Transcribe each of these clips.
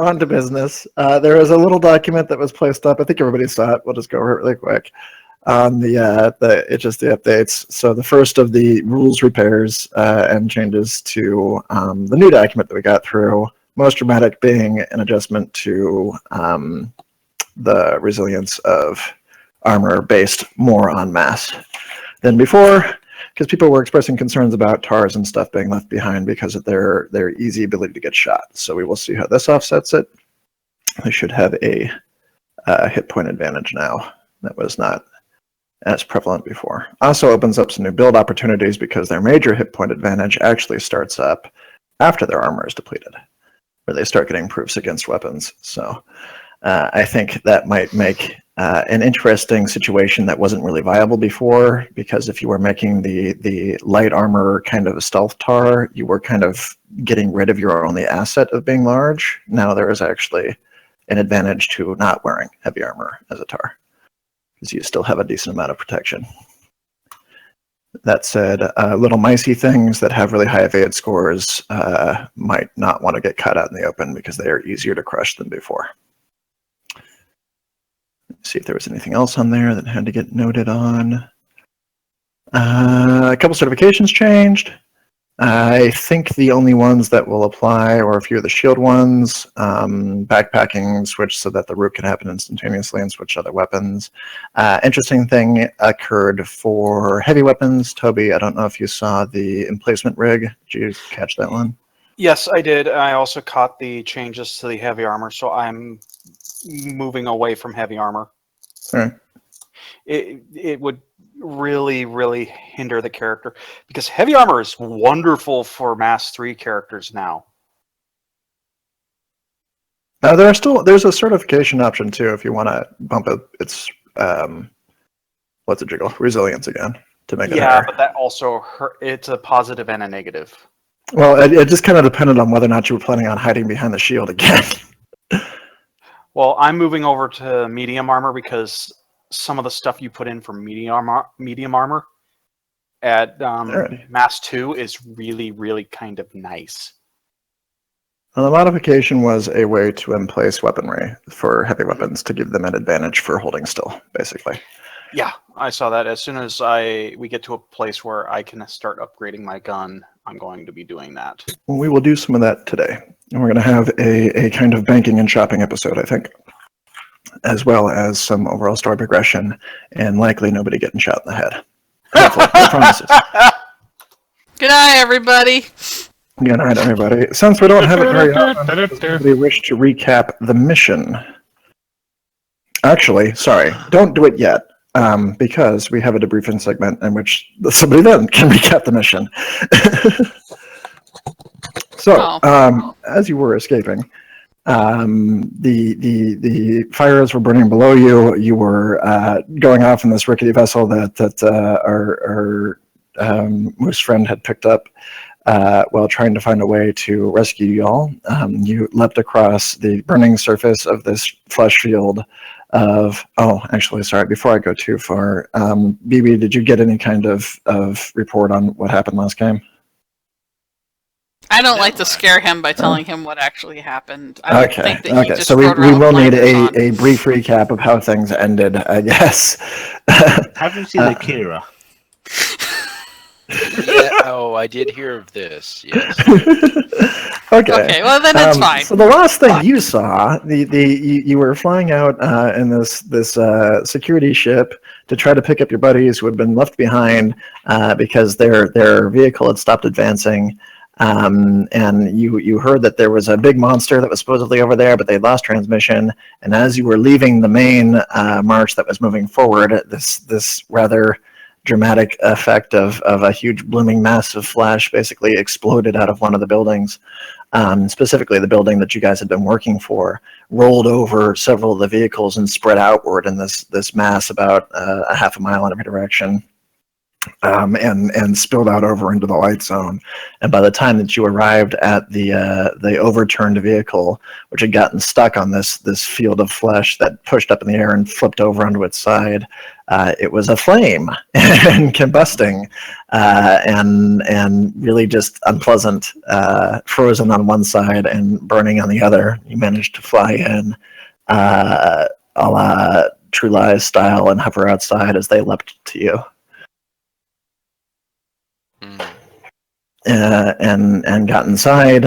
On to business. There was a little document that was placed up. I think everybody saw it. We'll just go over it really quick. On it's just the updates. So the first of the rules repairs and changes to the new document that we got through. Most dramatic being an adjustment to the resilience of armor based more on mass than before, because people were expressing concerns about TARs and stuff being left behind because of their easy ability to get shot. So we will see how this offsets it. They should have a hit point advantage now that was not as prevalent before. Also opens up some new build opportunities because their major hit point advantage actually starts up after their armor is depleted, where they start getting proofs against weapons. So I think that might make an interesting situation that wasn't really viable before, because if you were making the light armor kind of a stealth tar, you were kind of getting rid of your only asset of being large. Now there is actually an advantage to not wearing heavy armor as a tar, because you still have a decent amount of protection. That said, little micey things that have really high evade scores might not want to get caught out in the open because they are easier to crush than before. Let's see if there was anything else on there that had to get noted on. A couple certifications changed. I think the only ones that will apply are a few of the shield ones. Backpacking switched so that the root can happen instantaneously and switch other weapons. Interesting thing occurred for heavy weapons. Toby, I don't know if you saw the emplacement rig. Did you catch that one? Yes, I did. I also caught the changes to the heavy armor, so I'm moving away from heavy armor. Right. It would really hinder the character, because heavy armor is wonderful for Mass 3 characters now. There's a certification option too if you want to bump its what's it jiggle resilience again to make it higher. But that also it's a positive and a negative. Well, it just kind of depended on whether or not you were planning on hiding behind the shield again. Well, I'm moving over to medium armor because some of the stuff you put in for medium armor at Mass 2 is really kind of nice. Well, the modification was a way to emplace weaponry for heavy weapons to give them an advantage for holding still, basically. Yeah, I saw that. As soon as we get to a place where I can start upgrading my gun, I'm going to be doing that. Well, we will do some of that today. And we're going to have a kind of banking and shopping episode, I think, as well as some overall story progression, and likely nobody getting shot in the head. Hopefully, promises. Good night, everybody. Good night, everybody. Since we don't have it very often, we wish to recap the mission. Actually, sorry, don't do it yet. Because we have a debriefing segment in which somebody then can recap the mission. So, as you were escaping, the fires were burning below you. You were going off in this rickety vessel that our moose friend had picked up while trying to find a way to rescue y'all. You leapt across the burning surface of this flesh field of, actually, sorry, before I go too far, BB, did you get any kind of report on what happened last game? I don't like to scare him by telling him what actually happened. I would think that he just so we will need on. a brief recap of how things ended, I guess. Have you seen Akira? Yeah, I did hear of this, yes. Okay, well then it's fine. So the last thing you saw, you were flying out in this security ship to try to pick up your buddies who had been left behind because their vehicle had stopped advancing, and you heard that there was a big monster that was supposedly over there, but they lost transmission. And as you were leaving the main march that was moving forward, this rather dramatic effect of a huge blooming mass of flash basically exploded out of one of the buildings. Specifically the building that you guys had been working for, rolled over several of the vehicles and spread outward in this mass about a half a mile in every direction. and spilled out over into the light zone. And by the time that you arrived at the overturned vehicle, which had gotten stuck on this field of flesh that pushed up in the air and flipped over onto its side, it was aflame and combusting, and really just unpleasant, frozen on one side and burning on the other. You managed to fly in, a la True Lies style, and hover outside as they leapt to you. And got inside.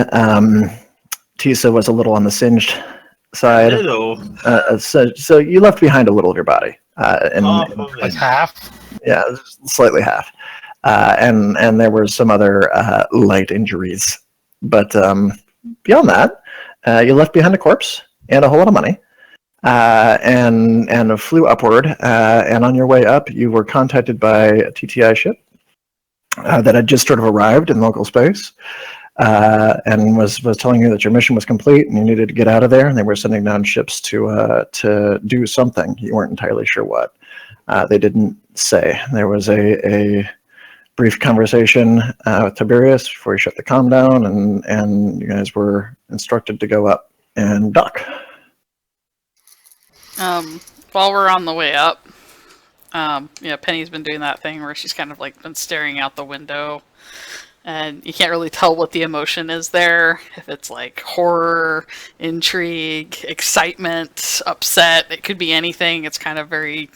Tisa was a little on the singed side. Hello. So you left behind a little of your body. Like half. Yeah, slightly half. And there were some other light injuries. But beyond that, you left behind a corpse and a whole lot of money. And flew upward. And on your way up, you were contacted by a TTI ship that had just sort of arrived in local space, and was telling you that your mission was complete and you needed to get out of there. And they were sending down ships to do something. You weren't entirely sure what. They didn't say. There was a brief conversation with Toberius before he shut the comm down, and you guys were instructed to go up and dock. While we're on the way up, Penny's been doing that thing where she's kind of like been staring out the window, and you can't really tell what the emotion is there. If it's like horror, intrigue, excitement, upset, it could be anything. It's kind of very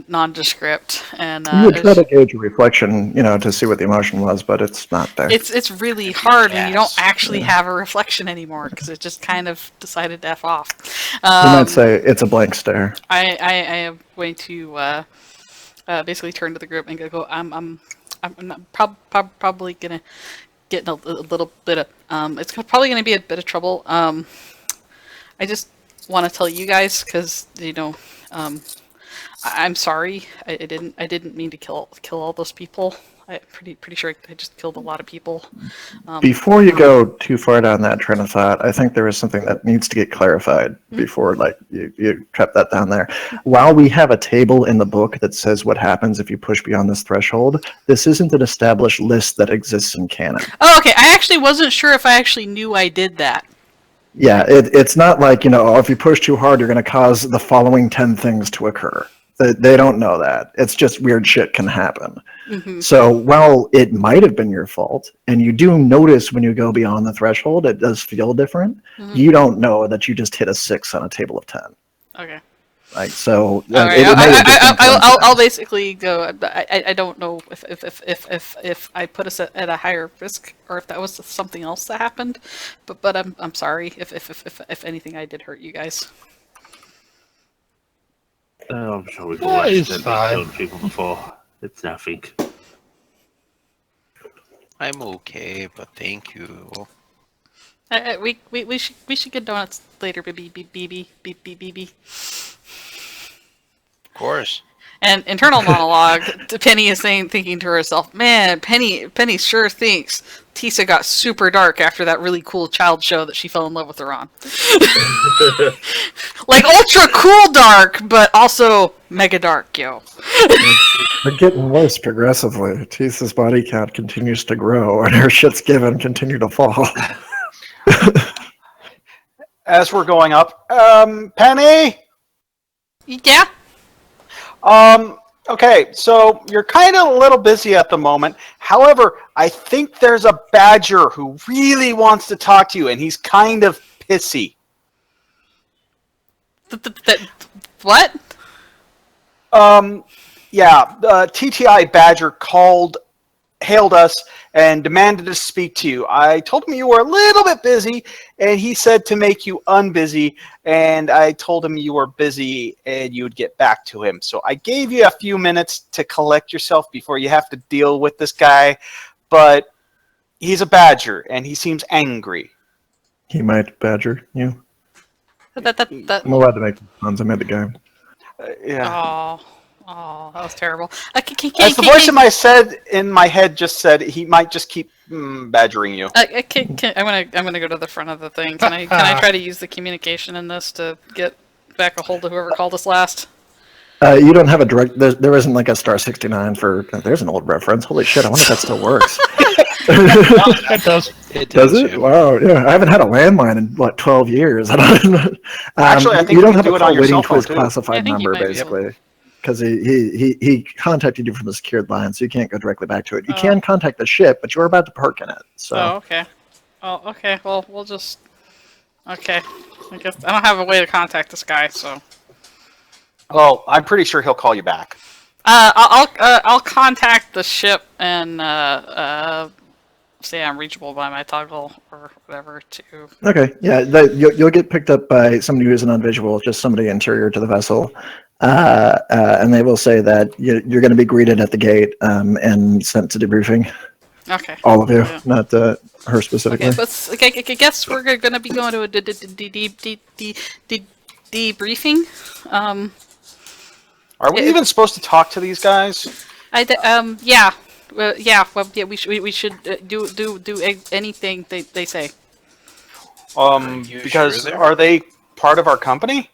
nondescript. And you would try to gauge a reflection, to see what the emotion was, but it's not there. It's really hard when you don't actually have a reflection anymore, because it just kind of decided to F off. You might say it's a blank stare. I am going to basically turn to the group and go. I'm not probably gonna get in a little bit of. It's probably gonna be a bit of trouble. I just want to tell you guys, because I'm sorry. I didn't mean to kill all those people. I'm pretty sure I just killed a lot of people. Before you go too far down that train of thought, I think there is something that needs to get clarified before you trap that down there. While we have a table in the book that says what happens if you push beyond this threshold, this isn't an established list that exists in canon. Oh, okay. I actually wasn't sure if I actually knew I did that. Yeah, it's not like, if you push too hard, you're going to cause the following 10 things to occur. They don't know that. It's just weird shit can happen. Mm-hmm. So while it might have been your fault, and you do notice when you go beyond the threshold, it does feel different. Mm-hmm. You don't know that you just hit a 6 on a table of 10. Okay. Like, so right. I'll basically go. I don't know if I put us at a higher risk, or if that was something else that happened, but I'm sorry if anything I did hurt you guys. I'm sure we've all accidentally killed people before. It's nothing. I'm okay, but thank you. We should get donuts later, BB. Of course. And internal monologue, Penny is thinking to herself, man, Penny sure thinks Tisa got super dark after that really cool child show that she fell in love with her on. Like ultra cool dark, but also mega dark, yo. They're getting worse progressively. Tisa's body count continues to grow, and her shit's given continue to fall. As we're going up, Penny? Yeah? Okay, so you're kind of a little busy at the moment. However, I think there's a badger who really wants to talk to you, and he's kind of pissy. What? Yeah, the TTI badger hailed us and demanded to speak to you. I told him you were a little bit busy, and he said to make you unbusy, and I told him you were busy and you would get back to him. So I gave you a few minutes to collect yourself before you have to deal with this guy, but he's a badger, and he seems angry. He might badger you. I'm allowed to make puns. I made the game. Yeah. Oh, that was terrible. As the voice in my head just said, he might just keep badgering you. I'm gonna go to the front of the thing. Can I try to use the communication in this to get back a hold of whoever called us last? You don't have a direct. There isn't like a star 69 for. There's an old reference. Holy shit! I wonder if that still works. It does. It Does it? yeah. Wow. Yeah, I haven't had a landline in 12 years. I don't know. Actually, I think you you don't can have do a it on call your waiting cell to phone, his too. Yeah, I classified think you number, might be able- basically, because he contacted you from a secured line, so you can't go directly back to it. You Oh. can contact the ship, but you're about to park in it. So Oh, okay. Oh, okay. Well, we'll just. Okay. I guess I don't have a way to contact this guy, so. Well, I'm pretty sure he'll call you back. I'll contact the ship and say I'm reachable by my toggle or whatever to. okay, yeah, you'll get picked up by somebody who isn't on visual, just somebody interior to the vessel, and they will say that you're going to be greeted at the gate and sent to debriefing. Okay. All of you, Yeah. not her specifically. Okay, but I guess we're gonna be going to a debriefing. Are we even supposed to talk to these guys? Yeah. Well, we should do anything they say. you Because sure there? are they part of our company?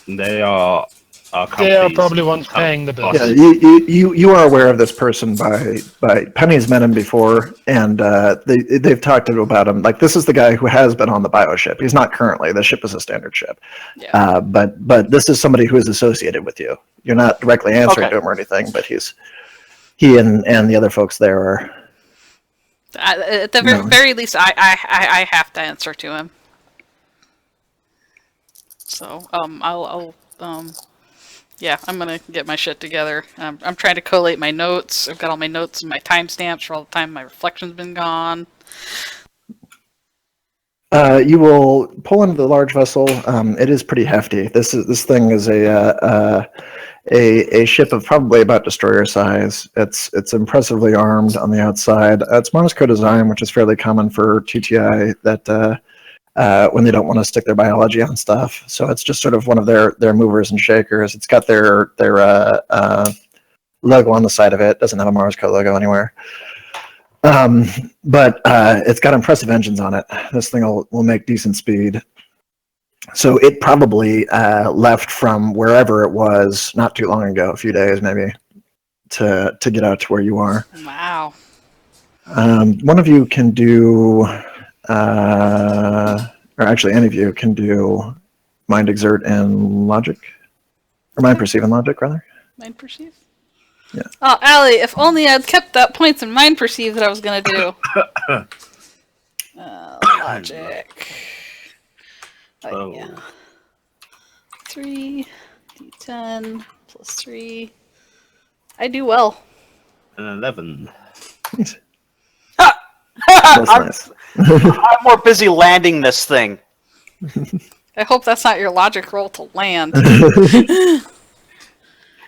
They are our They are company's probably ones paying the bill. Yeah, you are aware of this person by Penny's met him before, and they've talked about him. Like, this is the guy who has been on the bioship. He's not currently. The ship is a standard ship. Yeah. But this is somebody who is associated with you. You're not directly answering Okay. to him or anything, but he and the other folks there are. At the No. very least, I have to answer to him. So I'll yeah, I'm gonna get my shit together. I'm trying to collate my notes. I've got all my notes and my timestamps for all the time my reflection's been gone. You will pull into the large vessel. It is pretty hefty. This thing is a ship of probably about destroyer size. It's impressively armed on the outside. It's Monosco design, which is fairly common for TTI. That when they don't want to stick their biology on stuff, so it's just sort of one of their movers and shakers. It's got their logo on the side of it. Doesn't have a Marsco logo anywhere. But it's got impressive engines on it. This thing will make decent speed. So it probably left from wherever it was not too long ago, a few days maybe, to get out to where you are. Wow. One of you can do, or actually any of you can do mind exert and logic, or mind perceive and logic rather. Mind perceive? Yeah. Oh, Allie, if only I'd kept that points in mind perceive that I was gonna do. Logic. Oh. Yeah. 3 d10 plus 3. I do well. An 11. That's I'm, nice. I'm more busy landing this thing. I hope that's not your logic roll to land.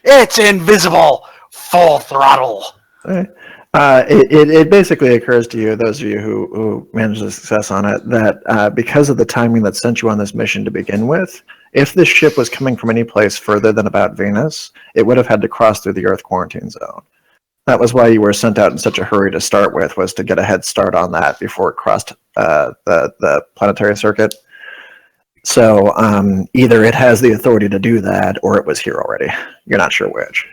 It's invisible. Full throttle. Okay. It basically occurs to you, those of you who managed the success on it, that because of the timing that sent you on this mission to begin with, if this ship was coming from any place further than about Venus, it would have had to cross through the Earth quarantine zone. That was why you were sent out in such a hurry to start with, was to get a head start on that before it crossed the planetary circuit. So either it has the authority to do that, or it was here already. You're not sure which.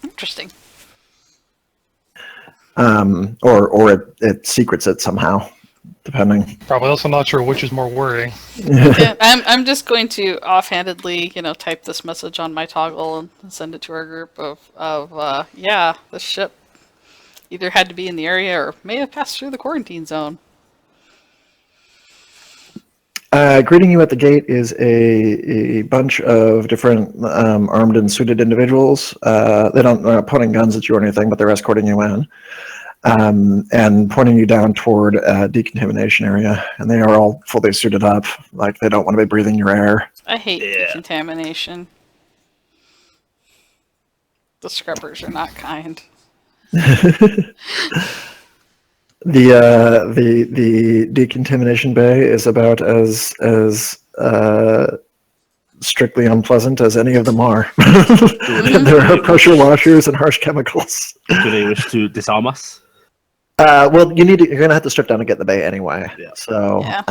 Interesting. Or it secrets it somehow, depending. Probably also not sure which is more worrying. Yeah, I'm just going to offhandedly, type this message on my toggle and send it to our group of yeah, the ship either had to be in the area or may have passed through the quarantine zone. Greeting you at the gate is a bunch of different armed and suited individuals. They're not pointing guns at you or anything, but they're escorting you in and pointing you down toward a decontamination area. And they are all fully suited up, like they don't want to be breathing your air. I hate Yeah. decontamination. The scrubbers are not kind. The decontamination bay is about as strictly unpleasant as any of them are. There are pressure washers and harsh chemicals. Do they wish to disarm us? Well, you're going to have to strip down to get the bay anyway. Yeah. So, Yeah.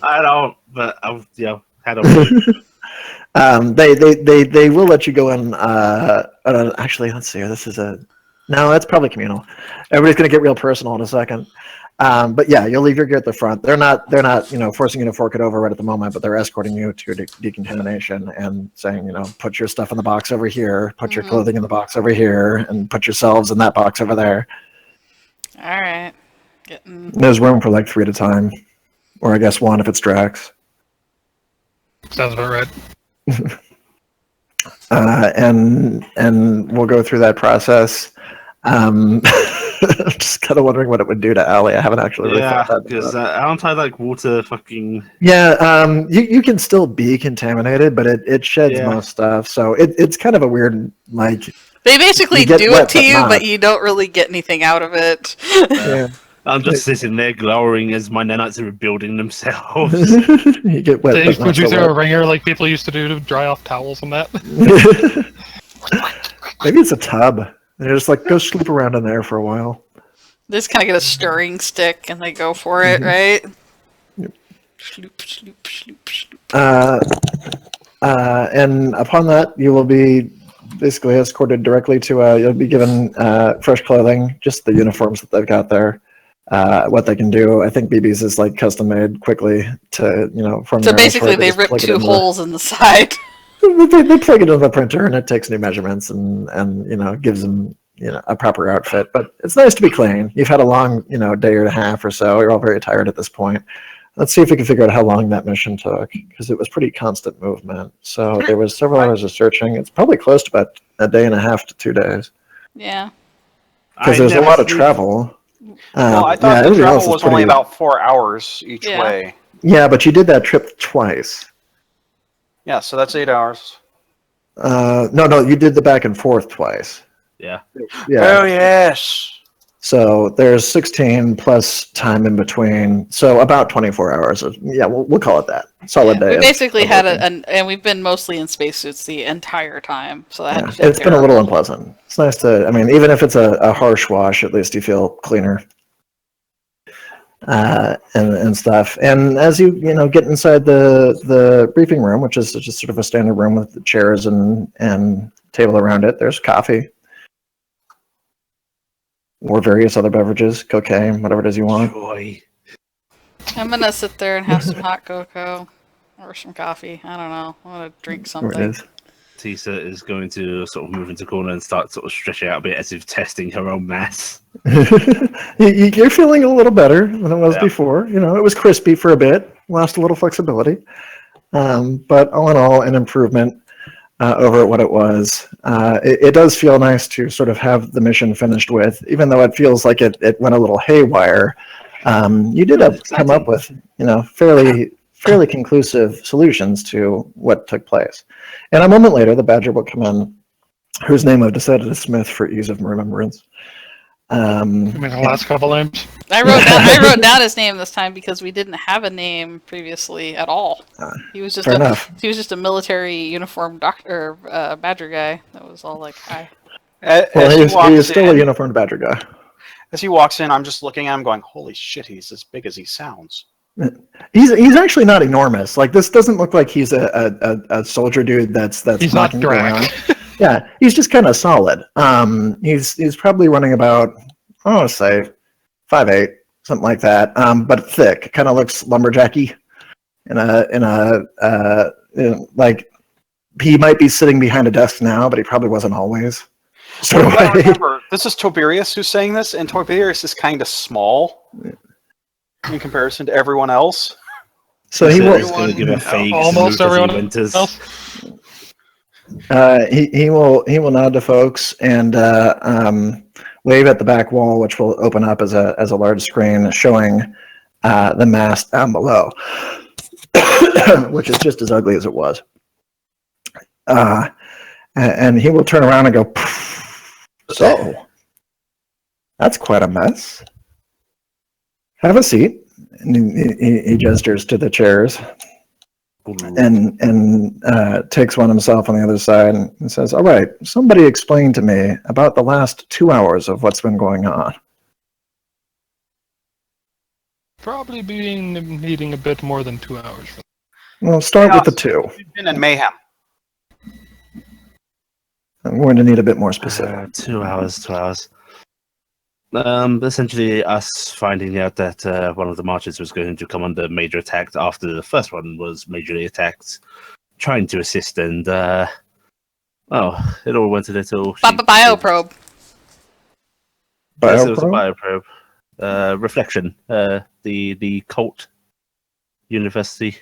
I don't, but I've, had a They will let you go in. Actually, let's see. This is no. That's probably communal. Everybody's gonna get real personal in a second. But yeah, you'll leave your gear at the front. They're not forcing you to fork it over right at the moment, but they're escorting you to decontamination and saying, put your stuff in the box over here, put your clothing in the box over here, and put yourselves in that box over there. All right. There's room for like 3 at a time, or I guess 1 if it's Drax. Sounds about right. And we'll go through that process. I'm just kind of wondering what it would do to Allie. I haven't actually really thought that. Because aren't I like water fucking... Yeah, you can still be contaminated, but it sheds most stuff. So it's kind of a weird, like... They basically do it to you, but you don't really get anything out of it. Yeah. I'm just sitting there glowering as my nanites are rebuilding themselves. You get wet. Would you throw a ringer like people used to do to dry off towels and that? Maybe it's a tub. They're just like, go sleep around in there for a while. They just kind of get a stirring stick and they go for it, right? Yep. Sloop, sloop, sloop, sloop. And upon that, you will be basically escorted directly to, you'll be given fresh clothing, just the uniforms that they've got there. What they can do, I think BB's is like custom made quickly to, from So basically they rip 2 holes in the side. They plug it into the printer and it takes new measurements and gives them a proper outfit. But it's nice to be clean. You've had a long day and a half or so. You're all very tired at this point. Let's see if we can figure out how long that mission took, because it was pretty constant movement. So there was several hours of searching. It's probably close to about a day and a half to 2 days. Yeah. Because there's a lot of travel. Well, I thought the travel was only about 4 hours each way. Yeah, but you did that trip twice. Yeah, so that's 8 hours. No, you did the back and forth twice. Yeah. Yeah. Oh, yes. So there's 16 plus time in between. So about 24 hours. We'll call it that. Solid day. We basically had and we've been mostly in spacesuits the entire time. So that it's been a little unpleasant. It's nice to, even if it's a harsh wash, at least you feel cleaner. And stuff. And as you get inside the briefing room, which is just sort of a standard room with the chairs and table around it, there's coffee or various other beverages, cocaine, whatever it is you want. Joy. I'm gonna sit there and have some hot cocoa or some coffee. I don't know. I want to drink something. Tisa is going to sort of move into the corner and start sort of stretching out a bit as if testing her own mass. You're feeling a little better than it was before. It was crispy for a bit, lost a little flexibility. But all in all, an improvement over what it was. It does feel nice to sort of have the mission finished with, even though it feels like it went a little haywire. You did come up with, fairly conclusive solutions to what took place. And a moment later, the Badger will come in, whose name I've decided is Smith for ease of remembrance. The last couple names? I wrote down his name this time because we didn't have a name previously at all. He was just a military uniformed doctor, Badger guy. That was all like, hi. He was still a uniformed Badger guy. As he walks in, I'm just looking at him going, holy shit, he's as big as he sounds. He's actually not enormous. Like, this doesn't look like he's a soldier dude that's he's not around. Yeah, he's just kind of solid. He's probably running about, I want to say 5'8", something like that. But thick, kind of looks lumberjacky. Like, he might be sitting behind a desk now, but he probably wasn't always. So remember, this is Toberius who's saying this, and Toberius is kind of small in comparison to everyone else. So he will give a fake almost everyone else. He will nod to folks and wave at the back wall, which will open up as a large screen showing the mast down below, which is just as ugly as it was. And he will turn around and go, so that's quite a mess. Have a seat. And he gestures to the chairs and takes one himself on the other side and says, all right, somebody explain to me about the last 2 hours of what's been going on. Probably needing a bit more than 2 hours. Well, start with the 2. We've been in mayhem. I'm going to need a bit more specific. 2 hours, 2 hours. Essentially, us finding out that one of the marches was going to come under major attack after the first one was majorly attacked, trying to assist, and it all went a little. Bioprobe. Yes, it was a Bioprobe? bioprobe. Reflection. The cult university.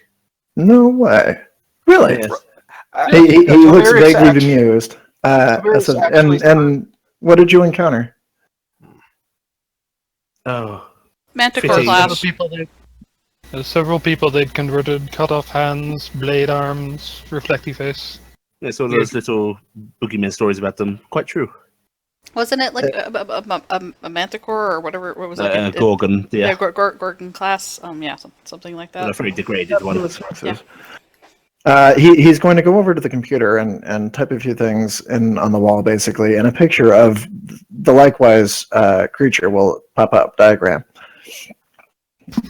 No way. Really? Yes. He looks Toberius vaguely actually- bemused. Toberius actually And what did you encounter? Oh. Manticore Fitting. class. Several people they'd converted, cut off hands, blade arms, reflecty face. It's all those little boogeyman stories about them. Quite true. Wasn't it like a manticore or whatever? What was it? Gorgon, yeah. Gorgon class. Yeah, something like A that. very degraded one. He's going to go over to the computer and type a few things in on the wall, basically, and a picture of the likewise creature will pop up, diagram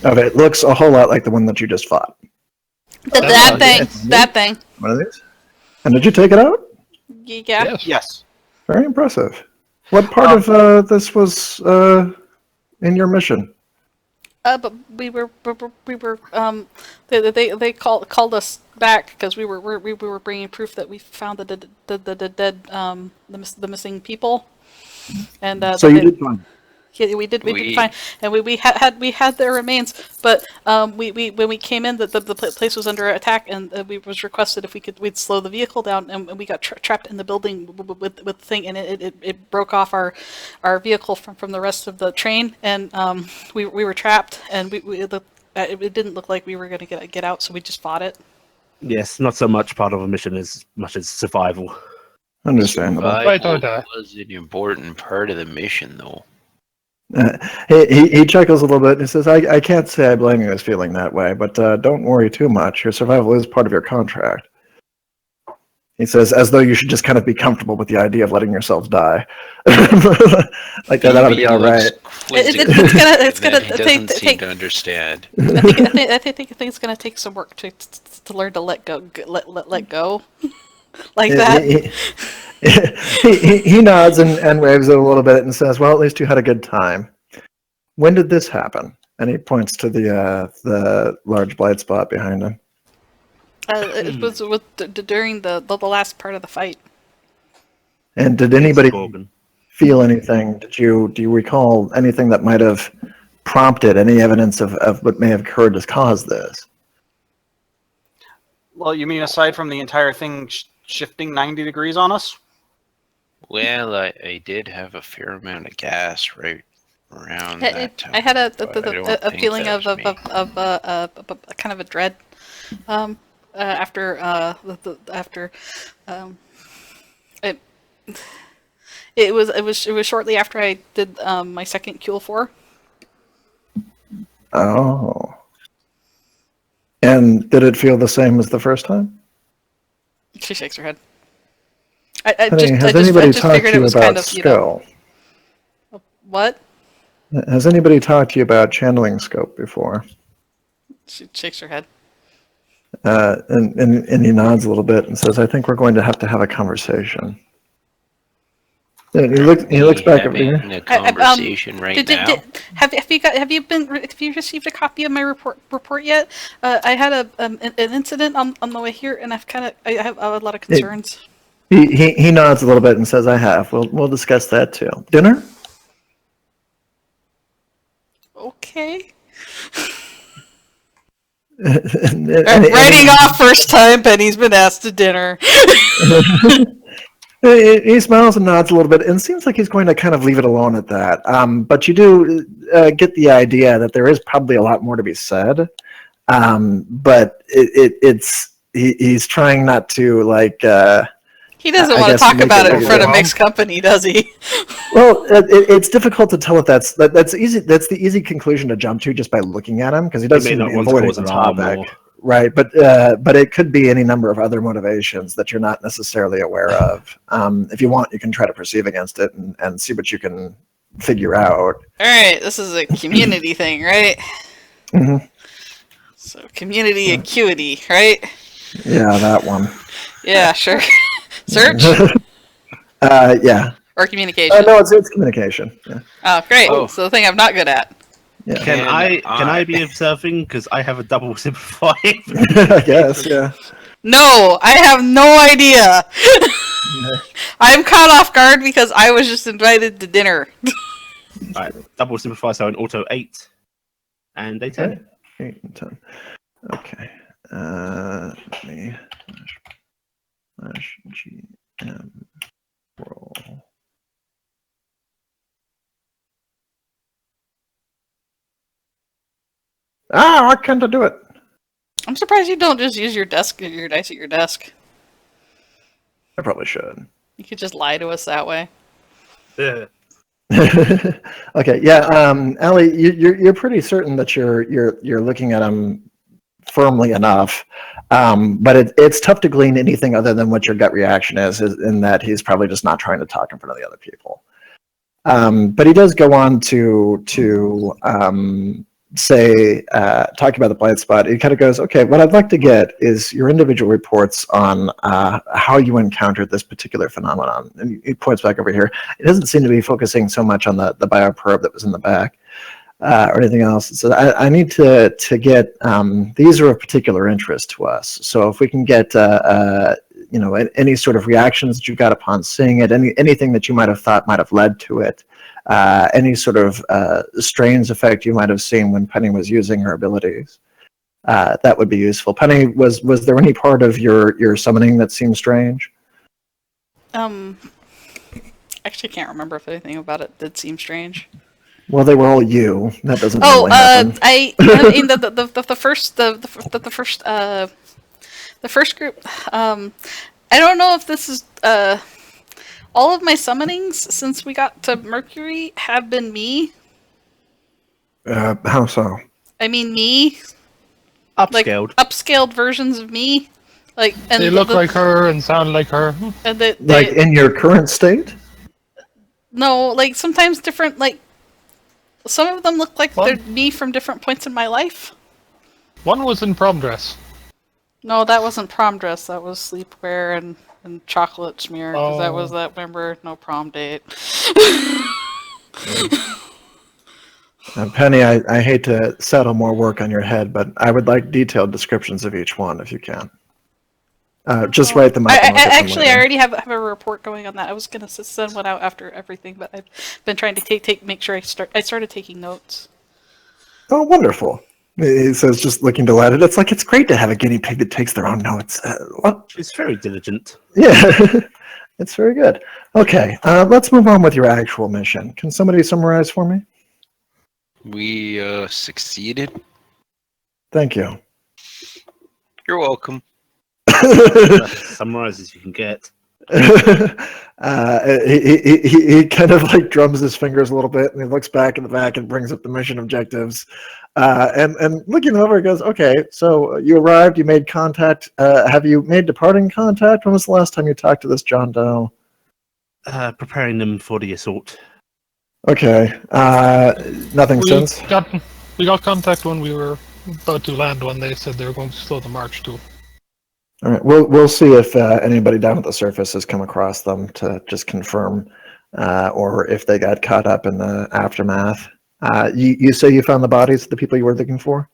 of it. Looks a whole lot like the one that you just fought. That thing. That thing. One of these? And did you take it out? Yeah. Yes. Very impressive. What part of this was in your mission? But we were they called us back because we were bringing proof that we found the dead the missing people, and So you did find. Yeah, we did find, and we had their remains, but when we came in, the place was under attack, and we was requested if we'd slow the vehicle down, and we got trapped in the building with the thing, and it broke off our vehicle from the rest of the train, and we were trapped, and it didn't look like we were going to get out, so we just fought it. Yes, not so much part of a mission as much as survival. Understandable. Right or die. Was an important part of the mission, though. He chuckles a little bit and he says, I can't say I blame you as feeling that way, but don't worry too much. Your survival is part of your contract. He says, as though you should just kind of be comfortable with the idea of letting yourselves die. Like that ought to be all right. It's gonna He doesn't seem to understand. I think it's gonna take some work to learn to let go, let go, like that. He nods and waves it a little bit and says, well, at least you had a good time. When did this happen? And he points to the large blight spot behind him. It was during the last part of the fight. And did anybody feel anything? Do you recall anything that might have prompted any evidence of what may have occurred to cause this? Well, you mean aside from the entire thing shifting 90 degrees on us? Well, I did have a fair amount of gas right around that time. I had a think feeling that of was me. kind of a dread after it was shortly after I did my second Q4. Oh. And did it feel the same as the first time? She shakes her head. I Has just anybody talked figured to it you was about kind of, skill? What? Has anybody talked to you about channeling scope before? She shakes her head. And he nods a little bit and says, I think we're going to have a conversation. And he looks back at me. Having a conversation right now. Have you received a copy of my report yet? I had an incident on the way here, and I have a lot of concerns. He nods a little bit and says, I have. We'll discuss that too. Dinner? Okay. Writing off first time Penny's been asked to dinner. He smiles and nods a little bit, and seems like he's going to kind of leave it alone at that. But you do get the idea that there is probably a lot more to be said. But he's trying not to like. He doesn't want to talk about it in front of mixed company, does he? Well, it's difficult to tell if that's easy. That's the easy conclusion to jump to just by looking at him, because he doesn't seem to be avoiding the topic. Right, but it could be any number of other motivations that you're not necessarily aware of. If you want, you can try to perceive against it and see what you can figure out. All right, this is a community thing, right? Mm-hmm. So community acuity, right? Yeah, that one. Yeah, sure. Search. Yeah. Or communication? No, it's communication. Yeah. Oh, great. Oh. So the thing I'm not good at. Yeah. Can I be observing? Because I have a double simplify. I guess. Yeah. No, I have no idea. I'm caught off guard because I was just invited to dinner. Alright, double simplify, so an auto 8 and a 10. Okay. 8 and 10. Okay. Let me /GM roll. Why can't I do it? I'm surprised you don't just use your dice at your desk. I probably should. You could just lie to us that way. Yeah. Okay, yeah, Ellie, you're pretty certain that you're looking at him firmly enough, but it's tough to glean anything other than what your gut reaction is in that he's probably just not trying to talk in front of the other people. But he does go on to say, talking about the blind spot, he kind of goes, okay, what I'd like to get is your individual reports on how you encountered this particular phenomenon. And he points back over here. It doesn't seem to be focusing so much on the bioprobe that was in the back or anything else. So I need to get, these are of particular interest to us. So if we can get, any sort of reactions that you got upon seeing it, anything that you might have thought might have led to it, any sort of strange effect you might have seen when Penny was using her abilities. That would be useful. Penny, was there any part of your summoning that seemed strange? Actually can't remember if anything about it did seem strange. Well, they were all you. That doesn't Oh, really happen. in the first group, I don't know if this is all of my summonings since we got to Mercury have been me. How so? I mean me, Upscaled. like upscaled versions of me, like and They look like her and sound like her. and Like in your current state? no, like sometimes different. Like some of them look like What? they're me from different points in my life. One was in prom dress. No, that wasn't prom dress. That was sleepwear and chocolate smear. Because that was Oh. that. Remember, no prom date. Penny, I hate to settle more work on your head, but I would like detailed descriptions of each one if you can. Just write them up. and I'll get them Actually, I later. already have a report going on that. I was gonna send one out after everything, but I've been trying to make sure I started taking notes. Oh, wonderful. He says, just looking delighted. It's like, it's great to have a guinea pig that takes their own notes. What? She's very diligent. Yeah, it's very good. Okay, let's move on with your actual mission. Can somebody summarize for me? We succeeded. Thank you. You're welcome. Summarize as you can get. He kind of like drums his fingers a little bit, and he looks back in the back and brings up the mission objectives. And looking over, he goes, "Okay, so you arrived, you made contact. Have you made departing contact? When was the last time you talked to this John Doe?" Preparing them for the assault. Okay, nothing since. We got contact when we were about to land when they said they were going to slow the march too. All right, we'll see if anybody down at the surface has come across them to just confirm, or if they got caught up in the aftermath. You say you found the bodies of the people you were looking for?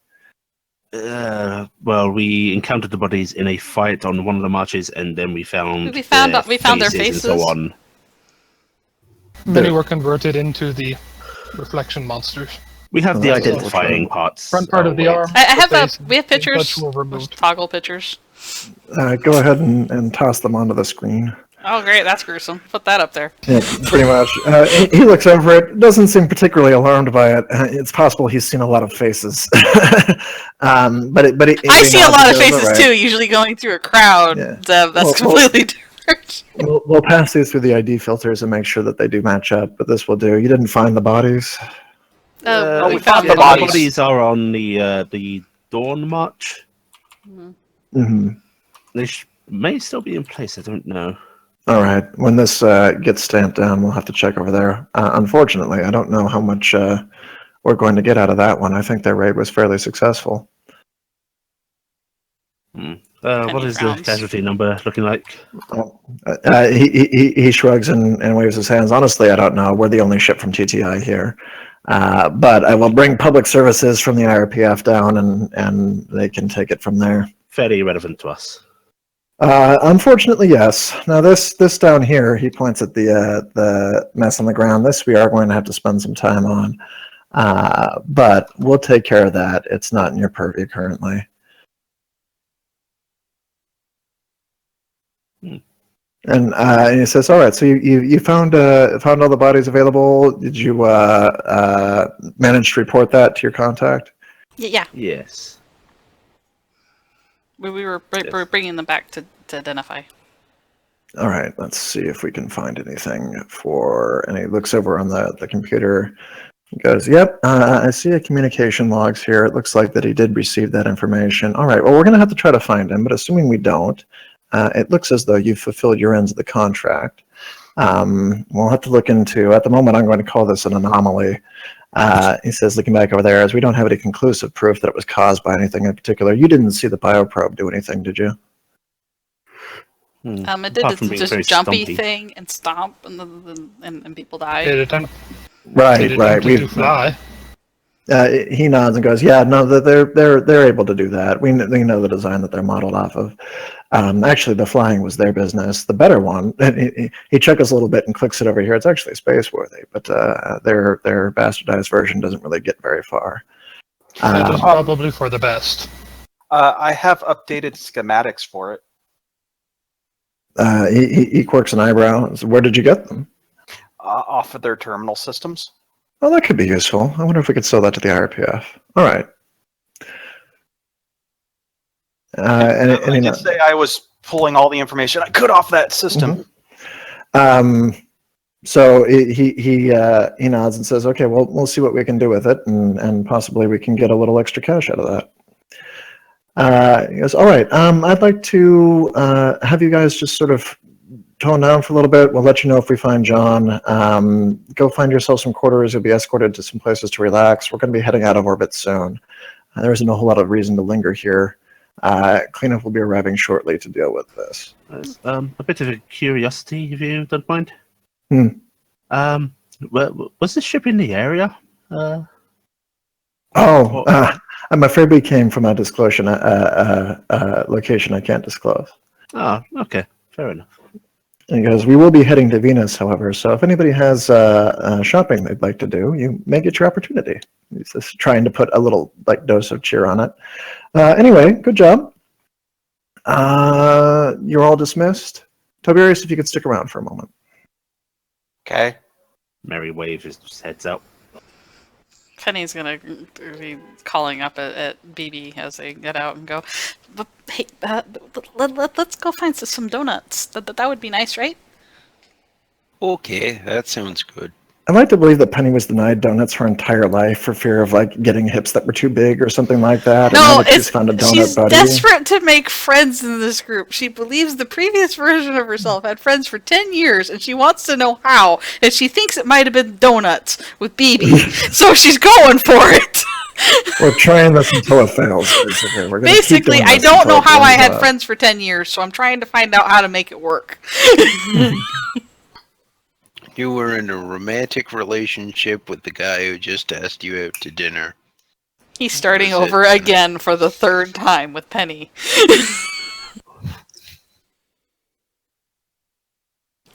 Well, we encountered the bodies in a fight on one of the marches, and then we found We found their faces. and so on. Many were converted into the reflection monsters. We have Oh, the that's identifying parts. Front part of the arm. I have the face, we have pictures. such were removed. Toggle pictures. Go ahead and toss them onto the screen. Oh, great! That's gruesome. Put that up there. Yeah, pretty much. He looks over it, doesn't seem particularly alarmed by it. It's possible he's seen a lot of faces. I see a lot of faces too, usually going through a crowd. Yeah. That's Well, completely different. We'll pass these through the ID filters and make sure that they do match up, but this will do. You didn't find the bodies? We we found found the the bodies. bodies. are on the Dawn March. Mm-hmm. They may still be in place. I don't know. All right. When this gets stamped down, we'll have to check over there. Unfortunately, I don't know how much we're going to get out of that one. I think their raid was fairly successful. What is the frowns. casualty number looking like? He shrugs and waves his hands. Honestly, I don't know. We're the only ship from TTI here. But I will bring public services from the IRPF down, and they can take it from there. Fairly irrelevant to us. Unfortunately, yes. Now this down here, he points at the mess on the ground. This we are going to have to spend some time on, but we'll take care of that. It's not in your purview currently. And he says, "All right. So you found all the bodies available. Did you manage to report that to your contact?" Yeah. Yes. We were bringing them back to identify. All right, let's see if we can find anything for. And he looks over on the computer. He goes, "Yep, I see a communication logs here. It looks like that he did receive that information. All right, well, we're going to have to try to find him, but assuming we don't, it looks as though you've fulfilled your ends of the contract. We'll have to look into. At the moment, I'm going to call this an anomaly." He says, looking back over there, as we don't have any conclusive proof that it was caused by anything in particular. You didn't see the bioprobe do anything, did you? It did Apart from being this very jumpy stompy. thing and stomp, and people died. It Right. attempted to fly. He nods and goes, "Yeah, no, they're able to do that. We know the design that they're modeled off of. Actually, the flying was their business. The better one." And he chuckles a little bit and clicks it over here. It's actually space worthy, but their bastardized version doesn't really get very far. It was probably for the best. I have updated schematics for it. He quirks an eyebrow. So where did you get them? Off of their terminal systems. Oh, that could be useful. I wonder if we could sell that to the IRPF. All right. I did say I was pulling all the information I could off that system. Mm-hmm. So he nods and says, "Okay, well, we'll see what we can do with it, and possibly we can get a little extra cash out of that." He goes, "All right. I'd like to have you guys just sort of tone down for a little bit. We'll let you know if we find John. Go find yourself some quarters. You'll be escorted to some places to relax. We're going to be heading out of orbit soon. There isn't a whole lot of reason to linger here. Cleanup will be arriving shortly to deal with this." A bit of a curiosity, if you don't mind. Was this ship in the area? I'm afraid we came from a disclosure location I can't disclose. Oh, okay. Fair enough. And he goes, "We will be heading to Venus, however, so if anybody has shopping they'd like to do, you may get your opportunity." He's just trying to put a little dose of cheer on it. Anyway, good job. You're all dismissed. Toberius, if you could stick around for a moment. Okay. Mary wave his heads out. Penny's gonna be calling up at BB as they get out and go, "But hey, let's go find some donuts. That would be nice, right?" Okay, that sounds good. I'd like to believe that Penny was denied donuts her entire life for fear of getting hips that were too big or something like that. No, and now that she's found a donut she's buddy. desperate to make friends in this group. She believes the previous version of herself had friends for 10 years, and she wants to know how. And she thinks it might have been donuts with BB, so she's going for it. We're trying this until it fails. Basically, We're gonna keep Basically, doing I this don't until know it how I blows had up. friends for 10 years, so I'm trying to find out how to make it work. You were in a romantic relationship with the guy who just asked you out to dinner. He's starting That's it. over again for the third time with Penny.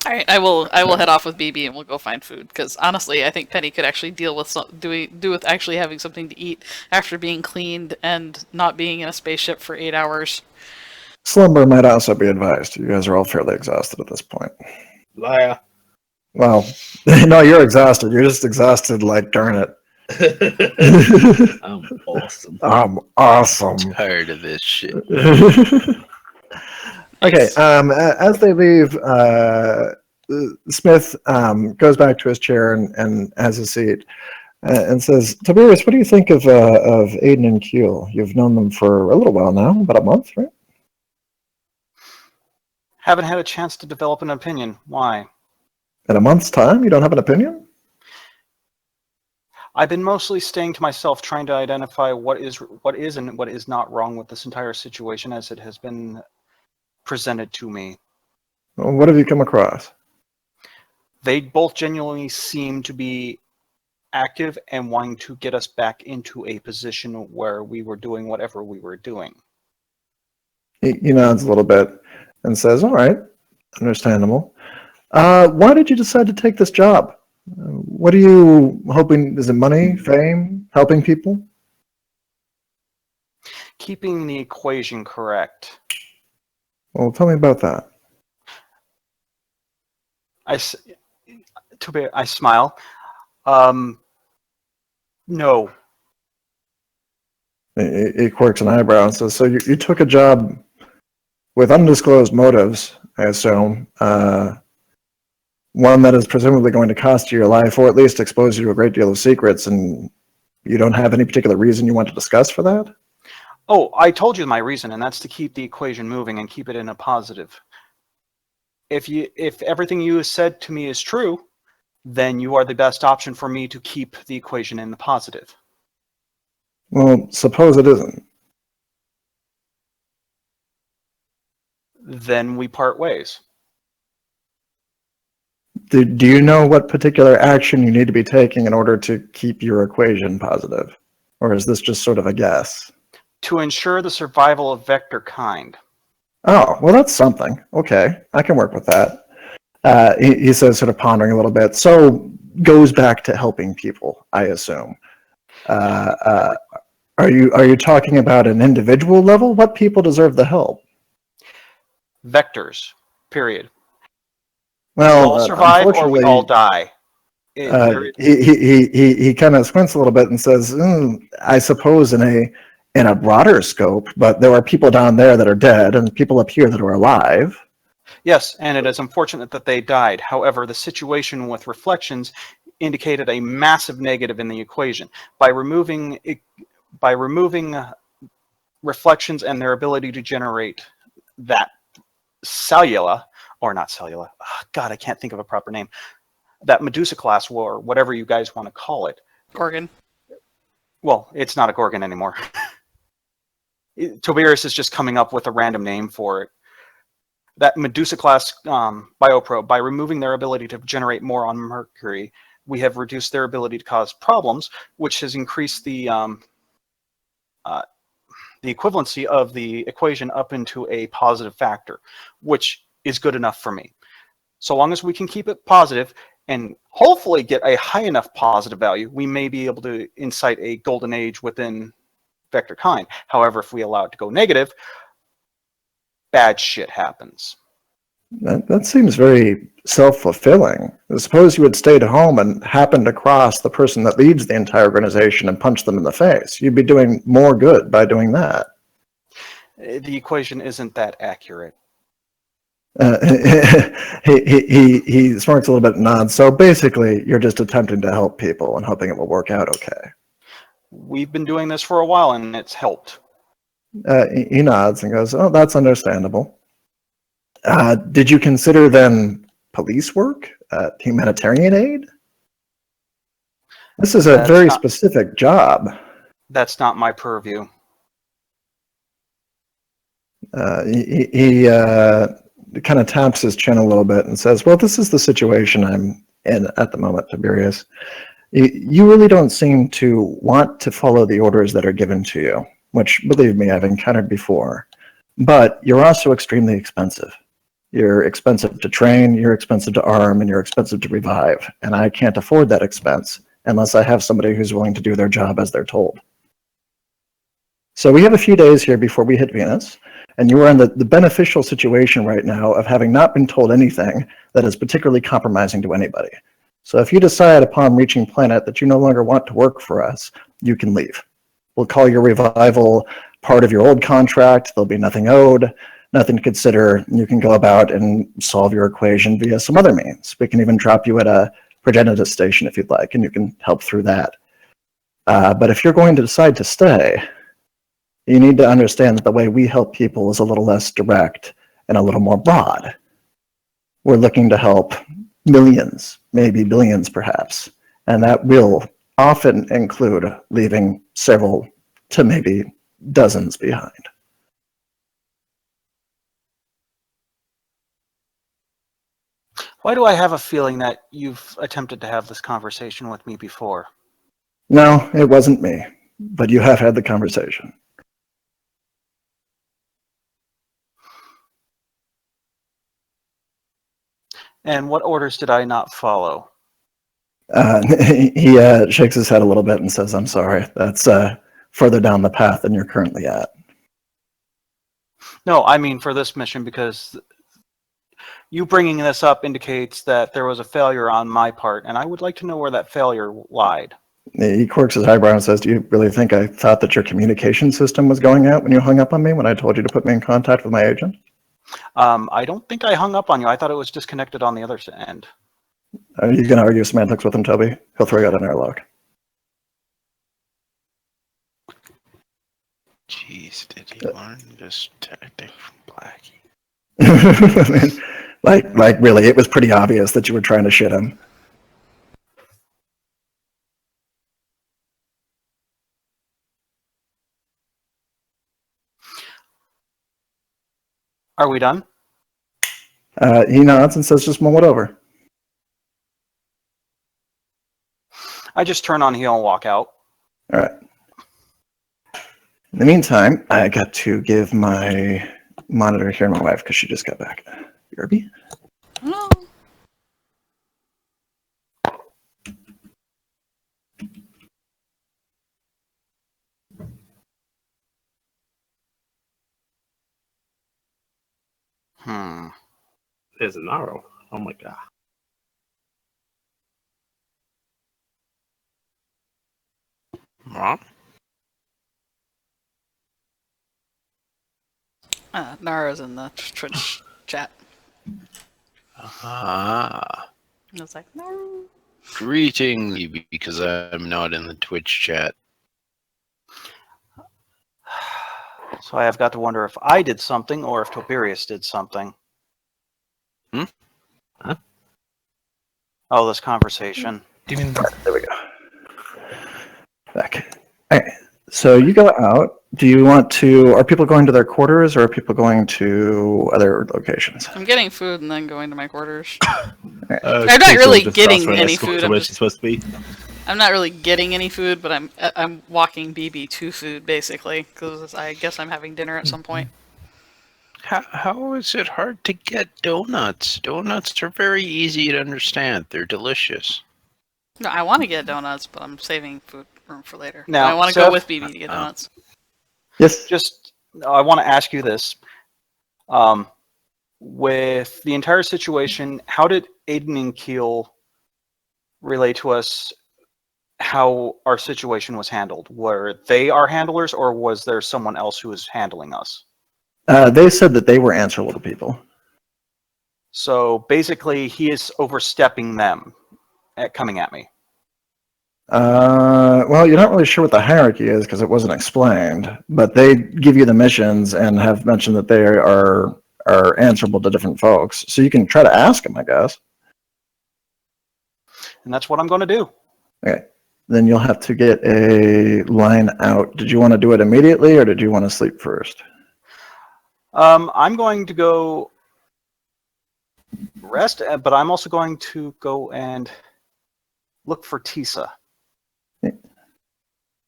All right, I will head off with BB and we'll go find food because honestly, I think Penny could actually deal with do with actually having something to eat after being cleaned and not being in a spaceship for 8 hours. Slumber might also be advised. You guys are all fairly exhausted at this point. Liar. Well, no, you're exhausted. You're just exhausted darn it. I'm awesome. I'm awesome. Tired of this shit. Okay, as they leave, Smith goes back to his chair and has a seat and says, "Toberius, what do you think of Aiden and Keel? You've known them for a little while now, about a month, right?" Haven't had a chance to develop an opinion. Why? In a month's time, you don't have an opinion? I've been mostly staying to myself, trying to identify what is and what is not wrong with this entire situation as it has been presented to me. Well, what have you come across? They both genuinely seem to be active and wanting to get us back into a position where we were doing whatever we were doing. He nods a little bit and says, all right, understandable. Why did you decide to take this job? What are you hoping? Is it money, fame, helping people? Keeping the equation correct. Well, tell me about that. I smile. No. He quirks an eyebrow and says, so you took a job with undisclosed motives, I assume. One that is presumably going to cost you your life, or at least expose you to a great deal of secrets, and you don't have any particular reason you want to discuss for that? Oh, I told you my reason, and that's to keep the equation moving and keep it in a positive. If everything you said to me is true, then you are the best option for me to keep the equation in the positive. Well, suppose it isn't. Then we part ways. Do you know what particular action you need to be taking in order to keep your equation positive? Or is this just sort of a guess? To ensure the survival of vector kind. Oh, well, that's something. Okay, I can work with that. He says, sort of pondering a little bit. So, goes back to helping people, I assume. Are you talking about an individual level? What people deserve the help? Vectors, period. Well, we all survive or we all die. He kind of squints a little bit and says, I suppose in a broader scope, but there are people down there that are dead and people up here that are alive. Yes, and it is unfortunate that they died. However, the situation with reflections indicated a massive negative in the equation. By removing reflections and their ability to generate that cellula, or not cellula, God, I can't think of a proper name, that Medusa class war, whatever you guys want to call it. Gorgon. Well, it's not a Gorgon anymore. Toberius is just coming up with a random name for it. That Medusa class bioprobe, by removing their ability to generate more on Mercury, we have reduced their ability to cause problems, which has increased the equivalency of the equation up into a positive factor, which is good enough for me. So long as we can keep it positive and hopefully get a high enough positive value, we may be able to incite a golden age within vector kind. However, if we allow it to go negative, bad shit happens. That seems very self-fulfilling. Suppose you had stayed home and happened across the person that leads the entire organization and punched them in the face. You'd be doing more good by doing that. The equation isn't that accurate. He smirks a little bit and nods. So basically, you're just attempting to help people and hoping it will work out okay. We've been doing this for a while, and it's helped. He nods and goes, oh, that's understandable. Did you consider then police work? Humanitarian aid? This is a very specific job. That's not my purview. He kind of taps his chin a little bit and says, well, this is the situation I'm in at the moment, Tiberius. You really don't seem to want to follow the orders that are given to you, which, believe me, I've encountered before. But you're also extremely expensive. You're expensive to train, you're expensive to arm, and you're expensive to revive. And I can't afford that expense unless I have somebody who's willing to do their job as they're told. So we have a few days here before we hit Venus, and you are in the beneficial situation right now of having not been told anything that is particularly compromising to anybody. So if you decide upon reaching planet that you no longer want to work for us, you can leave. We'll call your revival part of your old contract. There'll be nothing owed, nothing to consider. You can go about and solve your equation via some other means. We can even drop you at a progenitor station if you'd like, and you can help through that. But if you're going to decide to stay, you need to understand that the way we help people is a little less direct and a little more broad. We're looking to help millions, maybe billions perhaps, and that will often include leaving several to maybe dozens behind. Why do I have a feeling that you've attempted to have this conversation with me before? No, it wasn't me, but you have had the conversation. And what orders did I not follow? He shakes his head a little bit and says, I'm sorry, that's further down the path than you're currently at. No, I mean for this mission, because you bringing this up indicates that there was a failure on my part, and I would like to know where that failure lied. He quirks his eyebrow and says, do you really think I thought that your communication system was going out when you hung up on me when I told you to put me in contact with my agent? I don't think I hung up on you. I thought it was disconnected on the other end. Are you going to argue semantics with him, Toby? He'll throw you out an airlock. Jeez, did he learn this tactic from Blackie? like really, it was pretty obvious that you were trying to shit him. Are we done? He nods and says, just mull it over. I just turn on heel and walk out. All right. In the meantime, I got to give my monitor here to my wife because she just got back. Yerby? No. There's an arrow. Oh my god. Mom? Nara's in the Twitch chat. Ah. I was like, no. Greeting, because I'm not in the Twitch chat. So I have got to wonder if I did something or if Toberius did something. Huh? Oh, this conversation. Do you mean There we go. Back. All right. So you go out. Do you want to? Are people going to their quarters, or are people going to other locations? I'm getting food and then going to my quarters. I'm not really getting any food, I'm Where just- she's supposed to be. I'm not really getting any food, but I'm walking BB to food basically because I guess I'm having dinner at some point. How is it hard to get donuts? Donuts are very easy to understand. They're delicious. No, I want to get donuts, but I'm saving food room for later. Now, I want to Seth- go with BB to get donuts. Yes. Just, I want to ask you this. With the entire situation, how did Aiden and Keel relay to us how our situation was handled? Were they our handlers, or was there someone else who was handling us? They said that they were answerable to people. So basically, he is overstepping them at coming at me. Well, you're not really sure what the hierarchy is because it wasn't explained, but they give you the missions and have mentioned that they are answerable to different folks. So you can try to ask them, I guess. And that's what I'm going to do. Okay. Then you'll have to get a line out. Did you want to do it immediately, or did you want to sleep first? I'm going to go rest, but I'm also going to go and look for Tisa.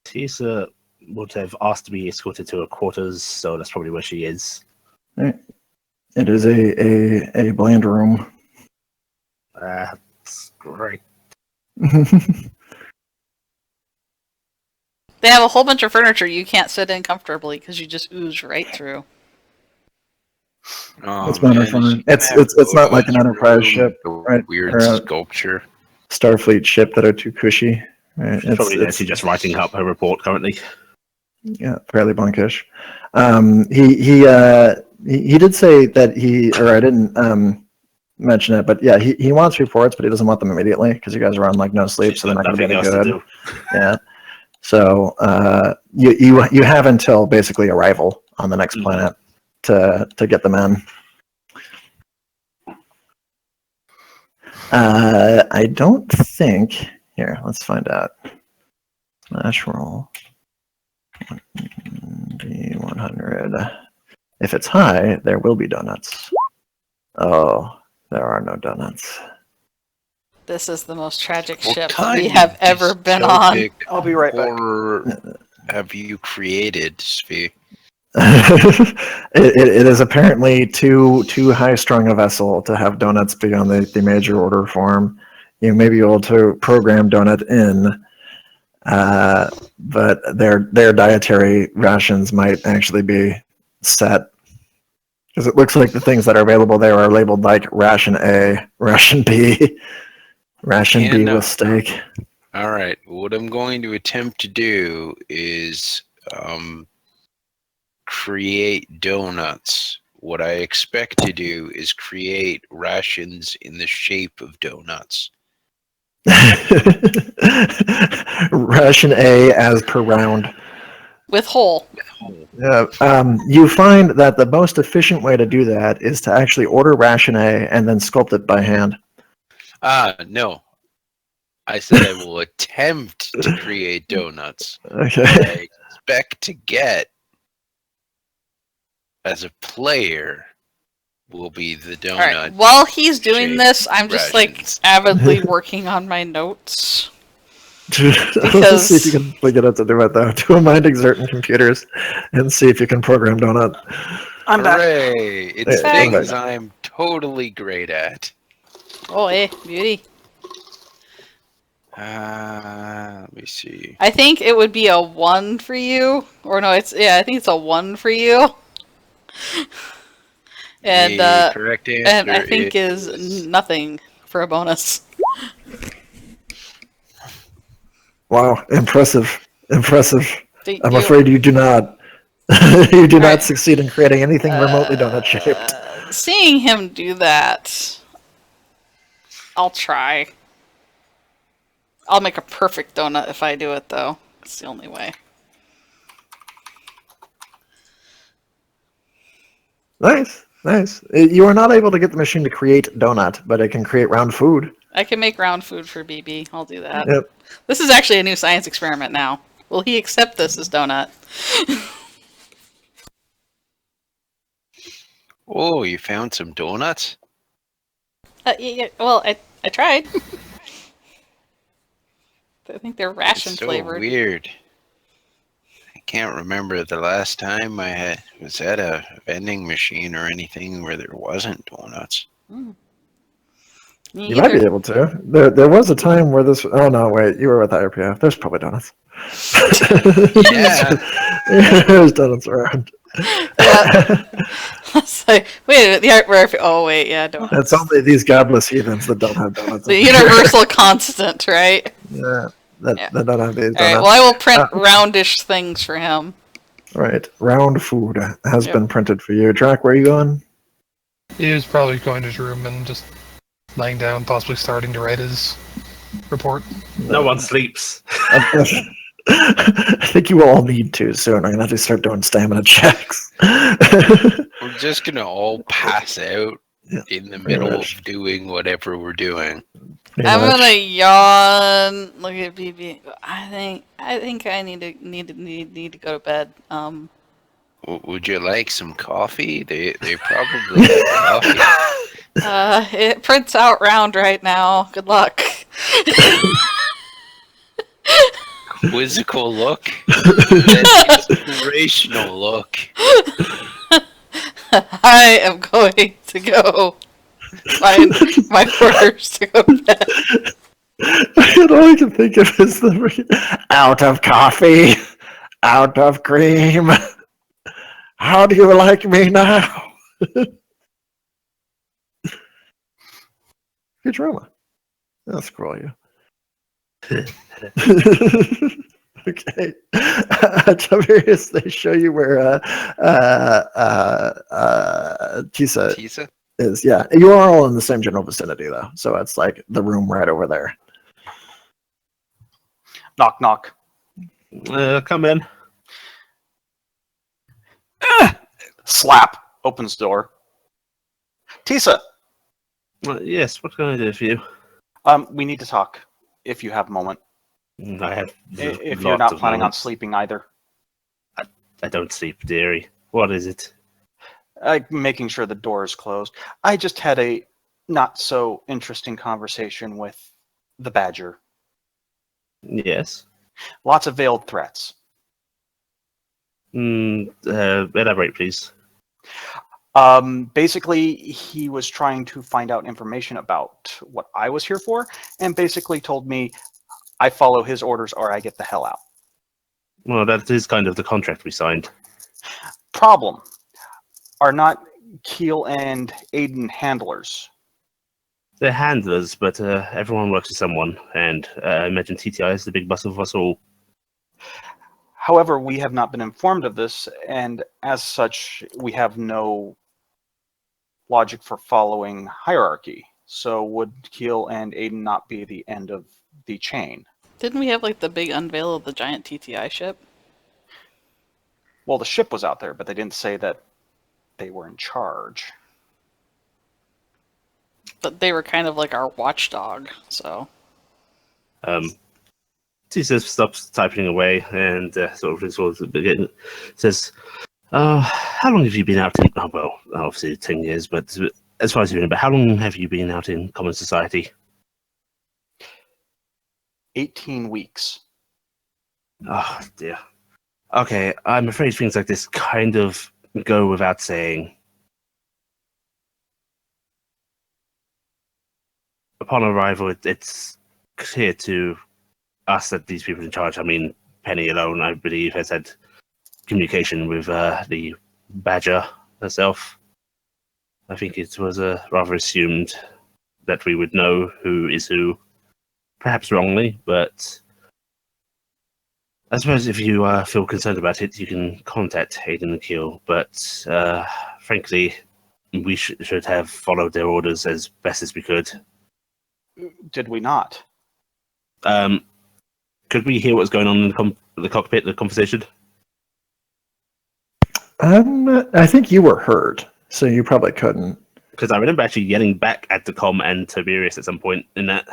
Tisa would have asked to be escorted to her quarters, so that's probably where she is. Right. It is a bland room. That's great. They have a whole bunch of furniture you can't sit in comfortably because you just ooze right through. Oh, It's minor man, fun. you It's have not like an Go's Enterprise room, ship, the right? Weird Or a sculpture. Starfleet ship that are too cushy. Right? She's probably actually just writing up her report currently. Yeah, fairly bunkish. He did say that I didn't mention it, but yeah, he wants reports, but he doesn't want them immediately because you guys are on like no sleep, so they're not going to be Nothing any else to good. do. Yeah. So you have until basically arrival on the next planet to get them in. I don't think here. Let's find out. Slash roll. D100. If it's high, there will be donuts. Oh, there are no donuts. This is the most tragic What ship kind we of have ever been on. dystopic I'll be right back. horror have you created, Svi? It is apparently too high-strung a vessel to have donuts be on the major order form. You may be able to program donut in, but their dietary rations might actually be set. Because it looks like the things that are available there are labeled like ration A, ration B, ration B with steak. All right. What I'm going to attempt to do is create donuts. What I expect to do is create rations in the shape of donuts. Ration A as per round. With hole. You find that the most efficient way to do that is to actually order ration A and then sculpt it by hand. No. I said I will attempt to create donuts. Okay. What I expect to get as a player will be the donut. All right. While he's doing shaped this, I'm just rations. avidly working on my notes. Let's see if you can figure out to do it though. Do a mind exert in computers and see if you can program donut. I'm back. Hooray! It's Yeah, things okay. I'm totally great at. Oh, beauty. Let me see. I think it would be a 1 for you. Or no, I think it's a 1 for you. And The correct answer and I think is nothing for a bonus. Wow, impressive. Do I'm you- afraid you do not. You do not Alright. succeed in creating anything remotely donut shaped. Seeing him do that, I'll try. I'll make a perfect donut if I do it, though. It's the only way. Nice. You are not able to get the machine to create donut, but it can create round food. I can make round food for BB. I'll do that. Yep. This is actually a new science experiment now. Will he accept this as donut? Oh, you found some donuts? Yeah, well, I tried. I think they're ration It's so flavored. weird. I can't remember the last time I was at a vending machine or anything where there wasn't donuts. You might be able to. There was a time where this. Oh no, wait, you were with IRPF. There's probably donuts. Yeah. There's donuts around. Yeah. It's like, wait a minute, the art where oh wait, yeah, donuts. It's only these godless heathens that don't have donuts. The universal constant, right? Yeah, that Yeah. don't have these donuts. Alright, well I will print roundish things for him. Right, round food has Yep. been printed for you. Drac, where are you going? He was probably going to his room and just lying down, possibly starting to write his report. No one sleeps. I think you will all need to soon. I'm gonna have to start doing stamina checks. We're just gonna all pass out Yeah, in the middle much. of doing whatever we're doing. Pretty I'm much. gonna yawn. Look at BB. I think I need to go to bed. Would you like some coffee? They probably have coffee. It prints out round right now. Good luck. Quizzical look. That inspirational look. I am going to go find my orders to go to bed. All I can think of is the out of coffee, out of cream. How do you like me now? Futurama. I'll scroll you. Okay. Toberius, they show you where Tisa Tisa? is. Yeah, you are all in the same general vicinity, though. So it's like the room right over there. Knock, knock. Come in. Slap. Opens door. Tisa, Yes, what can I do for you? we need to talk, if you have a moment. I have If lots you're not of planning on moments. sleeping either. I don't sleep, dearie. What is it? Making sure the door is closed. I just had a not so interesting conversation with the Badger. Yes. Lots of veiled threats. Elaborate, please. Basically, he was trying to find out information about what I was here for, and basically told me I follow his orders or I get the hell out. Well, that is kind of the contract we signed. Problem. Are not Keel and Aiden handlers? They're handlers, but everyone works for someone, and I imagine TTI is the big boss of us all. However, we have not been informed of this, and as such, we have no logic for following hierarchy. So would Keel and Aiden not be the end of the chain? Didn't we have like the big unveil of the giant TTI ship? Well, the ship was out there, but they didn't say that they were in charge. But they were kind of like our watchdog, so. Tisa stops typing away and sort of begin. Says, how long have you been out in... Oh, well, obviously 10 years, but as far as you remember, how long have you been out in common society? 18 weeks. Oh, dear. Okay, I'm afraid things like this kind of go without saying. Upon arrival, it's clear to us that these people in charge, I mean, Penny alone, I believe, has had communication with the Badger herself. I think it was rather assumed that we would know who is who, perhaps wrongly, but I suppose if you feel concerned about it, you can contact Hayden and Keel, but frankly, we should have followed their orders as best as we could. Did we not? Could we hear what's going on in the cockpit, the conversation? I think you were hurt, so you probably couldn't. Because I remember actually yelling back at the comm and Toberius at some point in that.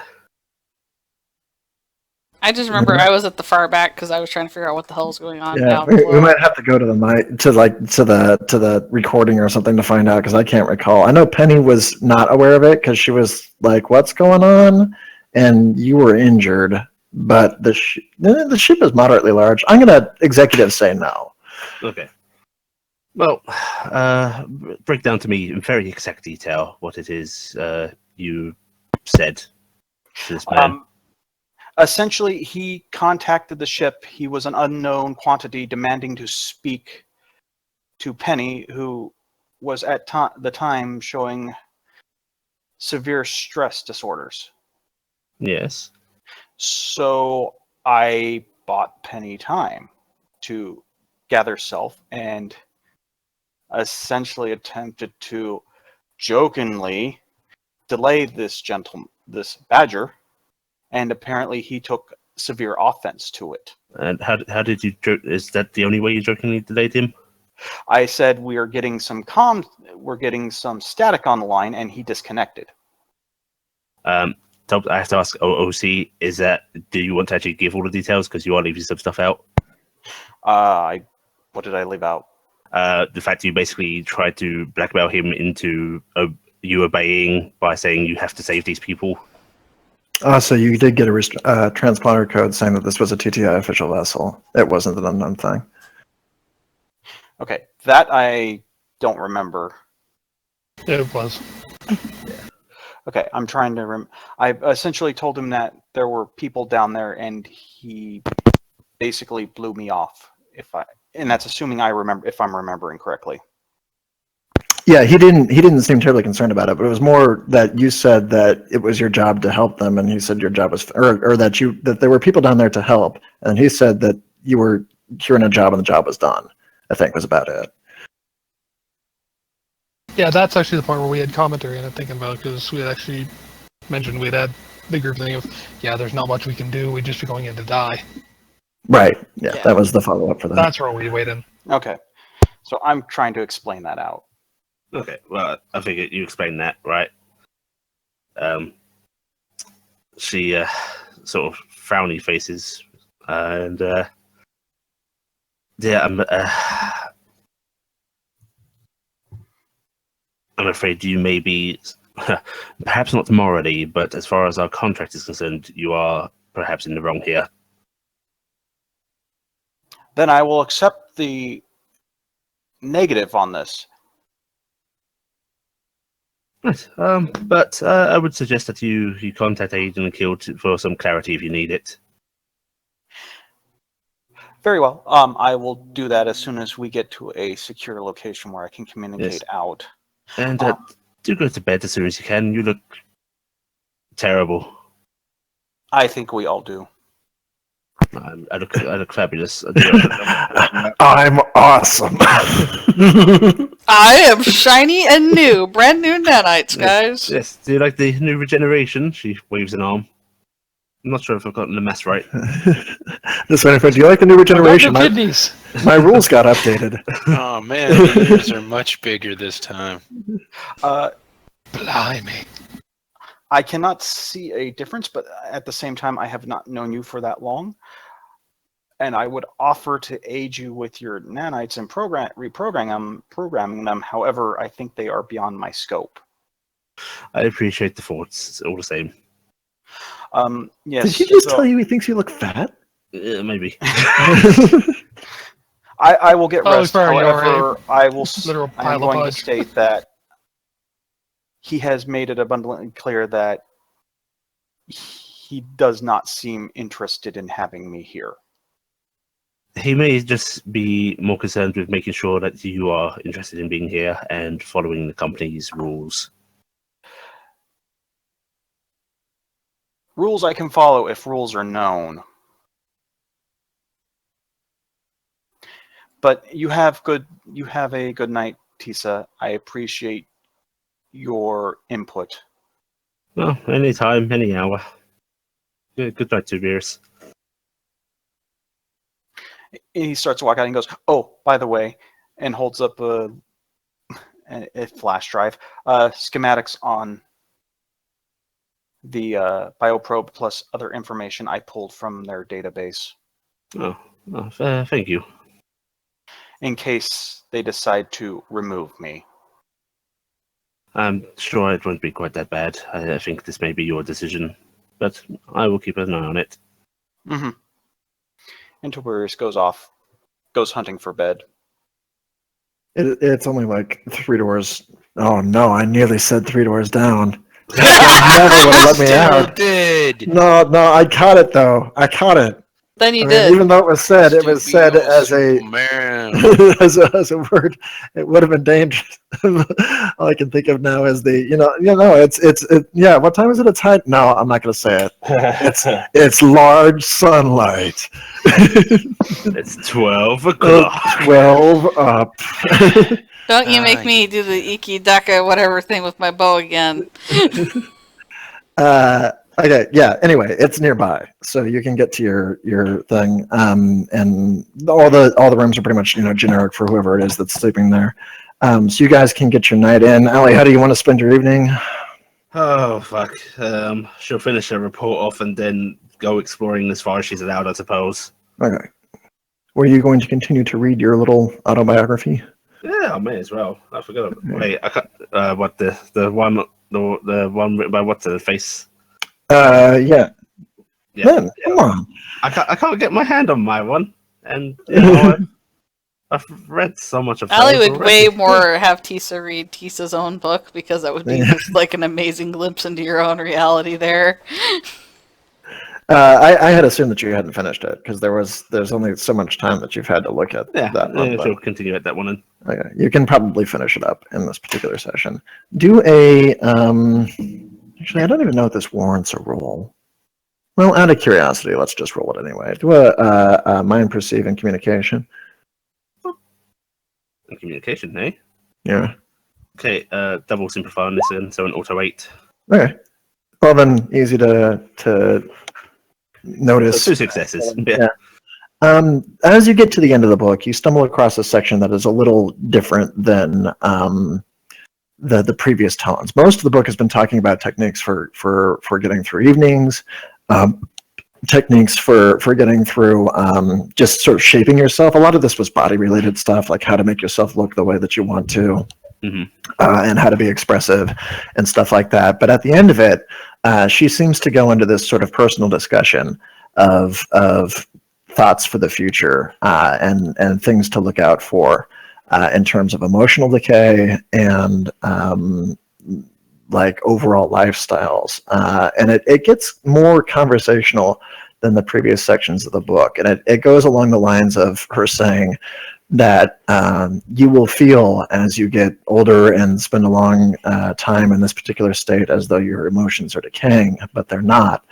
I just remember I was at the far back because I was trying to figure out what the hell was going on. Yeah, down we below. might have to go to the mic to the recording or something to find out because I can't recall. I know Penny was not aware of it because she was like, "What's going on?" And you were injured, but the ship is moderately large. I'm gonna executive say no. Okay. Well, break down to me in very exact detail what it is you said to this man. Essentially, he contacted the ship. He was an unknown quantity demanding to speak to Penny, who was at the time showing severe stress disorders. Yes. So I bought Penny time to gather self and essentially attempted to jokingly delay this Badger, and apparently he took severe offense to it. And how did you joke? Is that the only way you jokingly delayed him? I said we're getting some static on the line, and he disconnected. I have to ask OOC, do you want to actually give all the details because you are leaving some stuff out? What did I leave out? The fact you basically tried to blackmail him into you obeying by saying you have to save these people. So you did get a transponder code saying that this was a TTI official vessel. It wasn't an unknown thing. Okay, that I don't remember. It was. Okay, I'm trying to I essentially told him that there were people down there, and he basically blew me off. And that's assuming if I'm remembering correctly. Yeah, he didn't seem terribly concerned about it, but it was more that you said that it was your job to help them, and he said your job was, or that there were people down there to help, and he said that you were in a job and the job was done. I think was about it. Yeah, that's actually the point where we had commentary and I'm thinking about it because we had actually mentioned we'd had the group thing of, yeah, there's not much we can do, we'd just be going in to die. Right. Yeah, that was the follow up for that. That's where we wait in. Okay, so I'm trying to explain that out. Okay, well, I figured you explained that, right? She sort of frowny faces, and yeah, I'm afraid you may be, perhaps not morally, but as far as our contract is concerned, you are perhaps in the wrong here. Then I will accept the negative on this. Right. But I would suggest that you contact Aiden and Kill for some clarity if you need it. Very well. I will do that as soon as we get to a secure location where I can communicate out. And do go to bed as soon as you can. You look terrible. I think we all do. I look fabulous. I'm awesome. I am shiny and new, brand new nanites, guys. Yes. Do you like the new regeneration? She waves an arm. I'm not sure if I've gotten the mass right. This one, do you like the new regeneration? My kidneys. My rules got updated. Oh man, the ears are much bigger this time. Blimey. I cannot see a difference, but at the same time, I have not known you for that long. And I would offer to aid you with your nanites and reprogramming them. However, I think they are beyond my scope. I appreciate the thoughts. It's all the same. Yes. Did he just tell you he thinks you look fat? Maybe. I will get Oh, rest. sorry, However, I am pile of going to fudge. state that he has made it abundantly clear that he does not seem interested in having me here. He may just be more concerned with making sure that you are interested in being here and following the company's rules. Rules I can follow if rules are known. But you have a good night, Tisa. I appreciate your input. Well, any time, any hour. Good night, Toberius. He starts walking out and goes, "Oh, by the way," and holds up a flash drive, schematics on the bioprobe plus other information I pulled from their database. Thank you. In case they decide to remove me. I'm sure it won't be quite that bad. I think this may be your decision, but I will keep an eye on it. Mm-hmm. And Toberius goes hunting for bed. It's only like 3 doors. Oh no, I nearly said 3 doors down. Never would have let me Still out. did. No, I caught it though. I caught it. Then you I mean, did. even though it was said Stupid as a man. as a word. It would have been dangerous. All I can think of now is it's yeah. What time is it? It's high. No, I'm not going to say it. It's large sunlight. It's 12 o'clock. 12 up. Don't you make me do the Iki Daka whatever thing with my bow again. Okay, yeah. Anyway, it's nearby, so you can get to your thing. And all the rooms are pretty much generic for whoever it is that's sleeping there. So you guys can get your night in. Allie, how do you want to spend your evening? Oh, fuck. She'll finish her report off and then go exploring as far as she's allowed, I suppose. Okay. Were you going to continue to read your little autobiography? Yeah, I may as well. I forgot. Wait, I can't. What the one written by what's her face? Yeah. Yeah, Man, come on. I can't get my hand on my one, and I've read so much of. Allie those would already. way more have Tisa read Tisa's own book because that would be just like an amazing glimpse into your own reality there. I had assumed that you hadn't finished it because there's only so much time that you've had to look at that one. She'll continue at that one. Okay, you can probably finish it up in this particular session. Do a actually, I don't even know if this warrants a roll. Well, out of curiosity, let's just roll it anyway. Do a mind, perceive, and communication. And communication, eh? Yeah. Okay, double simplify on this end, so an auto 8. Okay. Well, then, easy to notice. 2 successes. Yeah. As you get to the end of the book, you stumble across a section that is a little different than the previous tones. Most of the book has been talking about techniques for getting through evenings, techniques for getting through just sort of shaping yourself. A lot of this was body related stuff, like how to make yourself look the way that you want to, and how to be expressive and stuff like that. But at the end of it, she seems to go into this sort of personal discussion of thoughts for the future, and things to look out for in terms of emotional decay and like overall lifestyles. And it gets more conversational than the previous sections of the book. And it goes along the lines of her saying that you will feel as you get older and spend a long time in this particular state as though your emotions are decaying, but they're not.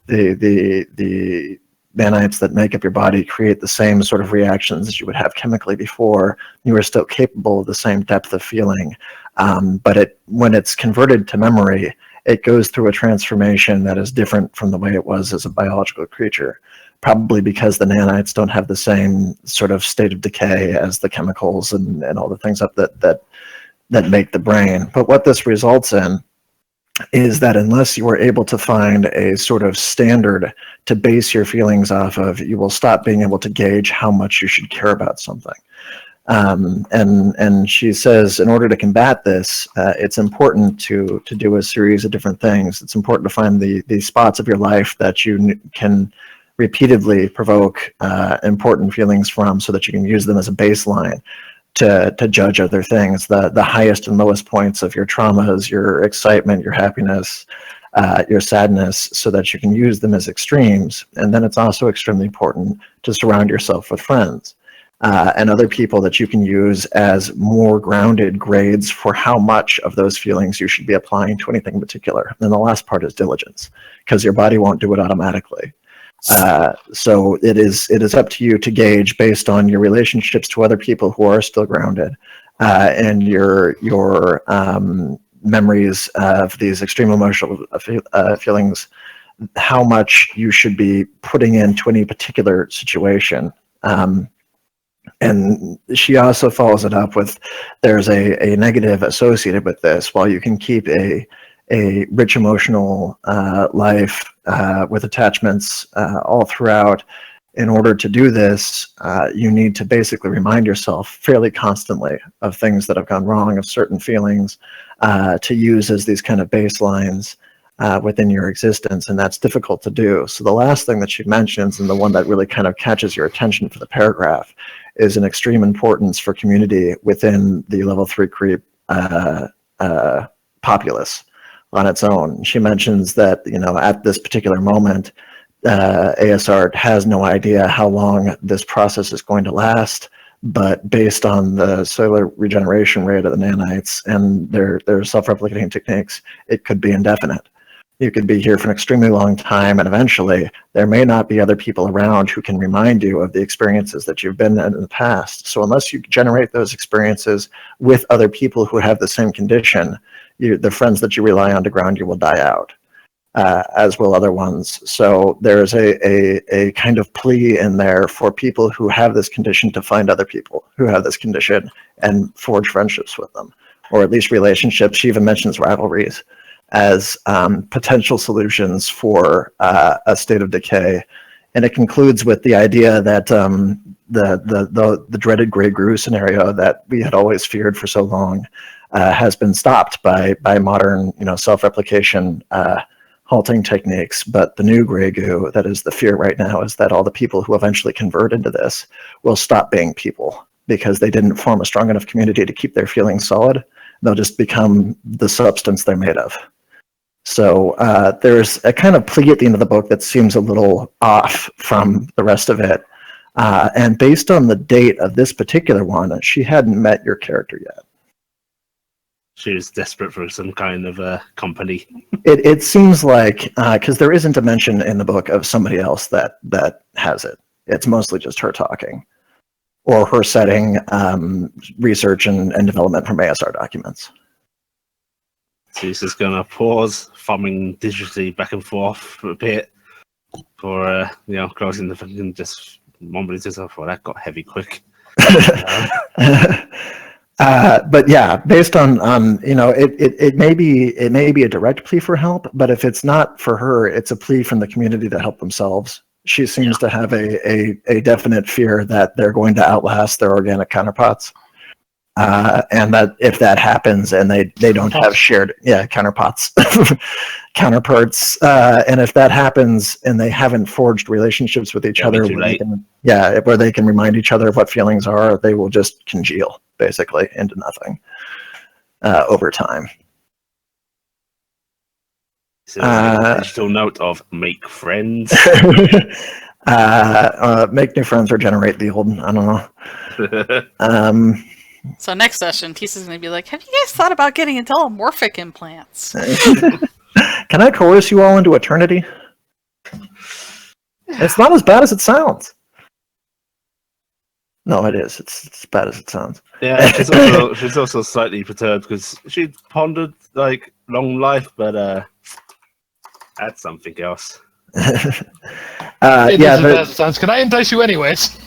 The nanites that make up your body create the same sort of reactions that you would have chemically before. You are still capable of the same depth of feeling. But when it's converted to memory, it goes through a transformation that is different from the way it was as a biological creature, probably because the nanites don't have the same sort of state of decay as the chemicals and all the things up that make the brain. But what this results in is that unless you are able to find a sort of standard to base your feelings off of, you will stop being able to gauge how much you should care about something. And she says, in order to combat this, it's important to do a series of different things. It's important to find the spots of your life that you can repeatedly provoke important feelings from, so that you can use them as a baseline to judge other things, the highest and lowest points of your traumas, your excitement, your happiness, your sadness, so that you can use them as extremes. And then it's also extremely important to surround yourself with friends and other people that you can use as more grounded grades for how much of those feelings you should be applying to anything in particular. And the last part is diligence, because your body won't do it automatically. So it is up to you to gauge based on your relationships to other people who are still grounded, and your memories of these extreme emotional feelings, how much you should be putting into any particular situation. And she also follows it up with, there's a negative associated with this. While you can keep a rich emotional life with attachments all throughout, in order to do this, you need to basically remind yourself fairly constantly of things that have gone wrong, of certain feelings, to use as these kind of baselines within your existence, and that's difficult to do. So the last thing that she mentions, and the one that really kind of catches your attention for the paragraph, is an extreme importance for community within the level 3 creep populace on its own. She mentions that, at this particular moment, ASR has no idea how long this process is going to last, but based on the cellular regeneration rate of the nanites and their self-replicating techniques, it could be indefinite. You could be here for an extremely long time, and eventually there may not be other people around who can remind you of the experiences that you've been in the past. So unless you generate those experiences with other people who have the same condition, the friends that you rely on to ground you will die out, as will other ones. So there's a kind of plea in there for people who have this condition to find other people who have this condition and forge friendships with them, or at least relationships. She even mentions rivalries as potential solutions for a state of decay. And it concludes with the idea that the dreaded Grey Gru scenario that we had always feared for so long has been stopped by modern, self-replication halting techniques. But the new Grey Goo, that is the fear right now, is that all the people who eventually convert into this will stop being people, because they didn't form a strong enough community to keep their feelings solid. They'll just become the substance they're made of. So there's a kind of plea at the end of the book that seems a little off from the rest of it. And based on the date of this particular one, she hadn't met your character yet. She was desperate for some kind of company. It seems like, because there isn't a mention in the book of somebody else that has it. It's mostly just her talking, or her setting research and development from ASR documents. Tisa's gonna pause, thumbing digitally back and forth for a bit, for closing the thing, and just mumbling to herself, "Well, that got heavy quick." But yeah, based on it may be a direct plea for help, but if it's not for her, it's a plea from the community to help themselves. She seems to have a definite fear that they're going to outlast their organic counterparts. And that if that happens and they don't have shared counterparts, and if that happens and they haven't forged relationships with each other where they can remind each other of what feelings are, they will just congeal basically into nothing over time. So a digital note of make friends. Make new friends or generate the old. I don't know. So next session, Tisa's going to be like, have you guys thought about getting telemorphic implants? Can I coerce you all into eternity? It's not as bad as it sounds. No, it is. It's as bad as it sounds. Yeah, she's also slightly perturbed because she pondered like long life, but that's something else. It isn't as it sounds. Can I entice you anyways?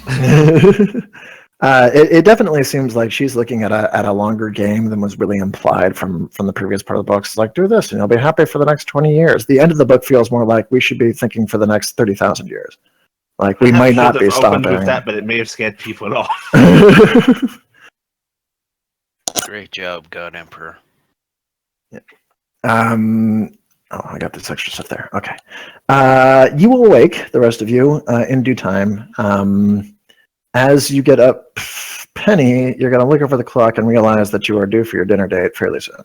It definitely seems like she's looking at a longer game than was really implied from the previous part of the book. It's like, do this and you'll be happy for the next 20 years. The end of the book feels more like we should be thinking for the next 30,000 years. Like we might not be stopping with that, but it may have scared people off. Great job, God Emperor. Yeah. Oh, I got this extra stuff there. Okay. You will awake, the rest of you, in due time. As you get up, Penny, you're going to look over the clock and realize that you are due for your dinner date fairly soon. All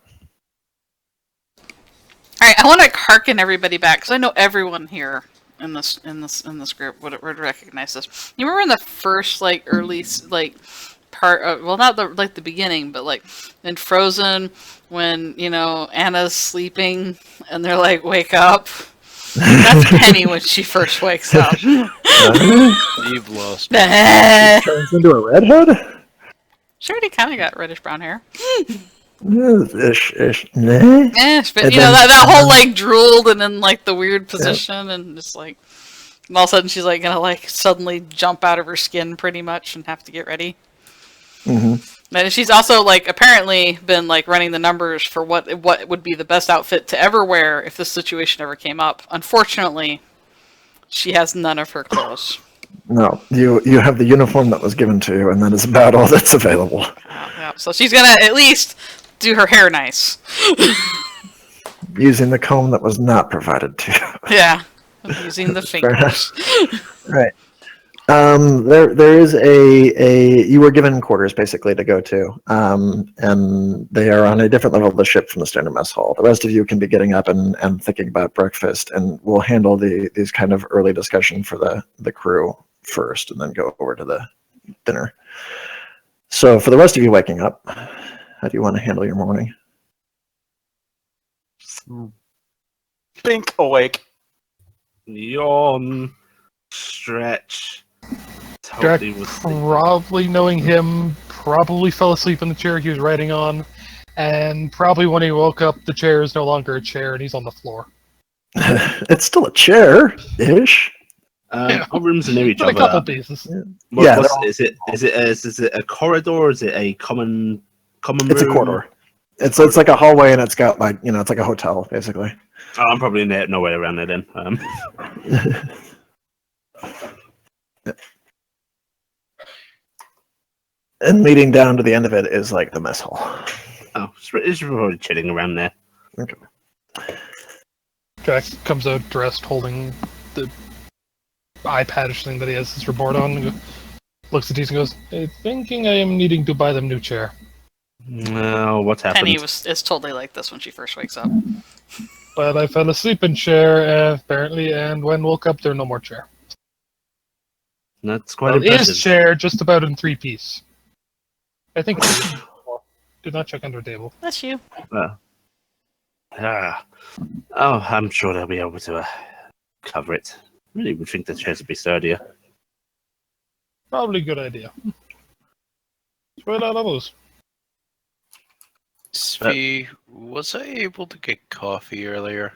right, I want to harken everybody back because I know everyone here in this group would recognize this. You remember in the first early part of, well, not the beginning, but in Frozen when Anna's sleeping and they're like, wake up. That's Penny when she first wakes up. You've lost. She turns into a redhead? She already kind of got reddish brown hair. Ish. But that whole drooled and in the weird position and just and all of a sudden she's gonna suddenly jump out of her skin pretty much and have to get ready. Mm-hmm. And she's also apparently been running the numbers for what would be the best outfit to ever wear if this situation ever came up. Unfortunately, she has none of her clothes. No, you have the uniform that was given to you, and that is about all that's available. Yeah, so she's gonna at least do her hair nice. Using the comb that was not provided to you. Yeah, using the fingers. Right. There is you were given quarters basically to go to, and they are on a different level of the ship from the standard mess hall. The rest of you can be getting up and thinking about breakfast, and we'll handle these kind of early discussion for the crew first, and then go over to the dinner. So for the rest of you waking up, how do you want to handle your morning? Think awake. Yawn. Stretch. Jack, probably knowing him, probably fell asleep in the chair he was riding on, and probably when he woke up, the chair is no longer a chair and he's on the floor. It's still a chair-ish. Our rooms are near each other. A couple pieces. Is it a corridor? Or is it a common It's room? a corridor. It's like a hallway, and it's got it's like a hotel basically. Oh, I'm probably nowhere around there then. And leading down to the end of it is the mess hall. Oh, it's probably chilling around there. Okay. Jack comes out dressed, holding the iPad-ish thing that he has his report on, and looks at these and goes, "I'm thinking I am needing to buy them new chair." No, what happened? Penny is totally like this when she first wakes up. But I fell asleep in chair, apparently, and when woke up, there no more chair. That's quite It impressive. is chair, just about in 3-piece. I think. Did not check under table. That's you. I'm sure they'll be able to cover it. Really would think the chairs would be sturdier. Probably a good idea. Spread out others. Svi, was I able to get coffee earlier?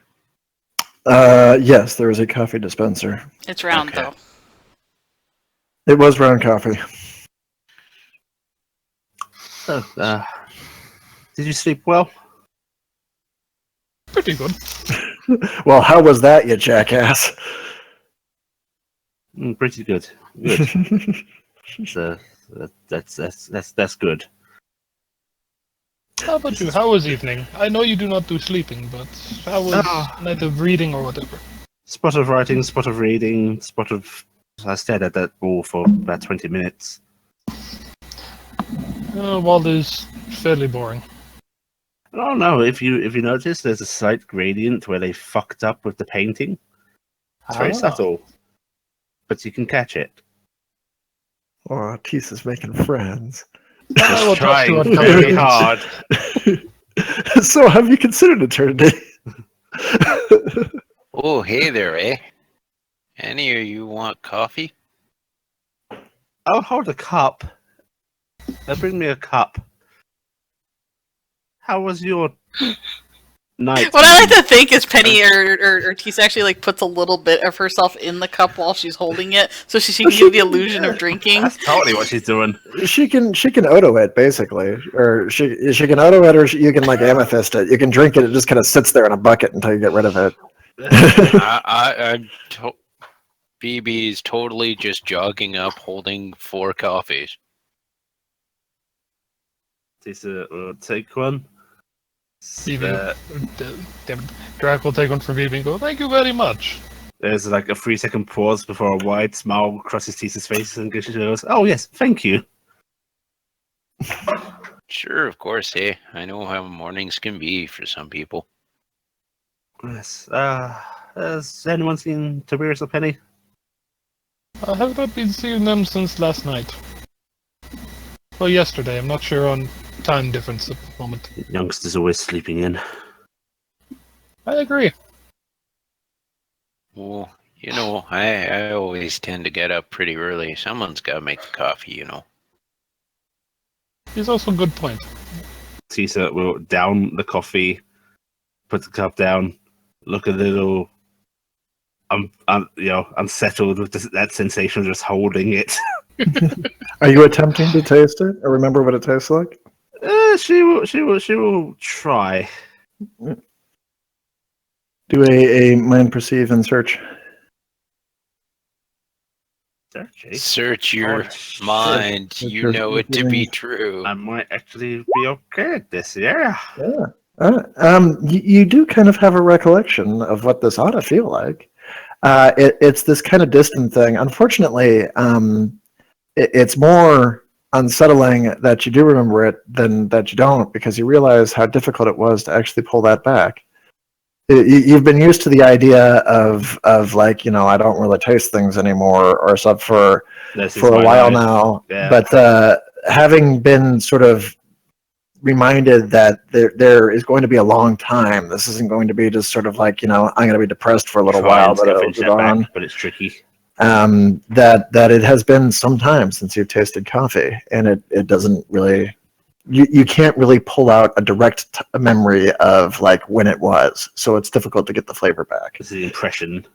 Yes, there is a coffee dispenser. It's round Okay. though. It was round coffee. So, did you sleep well? Pretty good. Well, how was that, you jackass? Pretty good. Good. So, that's good. How about you? How was evening? I know you do not do sleeping, but how was night of reading or whatever? Spot of writing, spot of reading, spot of... I stared at that wall for about 20 minutes. Wald is fairly boring. I don't know, if you notice, there's a slight gradient where they fucked up with the painting. It's very subtle, but you can catch it. Oh, Tisa's making friends. I will trust you on very compliments. hard. So, have you considered eternity? Oh, hey there, eh? Any of you want coffee? I'll hold a cup. Bring me a cup. How was your night? What I like to think is Penny or Tisa actually like puts a little bit of herself in the cup while she's holding it, so she can give the illusion of drinking. That's totally what she's doing. She can auto it basically, or she can auto it, or you can like amethyst it. You can drink it; it just kind of sits there in a bucket until you get rid of it. BB's totally just jogging up, holding 4 coffees. Tisa will take one. Drac will take one from BB and go, thank you very much. There's like a 3-second pause before a wide smile crosses Tisa's face and she goes, "Oh yes, thank you." Sure, of course, hey. I know how mornings can be for some people. Yes. Has anyone seen Toberius or Penny? I have not been seeing them since last night. Well, yesterday. I'm not sure on time difference at the moment. Youngsters always sleeping in. I agree. Well, you know, I always tend to get up pretty early. Someone's got to make the coffee, you know. He's also a good point. Tisa will down the coffee, put the cup down, look a little, unsettled with that sensation of just holding it. Are you attempting to taste it, or remember what it tastes like? She will try. Do a mind perceive and search. Search your mind. You know it to be true. I might actually be okay at this. Yeah. You do kind of have a recollection of what this ought to feel like. It's this kind of distant thing. Unfortunately, it's more unsettling that you do remember it than that you don't, because you realize how difficult it was to actually pull that back. You've been used to the idea of like, I don't really taste things anymore or stuff for a while now. Yeah. But having been sort of reminded that there is going to be a long time, this isn't going to be just sort of like, I'm going to be depressed for a little while, but it'll go on. But it's tricky. That it has been some time since you've tasted coffee, and it doesn't really. You can't really pull out a direct memory of like when it was, so it's difficult to get the flavor back. It's the impression.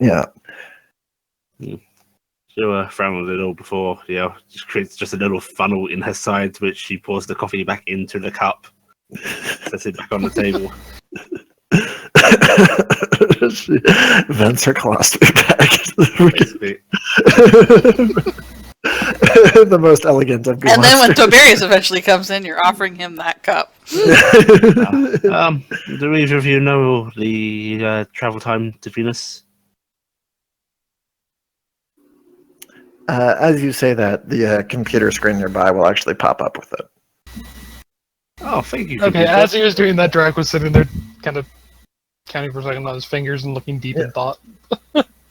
Yeah. She'll frown a little before, just creates just a little funnel in her side, which she pours the coffee back into the cup, sets it back on the table. She vents her colostomy back. The most elegant of And then when Toberius eventually comes in, you're offering him that cup. Do either of you know the travel time to Venus? As you say that, the computer screen nearby will actually pop up with it. Oh, thank you. Okay, as he was doing that, Drac was sitting there kind of counting for a second on his fingers and looking deep in thought.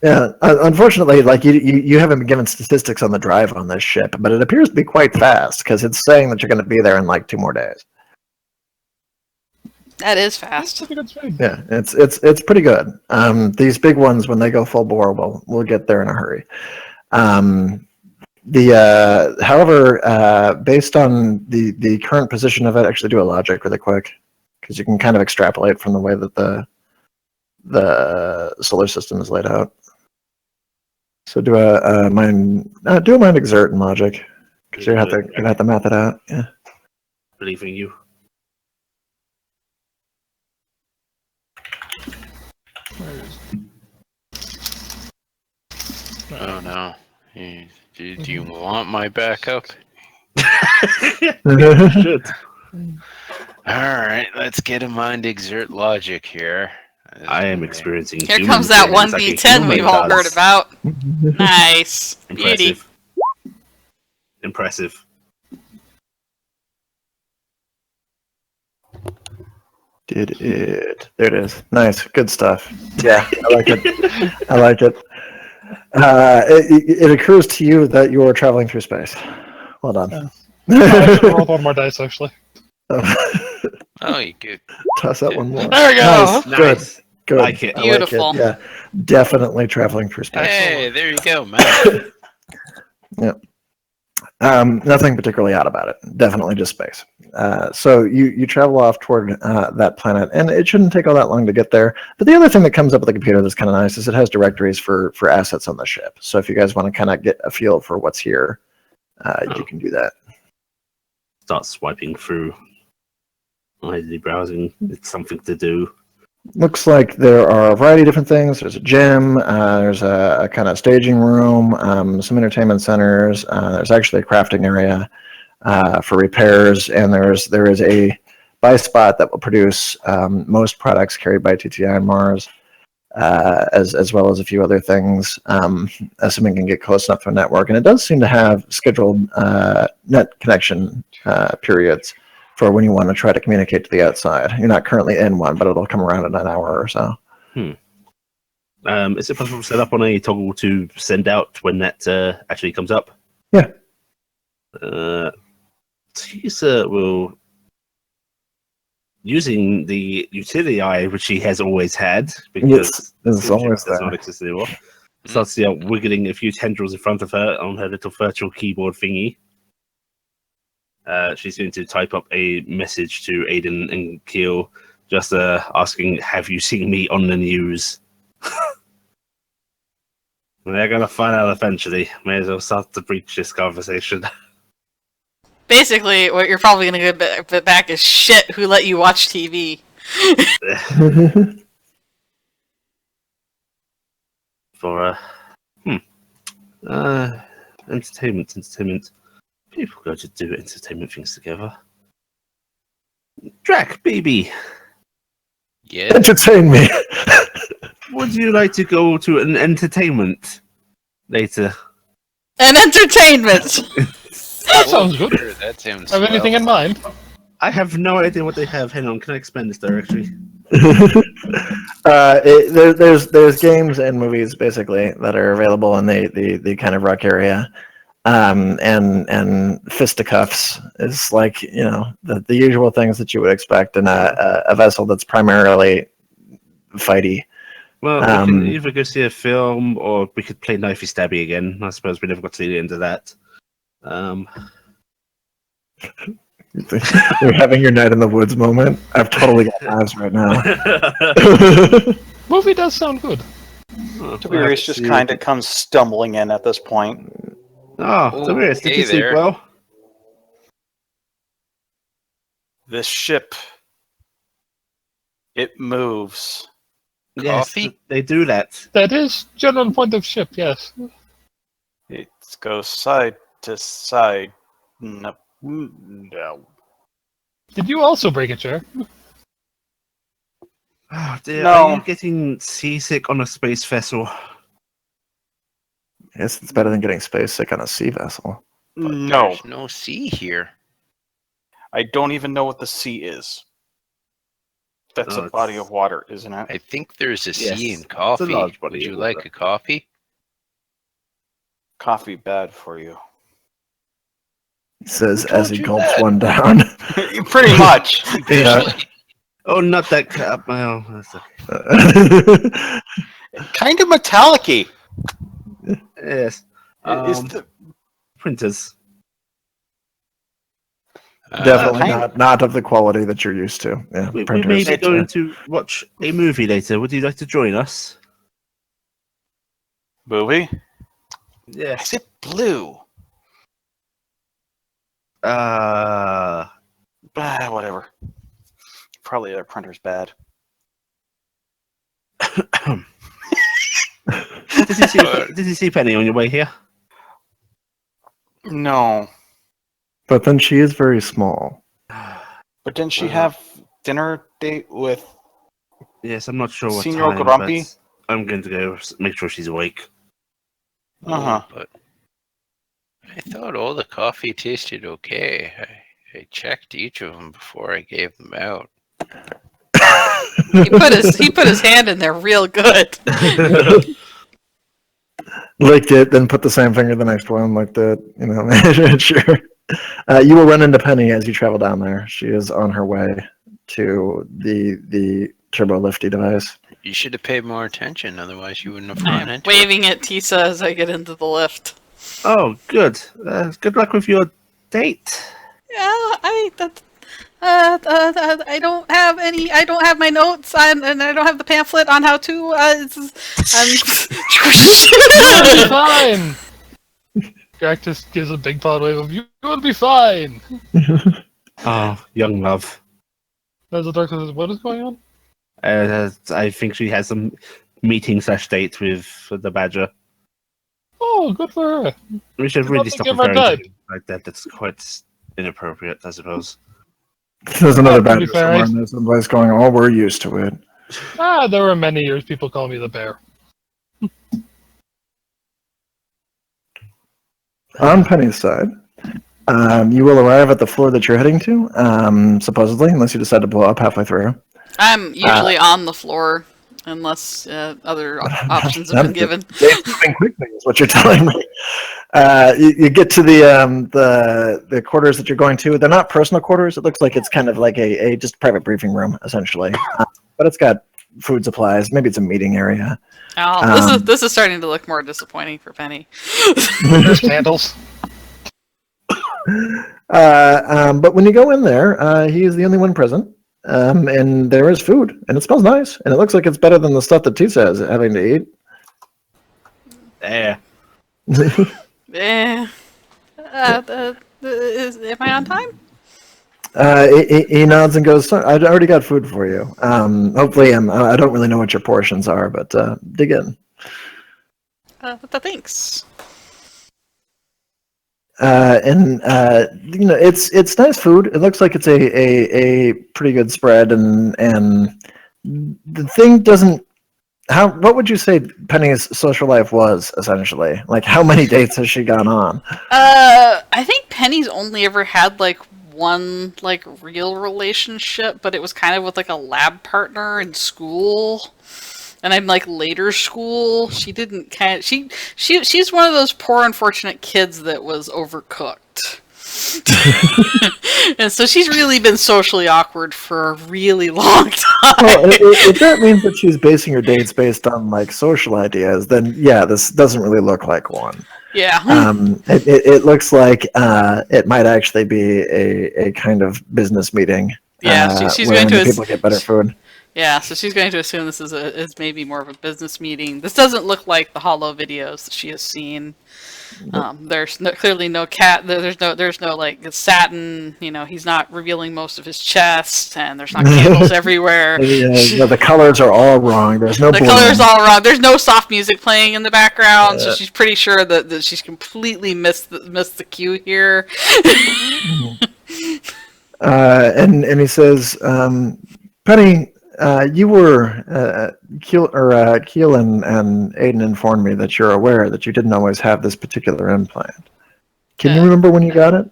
Yeah, unfortunately, like you haven't been given statistics on the drive on this ship, but it appears to be quite fast because it's saying that you're going to be there in like 2 more days. That is fast. Yeah, it's pretty good. These big ones, when they go full bore, we'll get there in a hurry. However, based on the current position of it, actually do a logic really quick, because you can kind of extrapolate from the way that the solar system is laid out. So do a mind exert in logic, because you have to math it out. Yeah. believe in you. Oh no. Do you want my backup? Should. Alright, let's get him on to exert logic here. I am experiencing. Here human comes that things like a 1d10 human we've all heard does. about. Nice. Beauty. Impressive. Impressive. Did it? There it is. Nice, good stuff. Yeah, I like it. I like it. It occurs to you that you are traveling through space. Well done. I should have rolled one more dice, actually. Oh, you could. Toss that one more. There we go. Nice. Good. Nice. Good. Like it. I like it. Beautiful. Yeah, definitely traveling through space. Hey, there you go, man. Nothing particularly odd about it. Definitely just space. So you travel off toward that planet, and it shouldn't take all that long to get there. But the other thing that comes up with the computer that's kind of nice is it has directories for assets on the ship. So if you guys want to kind of get a feel for what's here, you can do that. Start swiping through. Idly browsing. It's something to do. Looks like there are a variety of different things. There's a gym, there's a kind of staging room, some entertainment centers. There's actually a crafting area for repairs, and there is a buy spot that will produce most products carried by TTI on Mars, as well as a few other things, assuming can get close enough to a network. And it does seem to have scheduled net connection periods for when you want to try to communicate to the outside. You're not currently in one, but it'll come around in an hour or so. Is it possible to set up on a toggle to send out when that actually comes up? Yeah. Tisa will, using the utility eye, which she has always had, because it's always does there. not exist anymore, starts wiggling a few tendrils in front of her on her little virtual keyboard thingy. She's going to type up a message to Aiden and Keel, just asking, "Have you seen me on the news?" They're going to find out eventually. May as well start to breach this conversation. Basically, what you're probably going to get back is shit. Who let you watch TV? For entertainment. People go to do entertainment things together. Drac, baby, Yeah. Entertain me. would you like to go to an entertainment later? And entertainment! That sounds good. Sure, that sounds. Have anything in mind? I have no idea what they have. Hang on, can I expand this directory? There's games and movies basically that are available in the kind of rock area, and fisticuffs is like the usual things that you would expect in a vessel that's primarily fighty. Well, we can either go see a film or we could play Knifey Stabby again. I suppose we never got to the end of that. You're having your night in the woods moment. I've totally got knives right now. Movie does sound good. Toberius just kind of comes stumbling in at this point. Oh, Toberius, did hey you sleep there. well? This ship, it moves. Coffee? Yes, they do that. That is general point of ship, yes. It goes side to side. No. Did you also break a chair? Oh dear, No. are you getting seasick on a space vessel? Yes, it's better than getting space sick on a sea vessel. No. There's no sea here. I don't even know what the sea is. That's Oh, a body it's- of water, isn't it? I think there's a Yes, sea it's in a coffee. large body Would you of like water. a coffee? Coffee bad for you. He says Who told as he you gulps that? one down. Pretty much. Yeah. Oh, not that cup. Well, that's Kind of metallic-y. yes. Is the Printers. Definitely kind- not of the quality that you're used to. Yeah, We may printers. be going to watch a movie later. Would you like to join us? movie? Yes. Is it blue? Whatever. Probably their printer's bad. Did you see Penny on your way here? No. But then she is very small. But didn't she have dinner date with... Yes, I'm not sure what Signor time, Grumpy? but I'm going to go make sure she's awake. Uh-huh. But I thought all the coffee tasted okay. I checked each of them before I gave them out. He put his hand in there real good. Licked it, then put the same finger the next one, like the, sure. You will run into Penny as you travel down there. She is on her way to the turbo lifty device. You should have paid more attention, otherwise you wouldn't have run into it. Waving at Tisa as I get into the lift. Oh, good. Good luck with your date. Yeah, I don't have any. I don't have my notes, and I don't have the pamphlet on how to. You'll be fine. Jack just gives a big pod wave of "You will be fine." Oh, young love. As the doctor says, "What is going on?" I think she has some meeting/date with the Badger. Oh, good for her. We should You're really not stop thinking about referring to that. it like that. That's quite inappropriate, I suppose. There's another To be badger fair, somewhere in this place going, oh, we're used to it. There were many years people call me the bear. On Penny's side, you will arrive at the floor that you're heading to, supposedly, unless you decide to blow up halfway through. I'm usually on the floor, unless other options have been given. Dave's moving quickly, is what you're telling me. You get to the quarters that you're going to. They're not personal quarters. It looks like it's kind of like a just private briefing room, essentially. But it's got food supplies. Maybe it's a meeting area. Oh, this is starting to look more disappointing for Penny. There's candles. But when you go in there, he is the only one present. And there is food, and it smells nice, and it looks like it's better than the stuff that Tisa is having to eat. Yeah. Am I on time? He nods and goes, I already got food for you. Hopefully, I don't really know what your portions are, but dig in. Thanks. It's nice food. It looks like it's a pretty good spread, and the thing doesn't. What would you say Penny's social life was, essentially? Like, how many dates has she gone on? I think Penny's only ever had one real relationship, but it was kind of with a lab partner in school. And I'm later school. She didn't she's one of those poor unfortunate kids that was overcooked. And so she's really been socially awkward for a really long time. Well, if that means that she's basing her dates based on social ideas, then yeah, this doesn't really look like one. Yeah. It looks like it might actually be a kind of business meeting. Yeah, she's where going to people get better food. Yeah, so she's going to assume this is maybe more of a business meeting. This doesn't look like the hollow videos that she has seen. There's clearly no cat. There's no satin. He's not revealing most of his chest, and there's not candles everywhere. The colors are all wrong. There's no. The colors all wrong. There's no soft music playing in the background, so she's pretty sure that she's completely missed the cue here. And he says, Penny. You were Keel and Aiden informed me that you're aware that you didn't always have this particular implant. Can you remember when you got it?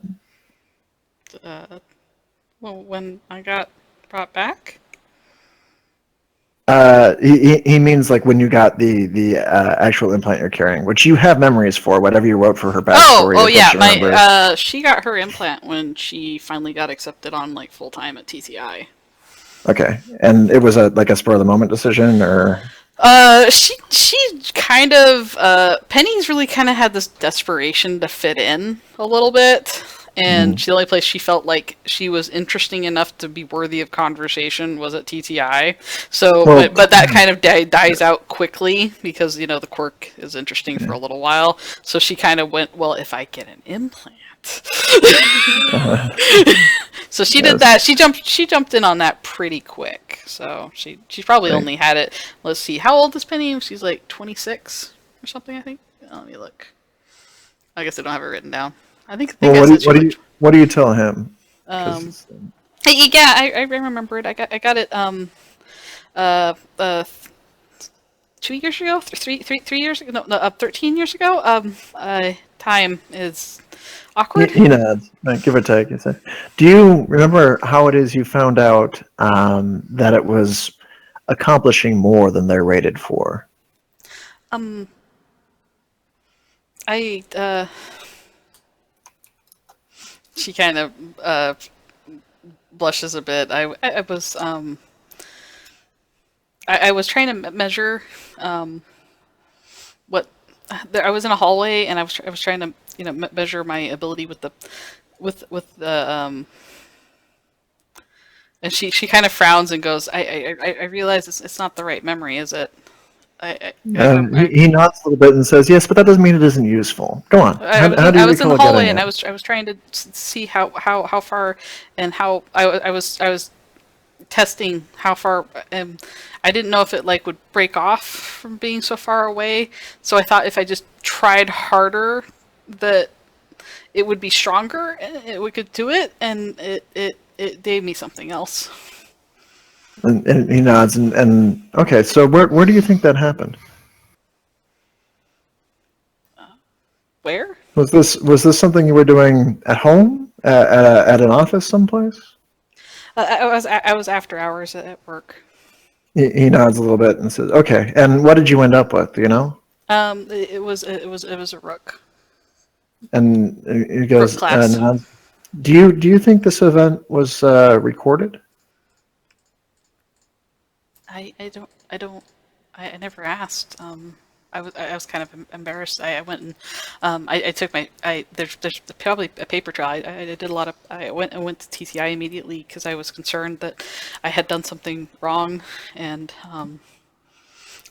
Well, when I got brought back. He means when you got the actual implant you're carrying, which you have memories for. Whatever you wrote for her backstory. Oh yeah, she got her implant when she finally got accepted on full time at TCI. Okay, and it was a spur of the moment decision, or she kind of Penny's really kind of had this desperation to fit in a little bit, and the only place she felt like she was interesting enough to be worthy of conversation was at TTI. So, but that kind of dies out quickly because the quirk is interesting for a little while. So she kind of went, well, if I get an implant, So she did that. She jumped in on that pretty quick. So she probably only had it. Let's see, how old is Penny? She's like 26 or something, I think. Let me look. I guess I don't have it written down. I think what do you tell him? Yeah, I remember it. I got it 2 years ago, 3 years ago, no, 13 years ago. Time is awkward. He nods, give or take. Do you remember how it is you found out that it was accomplishing more than they're rated for? She kind of blushes a bit. I was trying to measure what I was in a hallway, and I was trying to measure my ability with the and she kind of frowns and goes, I realize it's not the right memory, is it? He nods a little bit and says, yes, but that doesn't mean it isn't useful. Go on. I was in the hallway, and I was trying to see how far, and how I was testing how far, and I didn't know if it would break off from being so far away. So I thought if I just tried harder, that it would be stronger, and we could do it, and it gave me something else. And he nods, and okay, so where do you think that happened? Where? Was this something you were doing at home, at an office someplace? I was after hours at work. He nods a little bit and says, okay, and what did you end up with, do you know? It was a rook. And he goes, Rook class. Do you think this event was recorded? I never asked. I was kind of embarrassed. I went and I took my there's probably a paper trail. I did a lot of. I went to TCI immediately because I was concerned that I had done something wrong, and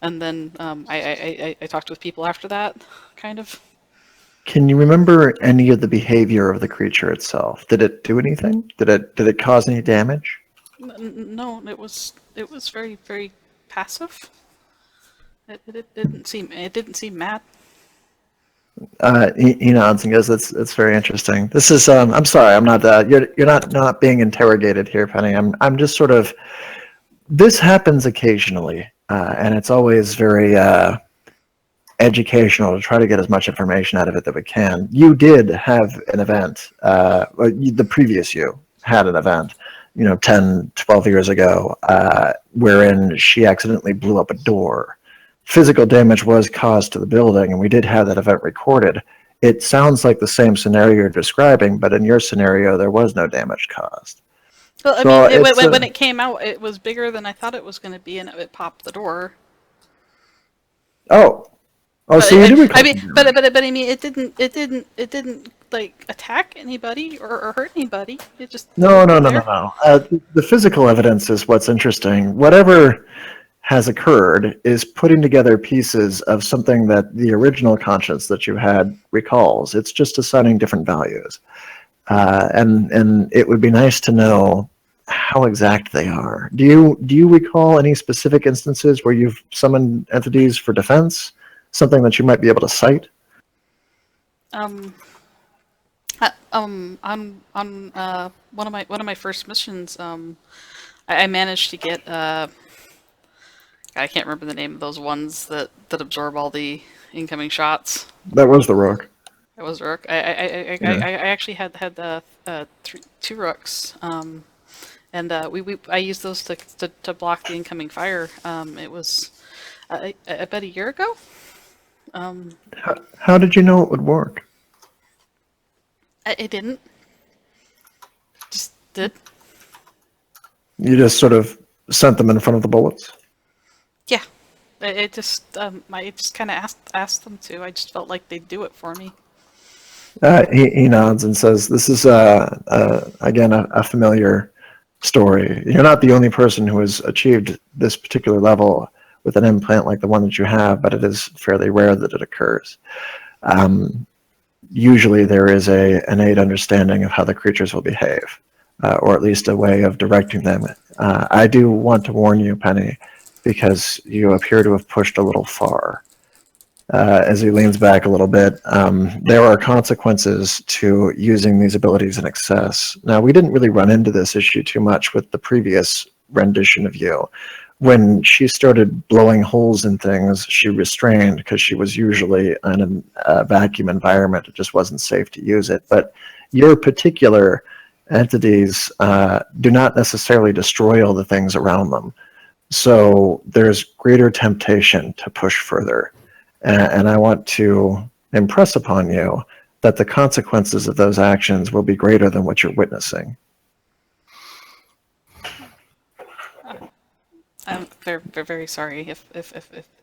then I talked with people after that, kind of. Can you remember any of the behavior of the creature itself? Did it do anything? Did it cause any damage? No, it was very, very passive. It didn't seem mad. He nods and goes, "That's very interesting. This is I'm sorry, I'm not you're not being interrogated here, Penny. I'm just sort of, this happens occasionally, and it's always very educational to try to get as much information out of it that we can. You did have an event, the previous you had an event, 10, 12 years ago, wherein she accidentally blew up a door. Physical damage was caused to the building, and we did have that event recorded. It sounds like the same scenario you're describing, but in your scenario, there was no damage caused." Well, I mean, when it came out, it was bigger than I thought it was going to be, and it popped the door. Oh, so you do. I mean, but I mean, it didn't like attack anybody or hurt anybody. It just no. The physical evidence is what's interesting. Whatever has occurred is putting together pieces of something that the original conscience that you had recalls. It's just assigning different values, and it would be nice to know how exact they are. Do you recall any specific instances where you've summoned entities for defense? Something that you might be able to cite? On one of my first missions, I managed to get I can't remember the name of those ones that absorb all the incoming shots. That was the rook. It was rook. I actually had two rooks, and I used those to block the incoming fire. It was about a year ago. How did you know it would work? It didn't. Just did. You just sort of sent them in front of the bullets? Yeah. I just kind of asked them to. I just felt like they'd do it for me. He nods and says, "This is again a familiar story. You're not the only person who has achieved this particular level with an implant like the one that you have, but it is fairly rare that it occurs. usually there is a innate understanding of how the creatures will behave, or at least a way of directing them. I do want to warn you, Penny, because you appear to have pushed a little far. As he leans back a little bit, there are consequences to using these abilities in excess. Now, we didn't really run into this issue too much with the previous rendition of you. When she started blowing holes in things, she restrained because she was usually in a vacuum environment. It just wasn't safe to use it. But your particular entities do not necessarily destroy all the things around them. So there's greater temptation to push further. And I want to impress upon you that the consequences of those actions will be greater than what you're witnessing. I'm very, very sorry if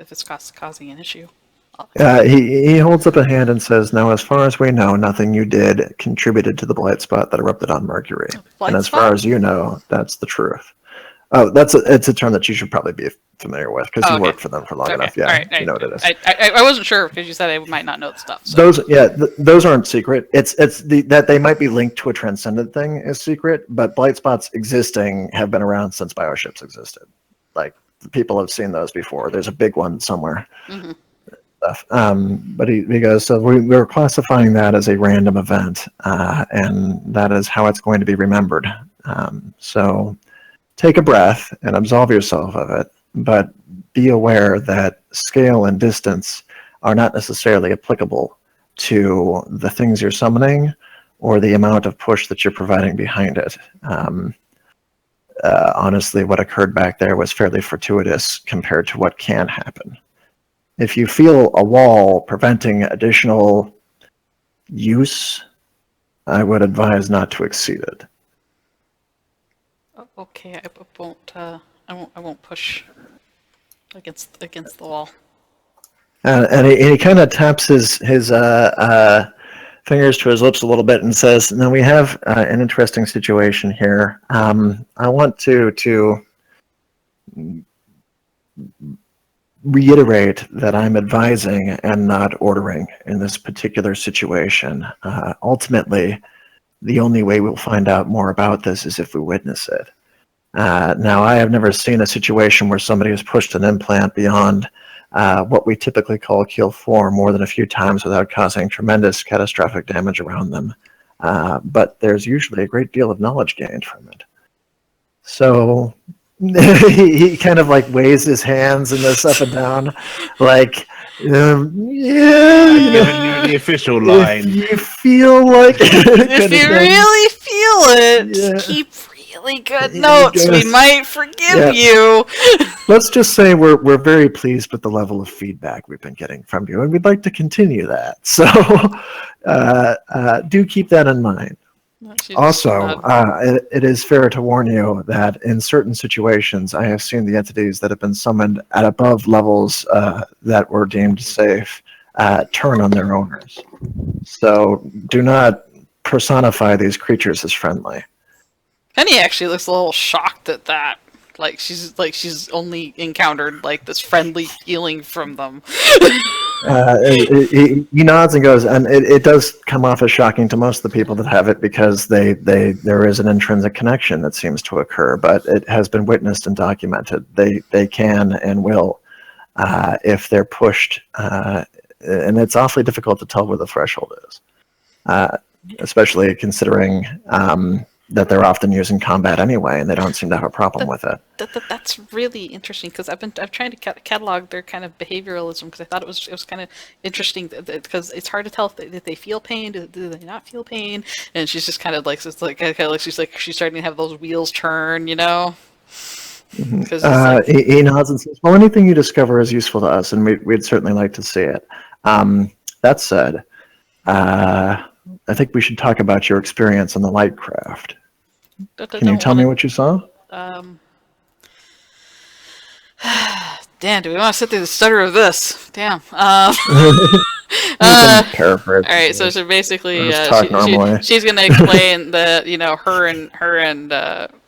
it's causing an issue. He holds up a hand and says, "Now, as far as we know, nothing you did contributed to the blight spot that erupted on Mercury. Blight and as spot? far as you know, that's the truth." Oh, it's a term that you should probably be familiar with because you worked for them for long enough. Yeah, all right, you know what it is. I wasn't sure because you said I might not know the stuff. So. Those aren't secret. It's that they might be linked to a transcendent thing is secret, but blight spots existing have been around since bioships existed. Like people have seen those before. There's a big one somewhere. Mm-hmm. But he goes, so we're classifying that as a random event, and that is how it's going to be remembered. So take a breath and absolve yourself of it, but be aware that scale and distance are not necessarily applicable to the things you're summoning or the amount of push that you're providing behind it. Honestly, what occurred back there was fairly fortuitous compared to what can happen. If you feel a wall preventing additional use, I would advise not to exceed it. Okay, I won't push against the wall. And he kind of taps his fingers to his lips a little bit and says, "Now we have an interesting situation here. I want to reiterate that I'm advising and not ordering in this particular situation. Ultimately, the only way we'll find out more about this is if we witness it. Now, I have never seen a situation where somebody has pushed an implant beyond what we typically call kill 4 more than a few times without causing tremendous catastrophic damage around them. But there's usually a great deal of knowledge gained from it." So he kind of like weighs his hands and this up and down, like, I'm giving you the official line. If you feel like if you really feel it, keep really good notes. We might forgive you. Let's just say we're very pleased with the level of feedback we've been getting from you, and we'd like to continue that. So do keep that in mind. Also, it is fair to warn you that in certain situations, I have seen the entities that have been summoned at above levels that were deemed safe turn on their owners. So do not personify these creatures as friendly. Penny actually looks a little shocked at that. Like she's only encountered like this friendly feeling from them. He nods and goes, and it does come off as shocking to most of the people that have it because there is an intrinsic connection that seems to occur, but it has been witnessed and documented. They can and will if they're pushed, and it's awfully difficult to tell where the threshold is, especially considering that they're often used in combat anyway, and they don't seem to have a problem with it. That's really interesting because I'm trying to catalog their kind of behavioralism because I thought it was kind of interesting because it's hard to tell if they feel pain, do they not feel pain, and she's just kind of like she's starting to have those wheels turn, you know. He nods and says, "Well, anything you discover is useful to us, and we'd certainly like to see it. That said, I think we should talk about your experience on the light craft. Can you tell me what you saw?" Damn, do we want to sit through the stutter of this? Damn. Paraphrase. All right, so basically, she's going to explain that her and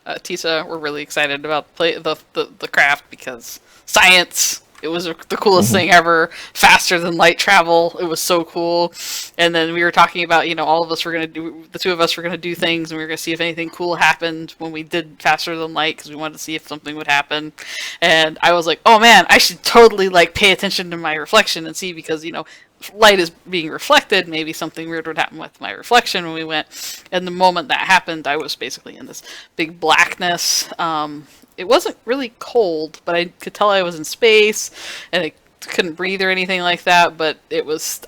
Tisa were really excited about the craft because science. It was the coolest thing ever. Faster than light travel. It was so cool. And then we were talking about, all of us were the two of us were going to do things, and we were going to see if anything cool happened when we did faster than light, because we wanted to see if something would happen. And I was like, oh man, I should totally pay attention to my reflection and see, because, light is being reflected, maybe something weird would happen with my reflection when we went. And the moment that happened, I was basically in this big blackness. It wasn't really cold, but I could tell I was in space, and I couldn't breathe or anything like that, but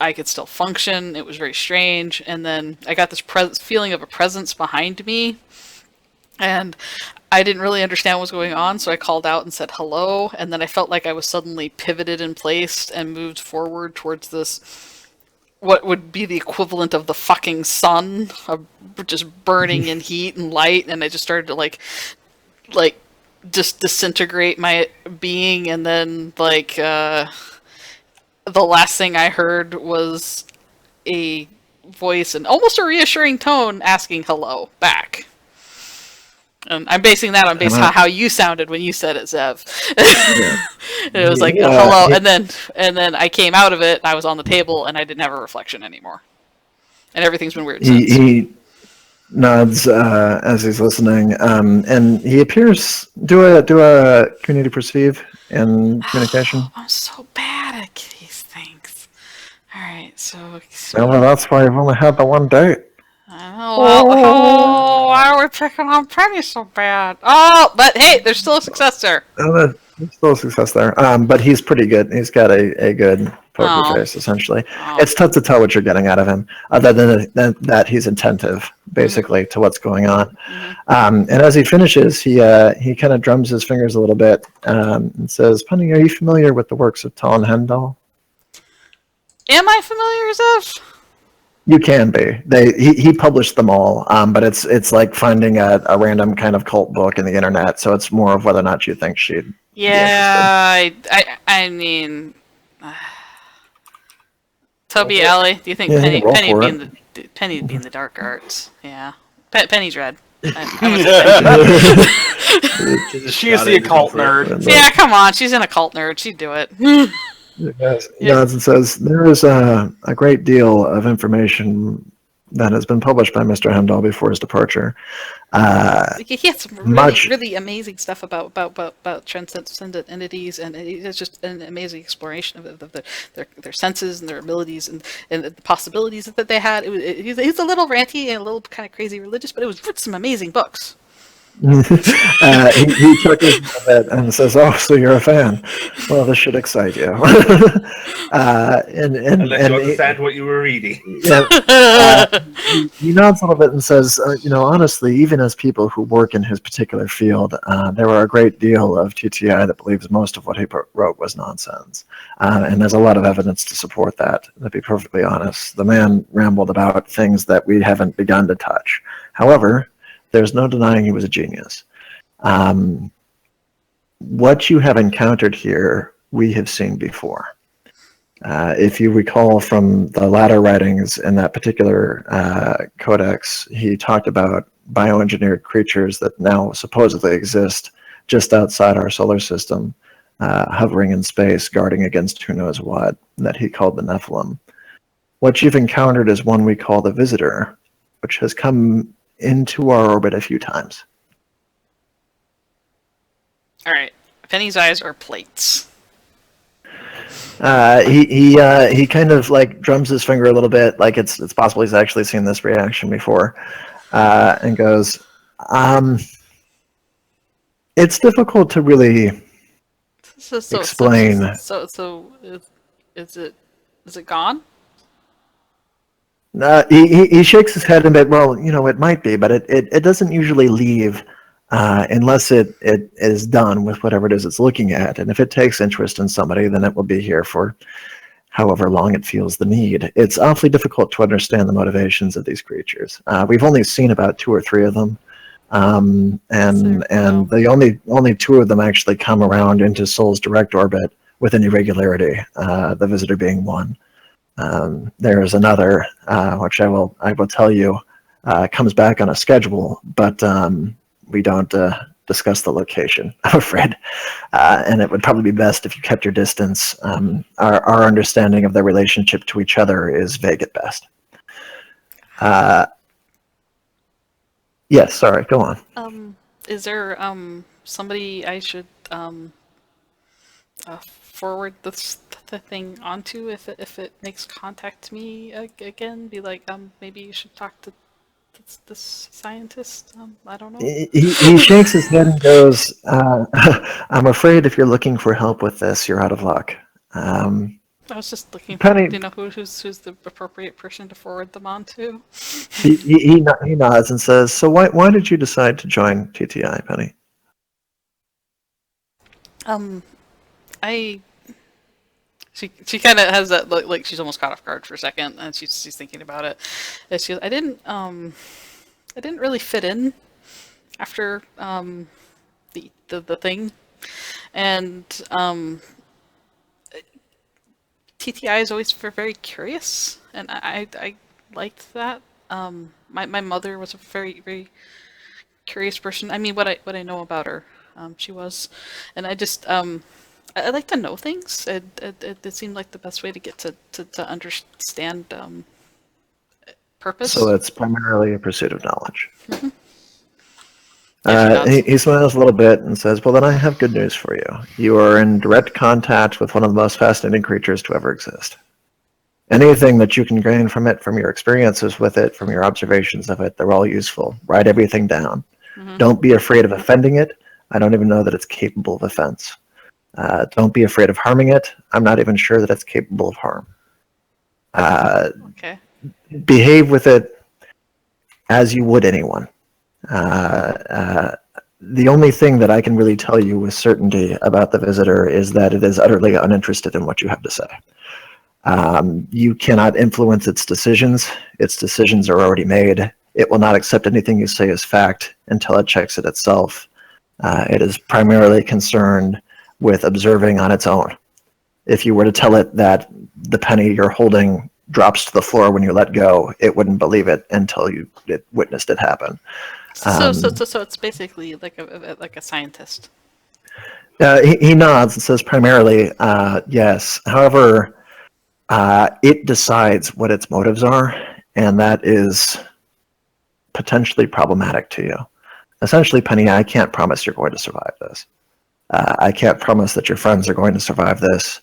I could still function. It was very strange. And then I got this feeling of a presence behind me, and I didn't really understand what was going on, so I called out and said hello, and then I felt like I was suddenly pivoted in place and moved forward towards this, what would be the equivalent of the fucking sun, just burning in heat and light, and I just started to just disintegrate my being, and then the last thing I heard was a voice and almost a reassuring tone asking hello back. And I'm basing that on how you sounded when you said it, Zev. It was like hello, and then I came out of it. I was on the table, and I didn't have a reflection anymore, and everything's been weird since. He nods as he's listening, and he appears do a community perceive in communication. I'm so bad at these things. All right, so well, that's why you've only had the one date. Why are we picking on Penny so bad? Oh, but hey, there's still a success there. There's still a success there. But he's pretty good. He's got a good poker face, essentially. It's tough to tell what you're getting out of him, other than that he's attentive, basically, to what's going on. And as he finishes, he kind of drums his fingers a little bit and says, Penny, are you familiar with the works of Tal and Hendal? Am I familiar, Zev? You can be. He published them all, but it's like finding a random kind of cult book in the internet. So it's more of whether or not you think she'd. Yeah, I mean, Toby, Allie, do you think Penny'd be in the dark arts? Yeah, Penny's red. She is the occult nerd. Yeah, come on, she's an occult nerd. She'd do it. Yes, he nods and says, there is a great deal of information that has been published by Mr. Hendal before his departure. He had some really amazing stuff about transcendent entities, and it's just an amazing exploration of their senses and their abilities and the possibilities that they had. He's a little ranty and a little kind of crazy religious, but it was some amazing books. He chuckles a bit and says, "Oh, so you're a fan? Well, this should excite you." Unless you understand what you were reading. Yeah, he nods a little bit and says, honestly, even as people who work in his particular field, there were a great deal of TTI that believes most of what he wrote was nonsense, and there's a lot of evidence to support that. To be perfectly honest, the man rambled about things that we haven't begun to touch. However, there's no denying he was a genius. What you have encountered here, we have seen before. If you recall from the latter writings in that particular codex, he talked about bioengineered creatures that now supposedly exist just outside our solar system, hovering in space, guarding against who knows what, that he called the Nephilim. What you've encountered is one we call the Visitor, which has come into our orbit a few times. All right, Penny's eyes are plates. He kind of drums his finger a little bit, like it's possible he's actually seen this reaction before, and goes, "It's difficult to really explain." So is it gone? He shakes his head a bit. Well, it might be, but it doesn't usually leave unless it is done with whatever it is it's looking at. And if it takes interest in somebody, then it will be here for however long it feels the need. It's awfully difficult to understand the motivations of these creatures. We've only seen about 2 or 3 of them, and the only 2 of them actually come around into Sol's direct orbit with any regularity. The Visitor being one. There is another, which I will tell you, comes back on a schedule, but we don't discuss the location, I'm afraid. And it would probably be best if you kept your distance. Our understanding of their relationship to each other is vague at best. Yes, sorry, go on. Is there somebody I should forward the thing onto if it makes contact to me again? Be like, maybe you should talk to this scientist. I don't know. He shakes his head and goes, I'm afraid if you're looking for help with this, you're out of luck. I was just looking for, Penny, who's the appropriate person to forward them on to. he nods and says, so why did you decide to join TTI, Penny? She kind of has that look, like she's almost caught off guard for a second, and she's thinking about it. And she goes, I didn't really fit in after the thing, and TTI is always very curious, and I liked that. My mother was a very curious person. I mean, what I know about her, she was, and I just I like to know things. It seemed like the best way to get to understand purpose. So it's primarily a pursuit of knowledge. Mm-hmm. He smiles a little bit and says, well, then I have good news for you. You are in direct contact with one of the most fascinating creatures to ever exist. Anything that you can gain from it, from your experiences with it, from your observations of it, they're all useful. Write everything down. Mm-hmm. Don't be afraid of offending it. I don't even know that it's capable of offense. Don't be afraid of harming it. I'm not even sure that it's capable of harm. Okay. Behave with it as you would anyone. The only thing that I can really tell you with certainty about the visitor is that it is utterly uninterested in what you have to say. You cannot influence its decisions. Its decisions are already made. It will not accept anything you say as fact until it checks it itself. It is primarily concerned with observing on its own. If you were to tell it that the penny you're holding drops to the floor when you let go, it wouldn't believe it until it witnessed it happen. So it's basically like a scientist. He nods and says primarily, yes. However, it decides what its motives are, and that is potentially problematic to you. Essentially, Penny, I can't promise you're going to survive this. I can't promise that your friends are going to survive this.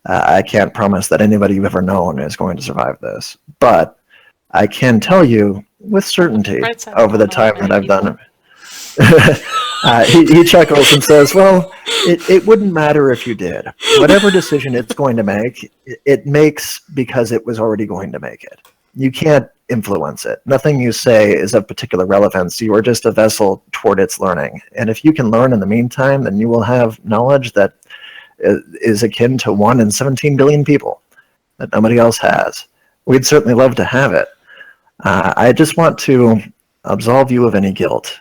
I can't promise that anybody you've ever known is going to survive this. But I can tell you with certainty over the time that I've done it. He chuckles and says, well, it wouldn't matter if you did. Whatever decision it's going to make, it makes because it was already going to make it. You can't influence it. Nothing you say is of particular relevance. You are just a vessel toward its learning. And if you can learn in the meantime, then you will have knowledge that is akin to 1 in 17 billion people that nobody else has. We'd certainly love to have it. I just want to absolve you of any guilt.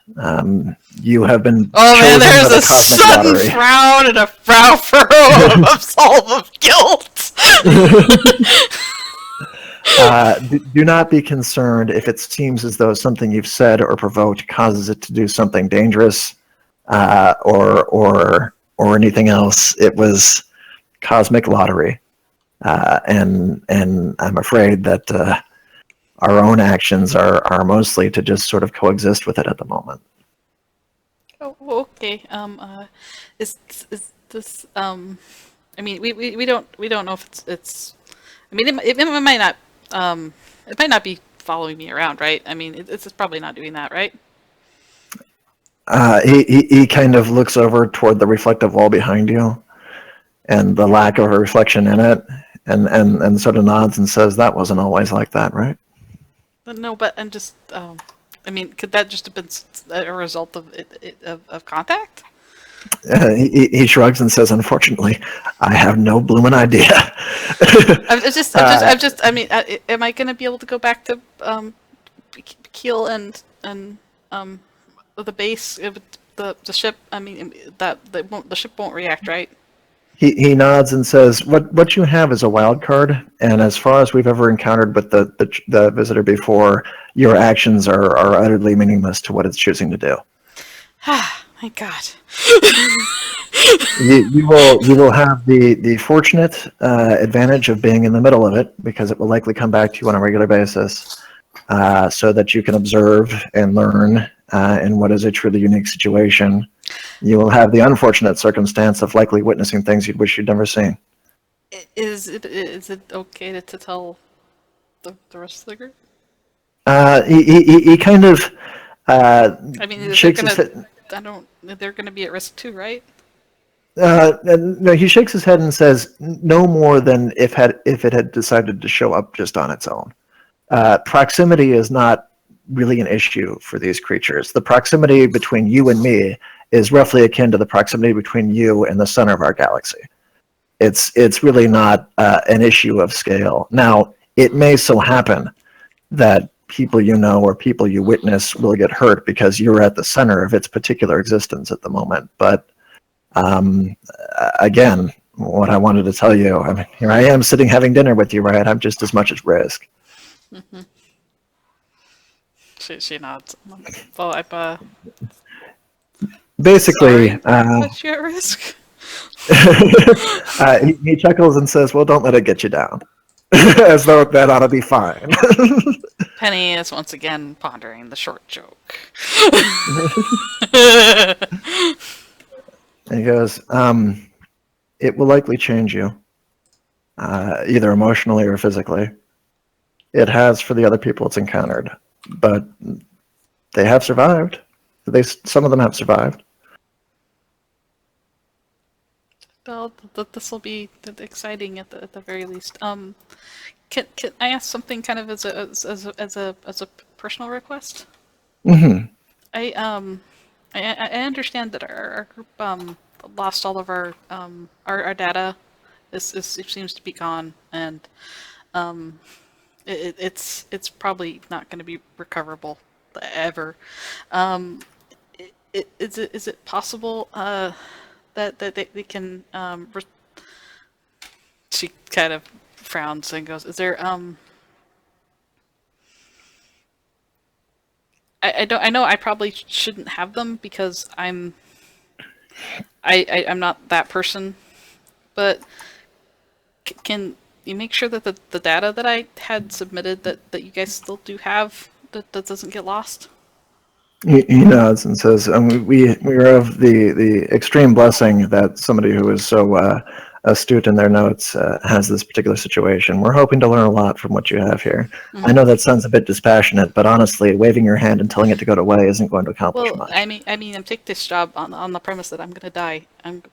You have been chosen there's for the a sudden lottery. frown and a brow furrow of absolve of guilt. Do not be concerned if it seems as though something you've said or provoked causes it to do something dangerous or anything else. It was cosmic lottery, and I'm afraid that our own actions are mostly to just sort of coexist with it at the moment. Oh, okay. Is this? I mean, we don't know if it's. I mean, it might not. It might not be following me around, right? I mean, it's probably not doing that, right? He kind of looks over toward the reflective wall behind you, and the lack of a reflection in it, and sort of nods and says, "That wasn't always like that, right?" No, but I'm just. I mean, could that just have been a result of contact? He shrugs and says, "Unfortunately, I have no bloomin' idea." I mean, am I going to be able to go back to Keel and the base, the ship? I mean, the ship won't react, right? He nods and says, "What you have is a wild card, and as far as we've ever encountered with the visitor before, your actions are utterly meaningless to what it's choosing to do." My God. You will have the fortunate advantage of being in the middle of it, because it will likely come back to you on a regular basis, so that you can observe and learn in what is a truly unique situation. You will have the unfortunate circumstance of likely witnessing things you'd wish you'd never seen. Is it okay to tell the rest of the group? He kind of I mean, they're shakes his gonna. head. They're gonna be at risk too, right? No, he shakes his head and says, "No more than if it had decided to show up just on its own. Proximity is not really an issue for these creatures. The proximity between you and me is roughly akin to the proximity between you and the center of our galaxy. It's really not an issue of scale. Now, it may so happen that people you know or people you witness will get hurt because you're at the center of its particular existence at the moment. But again, what I wanted to tell you, I mean, here I am sitting having dinner with you, right? I'm just as much at risk." Mm-hmm. She nods. Well, I Basically, put you at risk. he chuckles and says, "Well, don't let it get you down." As though that ought to be fine. Penny is once again pondering the short joke. And he goes, "It will likely change you, either emotionally or physically. It has for the other people it's encountered, but they have survived. Some of them have survived." Well, this will be exciting at the very least. Can I ask something kind of as a personal request? Mm-hmm. I understand that our group lost all of our data. It seems to be gone, and it's probably not going to be recoverable ever. Is it possible that they can she kind of frowns and goes, "Is there I know I probably shouldn't have them because I'm not that person, but can you make sure that the data that I had submitted that you guys still do have that doesn't get lost?" He nods and says, "We are of the extreme blessing that somebody who is so astute in their notes has this particular situation. We're hoping to learn a lot from what you have here." Mm-hmm. I know that sounds a bit dispassionate, but honestly, waving your hand and telling it to go away isn't going to accomplish much. I mean, I'm taking this job on the premise that I'm gonna die. I'm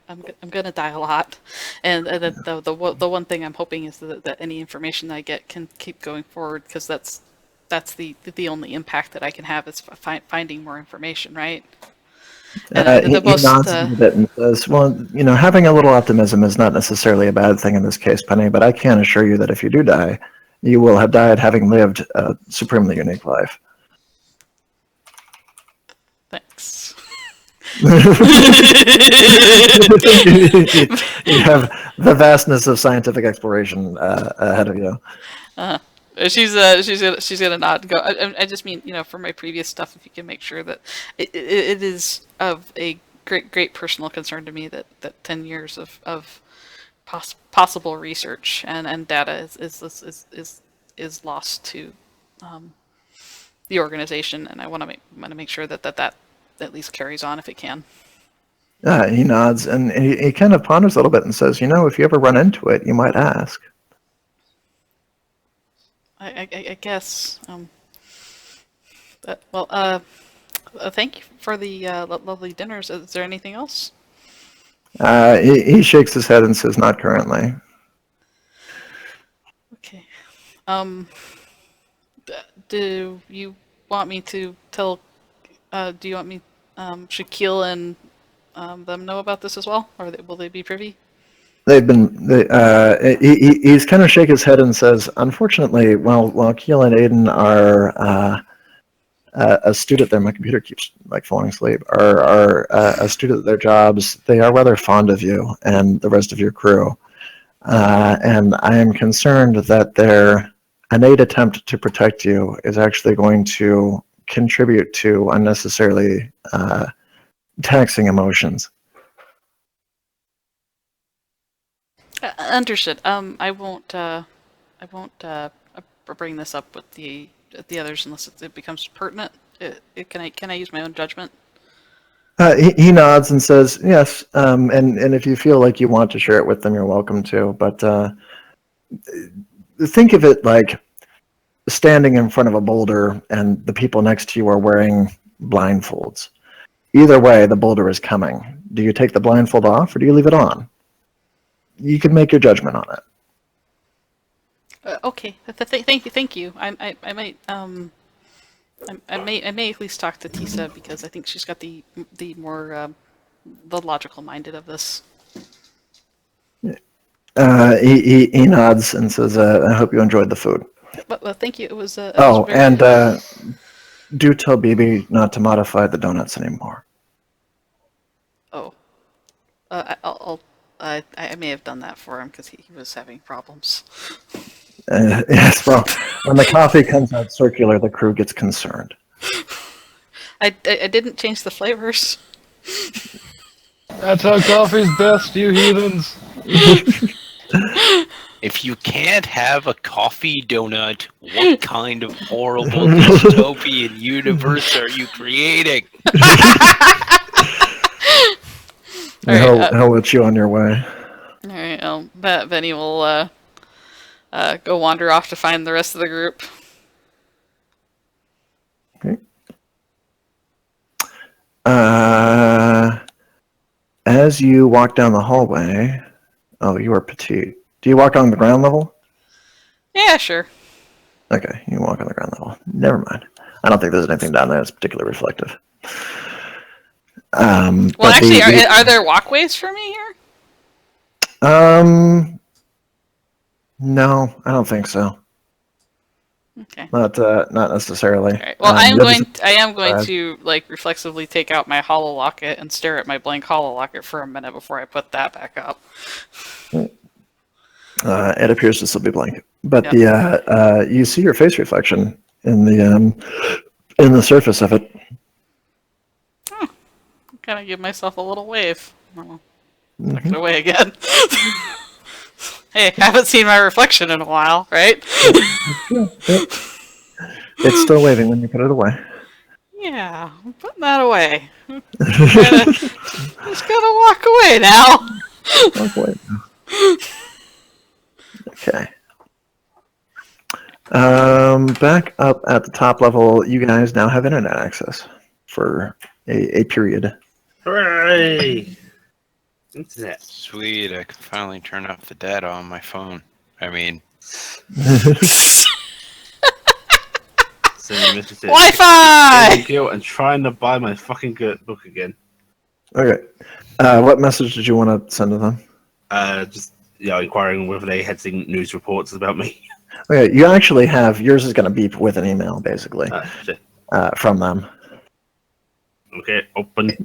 gonna die a lot, and the one thing I'm hoping is that any information I get can keep going forward, because that's the only impact that I can have is finding more information, right? And He nods a little bit and says, "Well, having a little optimism is not necessarily a bad thing in this case, Penny, but I can assure you that if you do die, you will have died having lived a supremely unique life." Thanks. You have the vastness of scientific exploration ahead of you. She's gonna nod and go. I just mean, for my previous stuff, if you can make sure that it is of a great personal concern to me that 10 years of possible research and data is lost to the organization, and I want to make sure that at least carries on if it can. He nods and he kind of ponders a little bit and says, "If you ever run into it, you might ask." I guess. Thank you for the lovely dinners. Is there anything else? He shakes his head and says, "Not currently." Okay. Do you want me to tell? Do you want me? Should Keel and them know about this as well, or will they be privy? They've been. He's kind of shake his head and says, "Unfortunately, while Keel and Aiden are astute at my computer keeps falling asleep. Are astute at their jobs. They are rather fond of you and the rest of your crew, and I am concerned that their innate attempt to protect you is actually going to contribute to unnecessarily taxing emotions. Understood. I won't bring this up with the others unless it becomes pertinent. Can I use my own judgment? He nods and says, yes, and if you feel like you want to share it with them, you're welcome to. But think of it like standing in front of a boulder and the people next to you are wearing blindfolds. Either way, the boulder is coming. Do you take the blindfold off or do you leave it on? You can make your judgment on it. Okay. Thank you. I may at least talk to Tisa because I think she's got the more the logical minded of this. He nods and says, "I hope you enjoyed the food." But thank you. It was. Do tell BB not to modify the donuts anymore. Oh, I may have done that for him because he was having problems. Yes, well, when the coffee comes out circular, the crew gets concerned. I didn't change the flavors. That's how coffee's best, you heathens. If you can't have a coffee donut, what kind of horrible dystopian universe are you creating? He'll let you on your way. All right, Benny will go wander off to find the rest of the group. Okay. As you walk down the hallway, you are petite. Do you walk on the ground level? Yeah, sure. Okay, you walk on the ground level. Never mind. I don't think there's anything down there that's particularly reflective. Well, actually, are there walkways for me here? No, I don't think so. Okay. Not necessarily. All right. Well, I am going to like reflexively take out my hollow locket and stare at my blank hollow locket for a minute before I put that back up. It appears to still be blank, but Yep. You see your face reflection in the surface of it. Kind of give myself a little wave. Tuck Mhm. it away again. Hey, I haven't seen my reflection in a while, right? Yep. It's still waving when you put it away. Yeah, I'm putting that away. Just gotta walk away now. Walk away now. Okay. Back up at the top level, you guys now have internet access for a period. Hooray! Internet. Sweet, I can finally turn off the data on my phone. I mean, Sending messages. Wi-Fi! Thank you, and trying to buy my fucking good book again. Okay. What message did you want to send to them? Just inquiring whether they had seen news reports about me. Okay, you actually have yours is going to beep with an email, basically, Shit. from them. Okay, open. It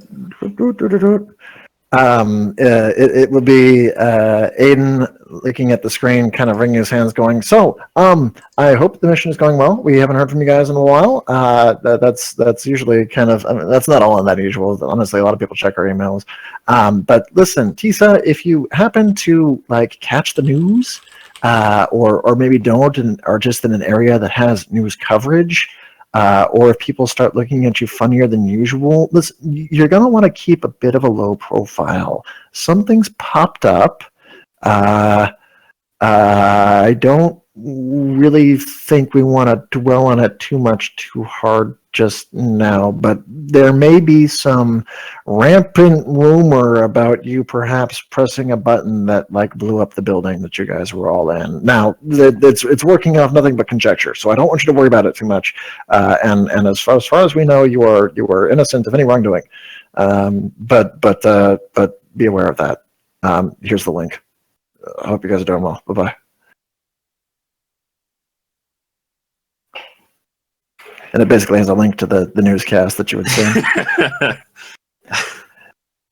would be Aiden looking at the screen, kind of wringing his hands, going, "So, I hope the mission is going well. We haven't heard from you guys in a while. That's usually kind of, I mean, that's not all that usual. Honestly, a lot of people check our emails. But listen, Tisa, if you happen to like catch the news, or maybe don't, and are just in an area that has news coverage." Or if people start looking at you funnier than usual, listen, you're going to want to keep a bit of a low profile. Something's popped up. I don't really think we want to dwell on it too hard just now, but there may be some rampant rumor about you perhaps pressing a button that like blew up the building that you guys were all in. Now, it's working off nothing but conjecture, so I don't want you to worry about it too much. And as far as we know, you are innocent of any wrongdoing. But be aware of that. Here's the link. I hope you guys are doing well. Bye-bye. And it basically has a link to the newscast that you would see.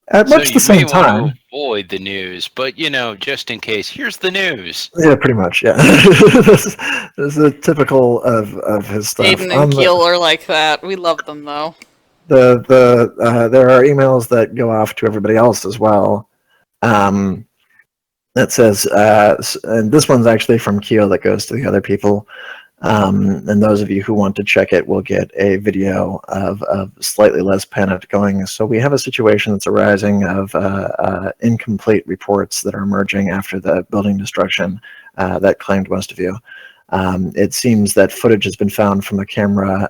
At much the same time. Want to avoid the news, but just in case, here's the news. Yeah, pretty much. Yeah, this is a typical of his stuff. Aiden and Gil are like that. We love them though. There are emails that go off to everybody else as well. That says, and this one's actually from Keo that goes to the other people. And those of you who want to check it will get a video of slightly less panic going. So we have a situation that's arising of incomplete reports that are emerging after the building destruction that claimed most of you. It seems that footage has been found from a camera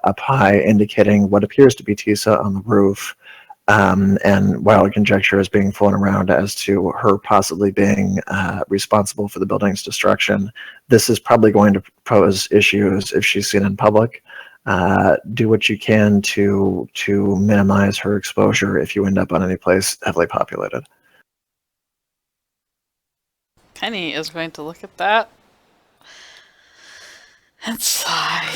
up high indicating what appears to be Tisa on the roof. And wild conjecture is being flown around as to her possibly being responsible for the building's destruction. This is probably going to pose issues if she's seen in public. Do what you can to minimize her exposure if you end up on any place heavily populated. Penny is going to look at that and sigh.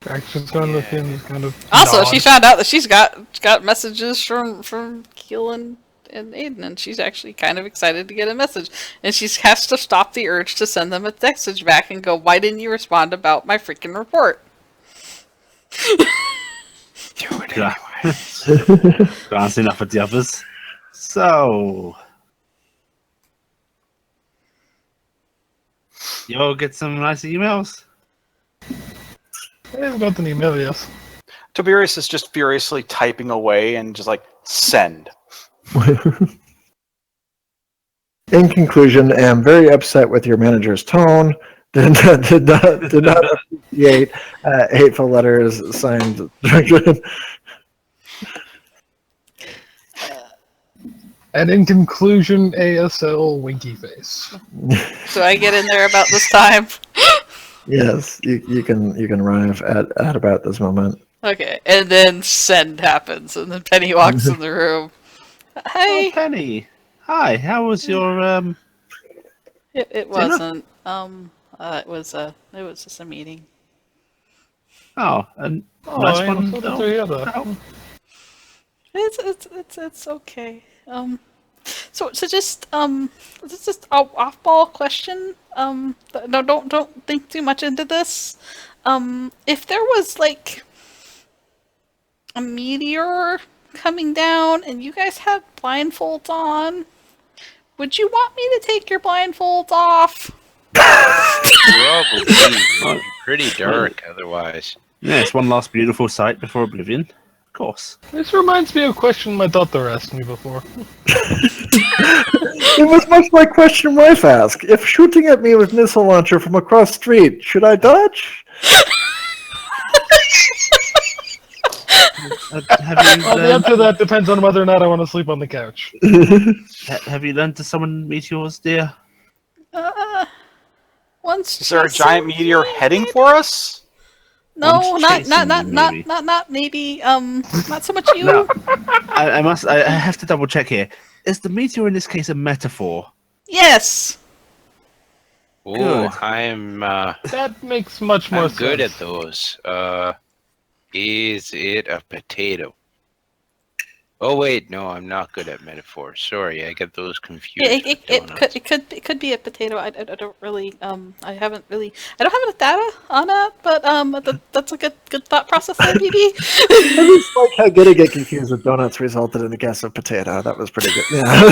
Action's going with him. Kind of. Also, nod. she found out that she's got messages from Keel and Aiden, and she's actually kind of excited to get a message. And she has to stop the urge to send them a message back and go, "Why didn't you respond about my freaking report?" Do it anyway. Glancing up at the others. So, you all get some nice emails? I've got an email, yes. Toberius is just furiously typing away and just like, send. In conclusion, I am very upset with your manager's tone. Did not appreciate hateful letters signed. And in conclusion, ASL winky face. So I get in there about this time. Yes, you can arrive at about this moment. Okay, and then send happens, and then Penny walks in the room. Hey, Oh, Penny. Hi, how was your it wasn't. It was just a meeting. Oh, and Oh, nice I one. am sorry to hear that. Oh. It's okay. So just this is a off-ball question. No, don't think too much into this. If there was like a meteor coming down and you guys had blindfolds on, would you want me to take your blindfolds off? Probably. It'd be pretty dark otherwise. Yes, one last beautiful sight before oblivion. Of course. This reminds me of a question my daughter asked me before. It was much like question wife asked. If shooting at me with missile launcher from across street, should I dodge? Have you, Well, the answer to that depends on whether or not I want to sleep on the couch. have you learned to summon meteors, dear? Once Is there a she giant sends meteor me, heading maybe? for us? No, Once not chasing you, maybe. maybe. Not so much you. No. I have to double check here. Is the meteor in this case a metaphor? Yes. Oh, Good. I'm That makes much more I'm sense. good at those. Is it a potato? Oh wait, no, I'm not good at metaphors. Sorry, I get those confused. Yeah, with it donuts. could be a potato. I don't really I don't have enough data on that, but that's a good thought process there, BB. I just like how getting it confused with donuts resulted in a guess of potato. That was pretty good. Yeah.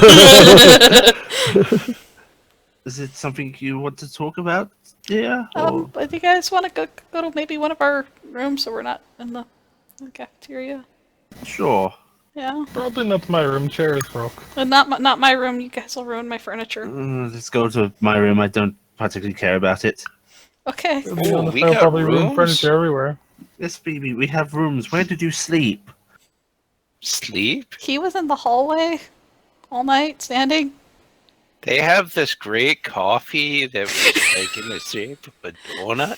Is it something you want to talk about, dear? Or... But you guys want to go to maybe one of our rooms so we're not in the cafeteria? Sure. Yeah, Probably not my room. Chair is broke. and not my room. You guys will ruin my furniture. Let's go to my room. I don't particularly care about it. Okay. It'll be on the we floor, got probably room rooms? furniture everywhere. Yes, baby, we have rooms. Where did you sleep? Sleep? He was in the hallway all night, standing. They have this great coffee that was like in the shape of a donut.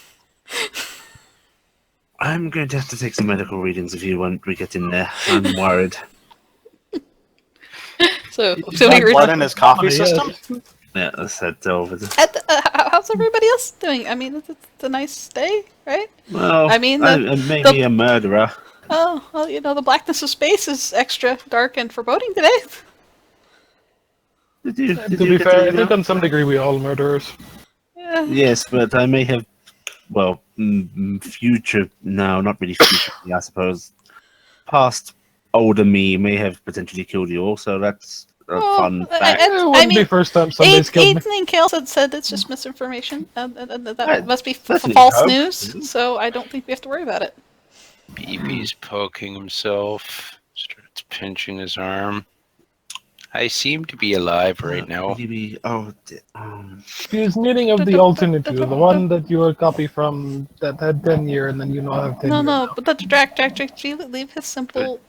I'm going to have to take some medical readings if you want we get in there. I'm worried. So Is we there were. blood in his coffee yes. system? Yeah, let's head over there. How's everybody else doing? I mean, it's a nice day, right? Well, I mean, I'm maybe a murderer. Oh, well, the blackness of space is extra dark and foreboding today. Did you To be get fair, the I think email? on some degree we all murderers. Yeah. Yes, but I may have future, no, not really future, I suppose. Past older me may have potentially killed you all, so that's a fun fact. It wouldn't be first time somebody's killed me. Aiden and Kale said it's just misinformation. That Right. must be That's an false hope. news, so I don't think we have to worry about it. BB's poking himself, starts pinching his arm. I seem to be alive right now. He He's meaning of the alternate view, the one that you were copy from that had 10 year and then you now have 10 year. No, but that's Drac, leave his simple,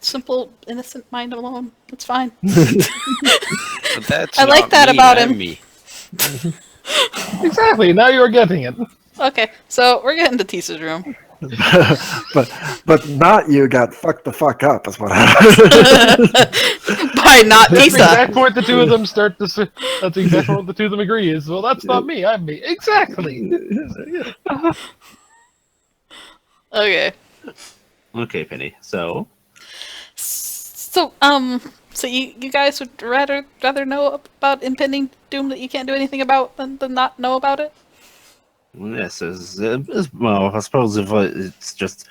innocent mind alone. It's fine. But that's I like not that me, about I'm him. Me. Exactly, now you're getting it. Okay, so we're getting to Tisa's room. but not you got fucked the fuck up is what happened. By not That's the Tisa. exact point the two of them start to say. That's the exact point the two of them agree is, well, that's not me, I'm me. Exactly. Okay. Okay, Penny. So So you guys would rather know about impending doom that you can't do anything about than not know about it? yes, well, I suppose if it's just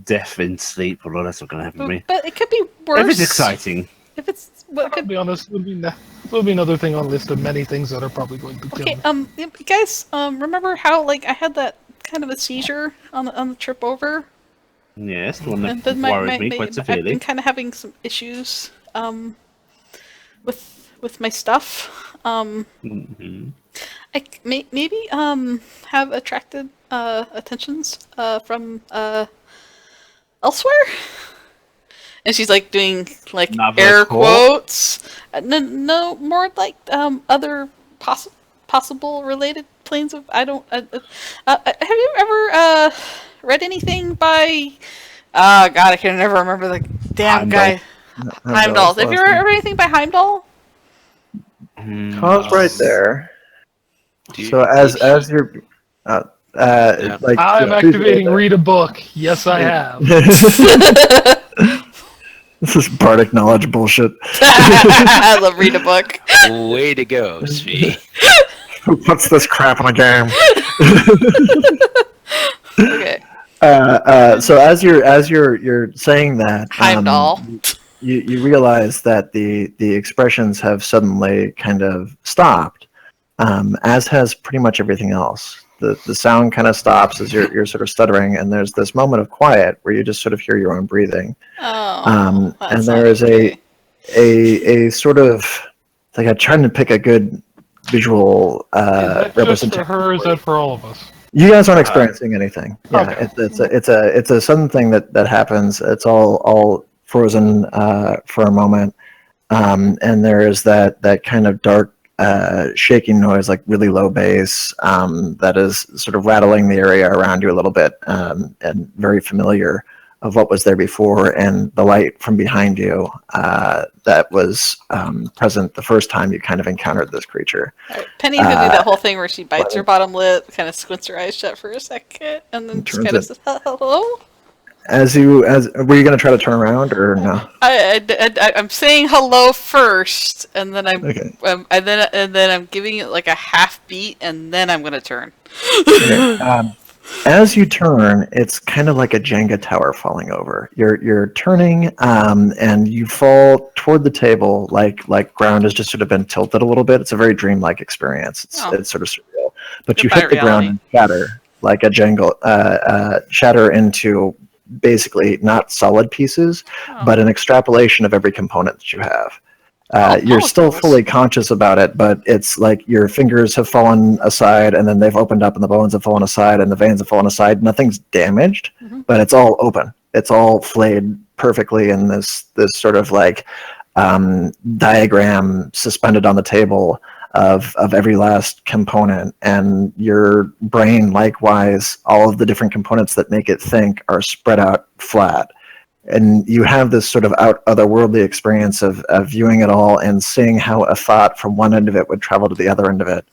death in sleep, well, that's not going to happen to me. But it could be worse. If it's exciting, If it's what I'll could be honest, will be another thing on the list of many things that are probably going to kill okay. me. You guys remember how like I had that kind of a seizure on the trip over? yes, the one that And then worried me quite I've severely. been kind of having some issues with my stuff. Mhm. I maybe have attracted attentions from elsewhere. And she's like doing like Another air quote? quotes. No, more like other possible related planes of. I don't. Have you ever read anything by? God, I can never remember the damn Heimdall. guy. Heimdall. Have you ever read anything by Heimdall? Pause right there. Dude, So as you're like I'm activating read a book. Yes, I have. This is bardic knowledge bullshit. I love read a book. Way to go, Svi. Who puts this crap in a game? Okay. So as you're saying that, Heimdall. you realize that the expressions have suddenly kind of stopped, as has pretty much everything else. The sound kind of stops as you're sort of stuttering, and there's this moment of quiet where you just sort of hear your own breathing. Oh, And there is a sort of like I'm trying to pick a good visual Is that just representation. for her, or is that for all of us? You guys aren't experiencing anything. Yeah, Okay. it's a sudden thing that happens. It's all frozen for a moment, and there is that kind of dark shaking noise, like really low bass, that is sort of rattling the area around you a little bit, and very familiar of what was there before, and the light from behind you that was present the first time you kind of encountered this creature. Right. Penny's gonna do that whole thing where she bites her bottom lip, kind of squints her eyes shut for a second, and then just Turns kind of it. says, "Hello." Were you going to try to turn around or no? I'm saying hello first, and then Okay. and then I'm giving it like a half beat, and then I'm gonna turn. Okay. As you turn, it's kind of like a Jenga tower falling over. You're turning, and you fall toward the table like ground has just sort of been tilted a little bit. It's a very dreamlike experience. It's sort of surreal. But you Goodbye, hit the ground and shatter like a Jenga, shatter into basically not solid pieces, but an extrapolation of every component that you have. You're still molecules. fully conscious about it, but it's like your fingers have fallen aside, and then they've opened up, and the bones have fallen aside, and the veins have fallen aside. Nothing's damaged, but it's all open. It's all flayed perfectly in this sort of like diagram suspended on the table of every last component, and your brain, likewise, all of the different components that make it think are spread out flat. And you have this sort of otherworldly experience of viewing it all and seeing how a thought from one end of it would travel to the other end of it,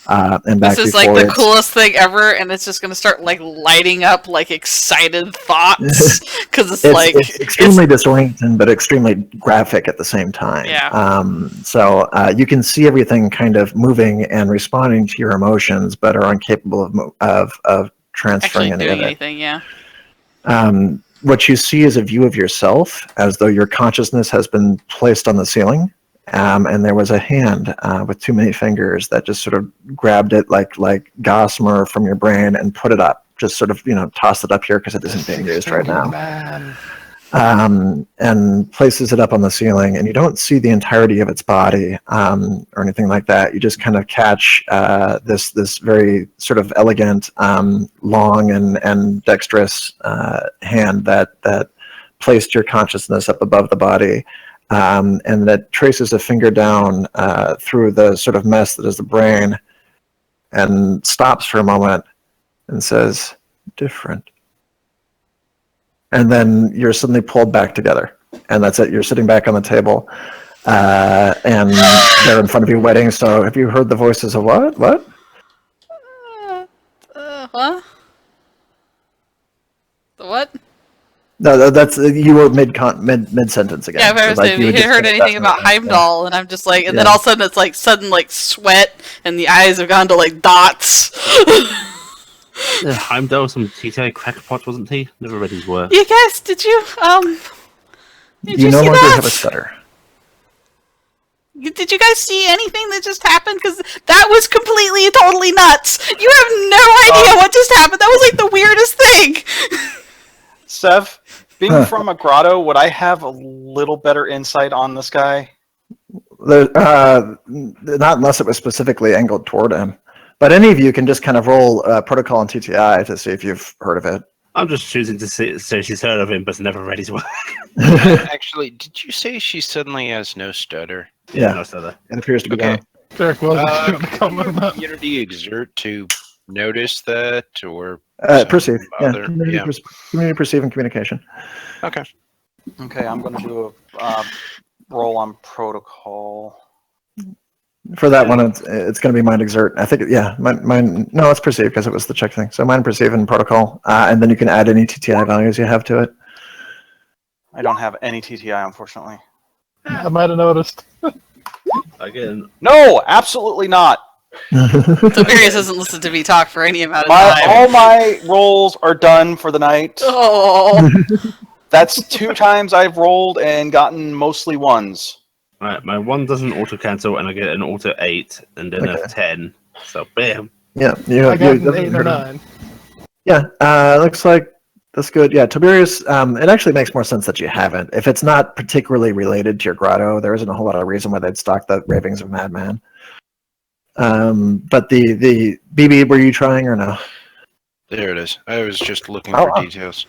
and back This is before like the it's- coolest thing ever, and it's just gonna start like lighting up like excited thoughts because it's like it's extremely disorienting, but extremely graphic at the same time. Yeah. So you can see everything kind of moving and responding to your emotions, but are incapable of transferring Actually any doing of it. anything, yeah. What you see is a view of yourself, as though your consciousness has been placed on the ceiling, and there was a hand with too many fingers that just sort of grabbed it like gossamer from your brain and put it up. Just sort of, toss it up here because it isn't being used right now. Man. And places it up on the ceiling, and you don't see the entirety of its body or anything like that. You just kind of catch this very sort of elegant, long and dexterous hand that placed your consciousness up above the body, and that traces a finger down through the sort of mess that is the brain, and stops for a moment and says, "Different." And then you're suddenly pulled back together, and that's it. You're sitting back on the table, and they're in front of you waiting. So, have you heard the voices of what? What? What? The what? No, that's you were mid sentence again. Yeah, if I was saying, you you had just heard finished anything that about sentence. Heimdall, and I'm just like, and then Yeah. all of a sudden it's like sudden like sweat, and the eyes have gone to like dots. Heimdall, some TTI crackpot, wasn't he? Never read his work. You guys, did you You no see longer that? have a stutter. Did you guys see anything that just happened? Because that was completely, totally nuts. You have no idea what just happened. That was like the weirdest thing. Sev, being from a grotto, would I have a little better insight on this guy? Not unless it was specifically angled toward him. But any of you can just kind of roll protocol and TTI to see if you've heard of it. I'm just choosing to say she's heard of him, but never read his work. Actually, did you say she suddenly has no stutter? Yeah, No stutter. it appears to be Okay. gone. Derek wasn't going to comment on that. Unity exert to notice that, or Perceive. Yeah. bother? Community, Yeah. community perceive and communication. Okay. Okay, I'm going to do a roll on protocol. For that one, it's going to be mind exert. I think, yeah, mine. No, it's perceive because it was the check thing. So mind perceive and protocol, and then you can add any TTI values you have to it. I don't have any TTI, unfortunately. I might have noticed. Again, No, absolutely not. Tiberius doesn't listen to me talk for any amount of time. All my rolls are done for the night. Oh, That's 2 times I've rolled and gotten mostly ones. right, my 1 doesn't auto cancel, and I get an auto 8, and then Okay. a 10. So bam. Yeah, I got an 8 or 9. Yeah, looks like that's good. Yeah, Toberius, it actually makes more sense that you haven't. If it's not particularly related to your grotto, there isn't a whole lot of reason why they'd stock the ravings of Madman. But the BB, were you trying or no? There it is. I was just looking Oh, for oh. details.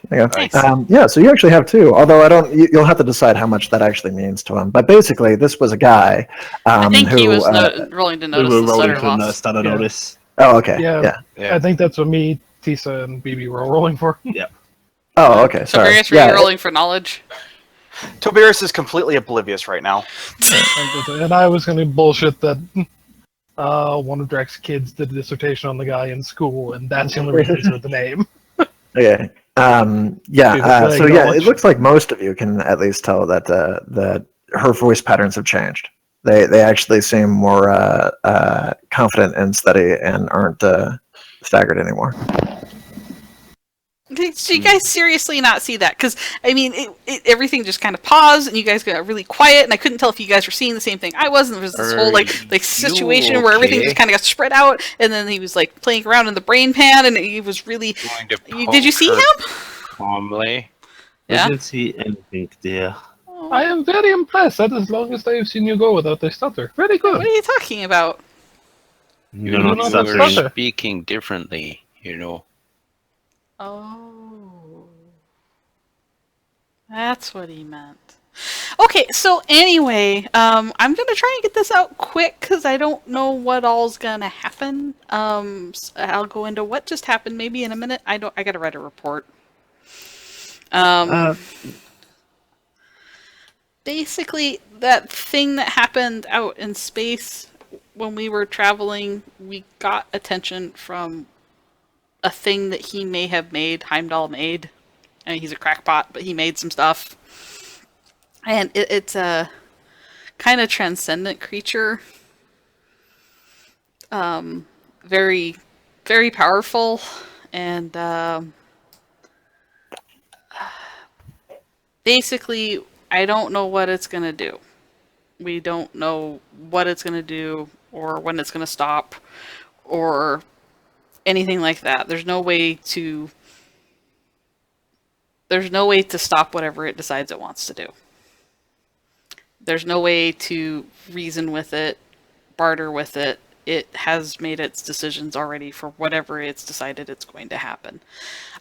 There you go. Nice. Yeah, so you actually have 2. Although you'll have to decide how much that actually means to him. But basically, this was a guy I think who he was rolling to We notice were the rolling stutter from the loss. stutter Yeah. notice. Oh, okay. Yeah. Yeah. Yeah. I think that's what me, Tisa, and BB were all rolling for. Oh, okay. Sorry. Tiberius, were Yeah. you rolling for knowledge? Toberius is completely oblivious right now. And I was going to bullshit that one of Drax's kids did a dissertation on the guy in school, and that's the only reason he said the name. Okay. So yeah, it looks like most of you can at least tell that that her voice patterns have changed. They actually seem more confident and steady and aren't staggered anymore. Did you guys seriously not see that? Because, I mean, everything just kind of paused, and you guys got really quiet, and I couldn't tell if you guys were seeing the same thing I was, and there was this whole, like situation where everything just kind of got spread out, and then he was, like, playing around in the brain pan, and he was really... Did you see him? Calmly. I Yeah? didn't see anything there. I am very impressed. That is the longest I have seen you go without a stutter. Very What good. are you talking about? You're You not not were stuttering. stutter. speaking differently, you know. Oh. That's what he meant. Okay, so anyway, I'm gonna try and get this out quick because I don't know what all's gonna happen. I'll go into what just happened maybe in a minute. I gotta write a report. Basically, that thing that happened out in space when we were traveling, we got attention from a thing that he may have made, Heimdall made. I mean, he's a crackpot, but he made some stuff. And it's a kind of transcendent creature. Very, very powerful. and basically, I don't know what it's going to do. We don't know what it's going to do, or when it's going to stop, or anything like that. There's no way to stop whatever it decides it wants to do. There's no way to reason with it, barter with it. It has made its decisions already for whatever it's decided it's going to happen.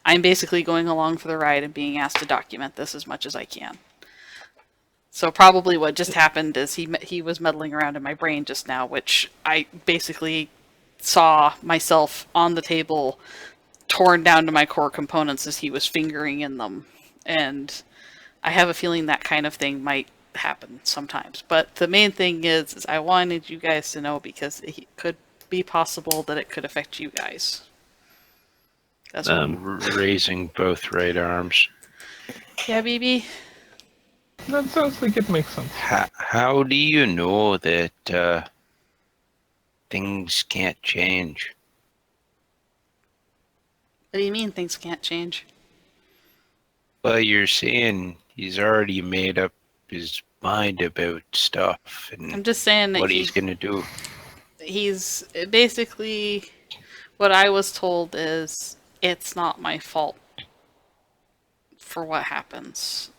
I'm basically going along for the ride and being asked to document this as much as I can. So probably what just happened is he was meddling around in my brain just now, which I basically saw myself on the table, torn down to my core components as he was fingering in them. And I have a feeling that kind of thing might happen sometimes. But the main thing is I wanted you guys to know, because it could be possible that it could affect you guys. That's Raising both right arms. Yeah, BB? That sounds like it makes sense. How do you know that things can't change? What do you mean things can't change? Well, you're saying he's already made up his mind about stuff and I'm just saying that what he's going to do. He's basically, what I was told is, it's not my fault for what happens.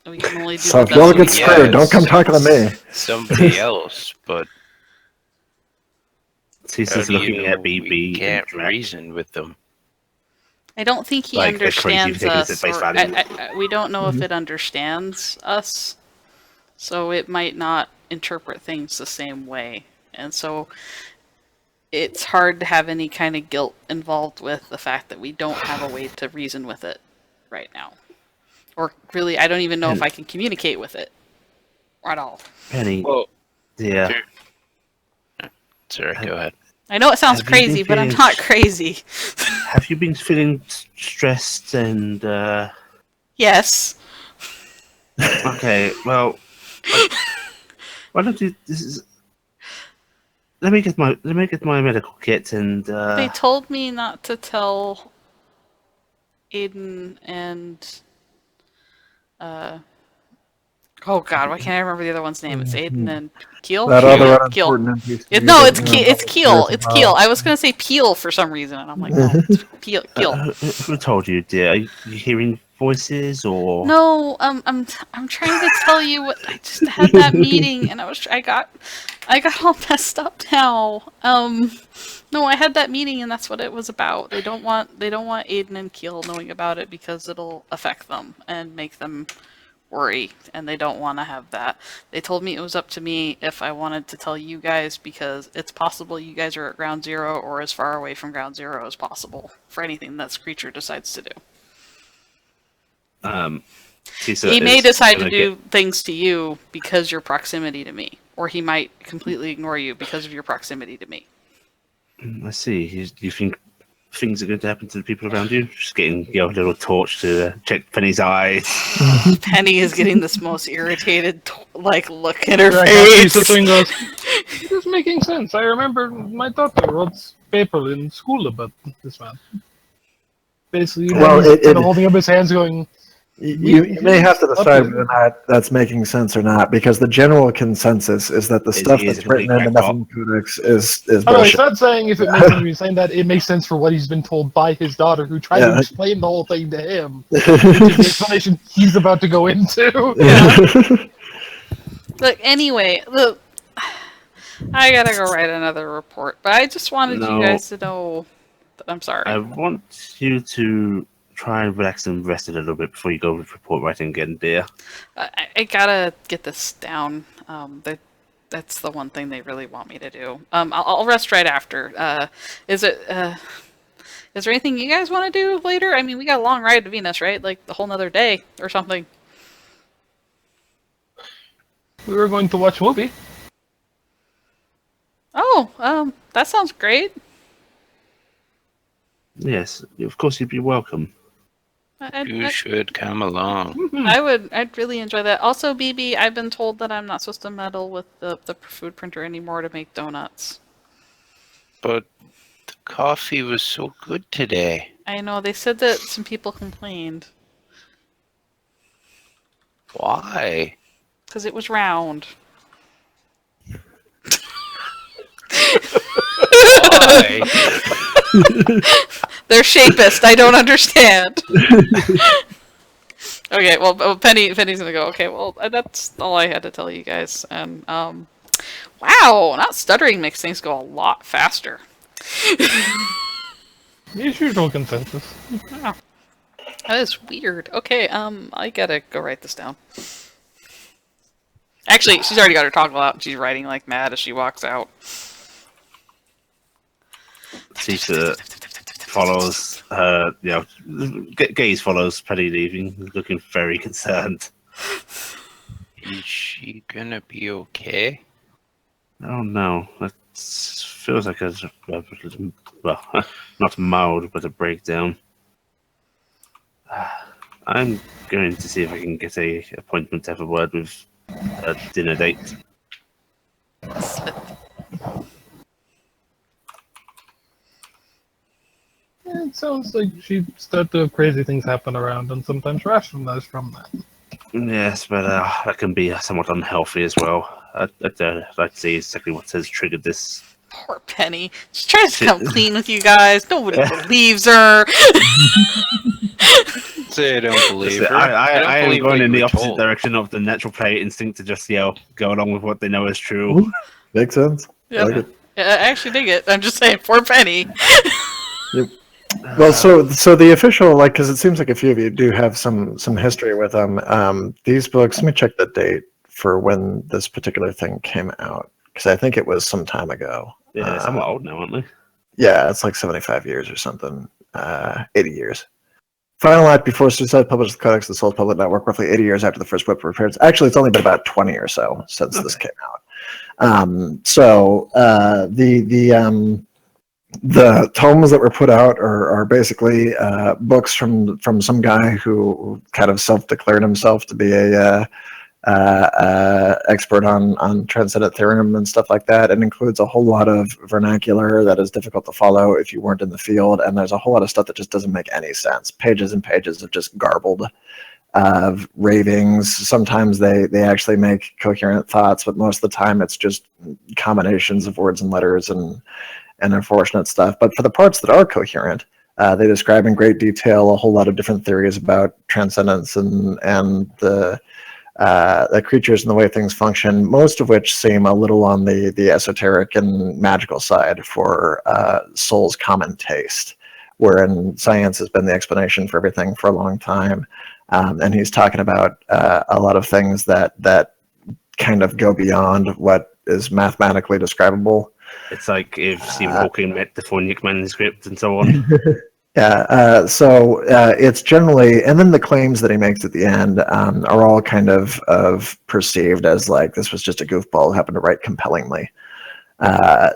We can only do So the if best y'all we get can. screwed, don't come talking to me. Somebody else, but Tisa's how do you looking know at we BB. can't and reason with them? I don't think he Like, they're crazy understands figures at us. face Or, value. we don't know if it understands us, so it might not interpret things the same way. And so it's hard to have any kind of guilt involved with the fact that we don't have a way to reason with it right now. Or really, I don't even know if I can communicate with it at all. Penny, Well, yeah. sorry, go ahead. I know it sounds Have you been crazy, but I'm feeling- not crazy. Have you been feeling stressed and Yes. okay, well, why don't you? Let me get my medical kit and They told me not to tell Aiden and oh god, why can't I remember the other one's name? It's Aiden and Keel. That other Keel. unimportant NPC. No, it's that, It's Keel. It's Keel. I was gonna say Peel for some reason, and I'm like, no, it's Keel. who told you, dear? Are you hearing voices or? No, I'm trying to tell you what I just had that meeting, and I got all messed up now. No, I had that meeting, and that's what it was about. They don't want Aiden and Keel knowing about it because it'll affect them and make them worry, and they don't want to have that. They told me it was up to me if I wanted to tell you guys, because it's possible you guys are at ground zero or as far away from ground zero as possible for anything this creature decides to do. Tisa He may is decide to gonna do things to you because your proximity to me, or he might completely ignore you because of your proximity to me. Let's see. Do you think things are going to happen to the people around you? Just getting your little torch to check Penny's eyes. Penny is getting this most irritated, look in her Right, face. the thing goes, it is making sense. I remember my daughter wrote paper in school about this man. Basically, Well, he's it- kind of holding up his hands going, You may have to decide whether or not that's making sense or not, because the general consensus is that the stuff he is that's a complete written in the crackpot. Nephilim Codex is oh, no, he's bullshit. not saying if it makes sense. He's saying that it makes sense for what he's been told by his daughter, who tried to Yeah. explain the whole thing to him, which is the explanation he's about to go into. Look, anyway, look, I gotta go write another report, but I just wanted No. you guys to know that I'm sorry. I want you to try and relax and rest a little bit before you go with report writing again, dear. I gotta get this down. That's the one thing they really want me to do. I'll rest right after. Is there anything you guys want to do later? I mean, we got a long ride to Venus, right? Like the whole nother day or something. We were going to watch a movie. Oh, that sounds great. Yes, of course you'd be welcome. You should come along. I'd really enjoy that. Also, BB, I've been told that I'm not supposed to meddle with the food printer anymore to make donuts. But coffee was so good today. I know, they said that some people complained. Why? Because it was round. Why? They're shapist. I don't understand. Okay, well, Penny's gonna go. Okay, well, that's all I had to tell you guys. And wow, not stuttering makes things go a lot faster. It's usual consensus. Wow. That is weird. Okay, I gotta go write this down. Actually, she's already got her toggle out, and she's writing like mad as she walks out. Tisa follows her, Gaze follows Penny leaving, looking very concerned. Is she gonna be okay? Oh no, that feels like a well, not mild, but a breakdown. I'm going to see if I can get a appointment to have a word with a dinner date. It sounds like she started to have crazy things happen around and sometimes rationalize from that. Yes, but that can be somewhat unhealthy as well. I'd like to see exactly what has triggered this. Poor Penny. She tries to come clean with you guys. Nobody believes her. Say I don't believe her. I am believe going what in you the were opposite told. direction of the natural player instinct to just go along with what they know is true. Makes sense. Yep. I like it. Yeah, I actually dig it. I'm just saying, poor Penny. Well, so the official, like, because it seems like a few of you do have some history with them. These books, let me check the date for when this particular thing came out, because I think it was some time ago. Yeah, they're somewhat old now, aren't they? Yeah, it's like 75 years or something, 80 years. Final Act Before Suicide published the Codex of the Soul's Public Network roughly 80 years after the first book appearance. Actually, it's only been about 20 or so since this came out. The tomes that were put out are basically books from some guy who kind of self-declared himself to be a expert on transcendent theorem and stuff like that. It includes a whole lot of vernacular that is difficult to follow if you weren't in the field, and there's a whole lot of stuff that just doesn't make any sense. Pages and pages of just garbled ravings. Sometimes they actually make coherent thoughts, but most of the time it's just combinations of words and letters and unfortunate stuff. But for the parts that are coherent, they describe in great detail a whole lot of different theories about transcendence and the creatures and the way things function, most of which seem a little on the esoteric and magical side for Soul's common taste, wherein science has been the explanation for everything for a long time. And he's talking about a lot of things that kind of go beyond what is mathematically describable. It's like if Stephen Hawking met the Fornic manuscript and so on. Yeah, so it's generally, and then the claims that he makes at the end are all kind of perceived as like this was just a goofball who happened to write compellingly.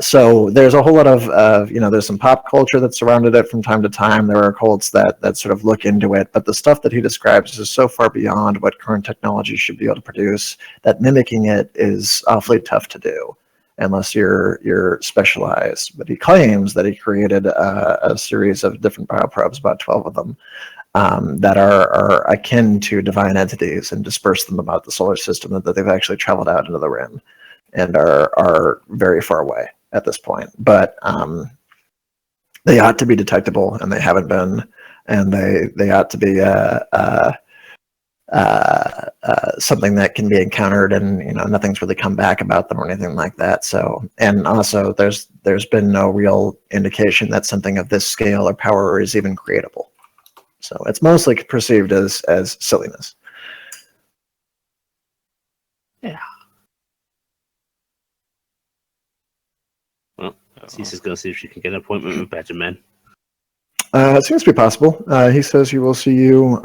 So there's a whole lot of there's some pop culture that surrounded it from time to time. There are cults that sort of look into it, but the stuff that he describes is so far beyond what current technology should be able to produce that mimicking it is awfully tough to do unless you're specialized. But he claims that he created a series of different bioprobes, about 12 of them, that are akin to divine entities and disperse them about the solar system, that they've actually traveled out into the rim and are very far away at this point. But they ought to be detectable, and they haven't been, and they ought to be something that can be encountered, and nothing's really come back about them or anything like that. So, and also there's been no real indication that something of this scale or power is even creatable. So it's mostly perceived as silliness. Yeah. Well, Tisa's going to see if she can get an appointment with Benjamin. It seems to be possible. He says he will see you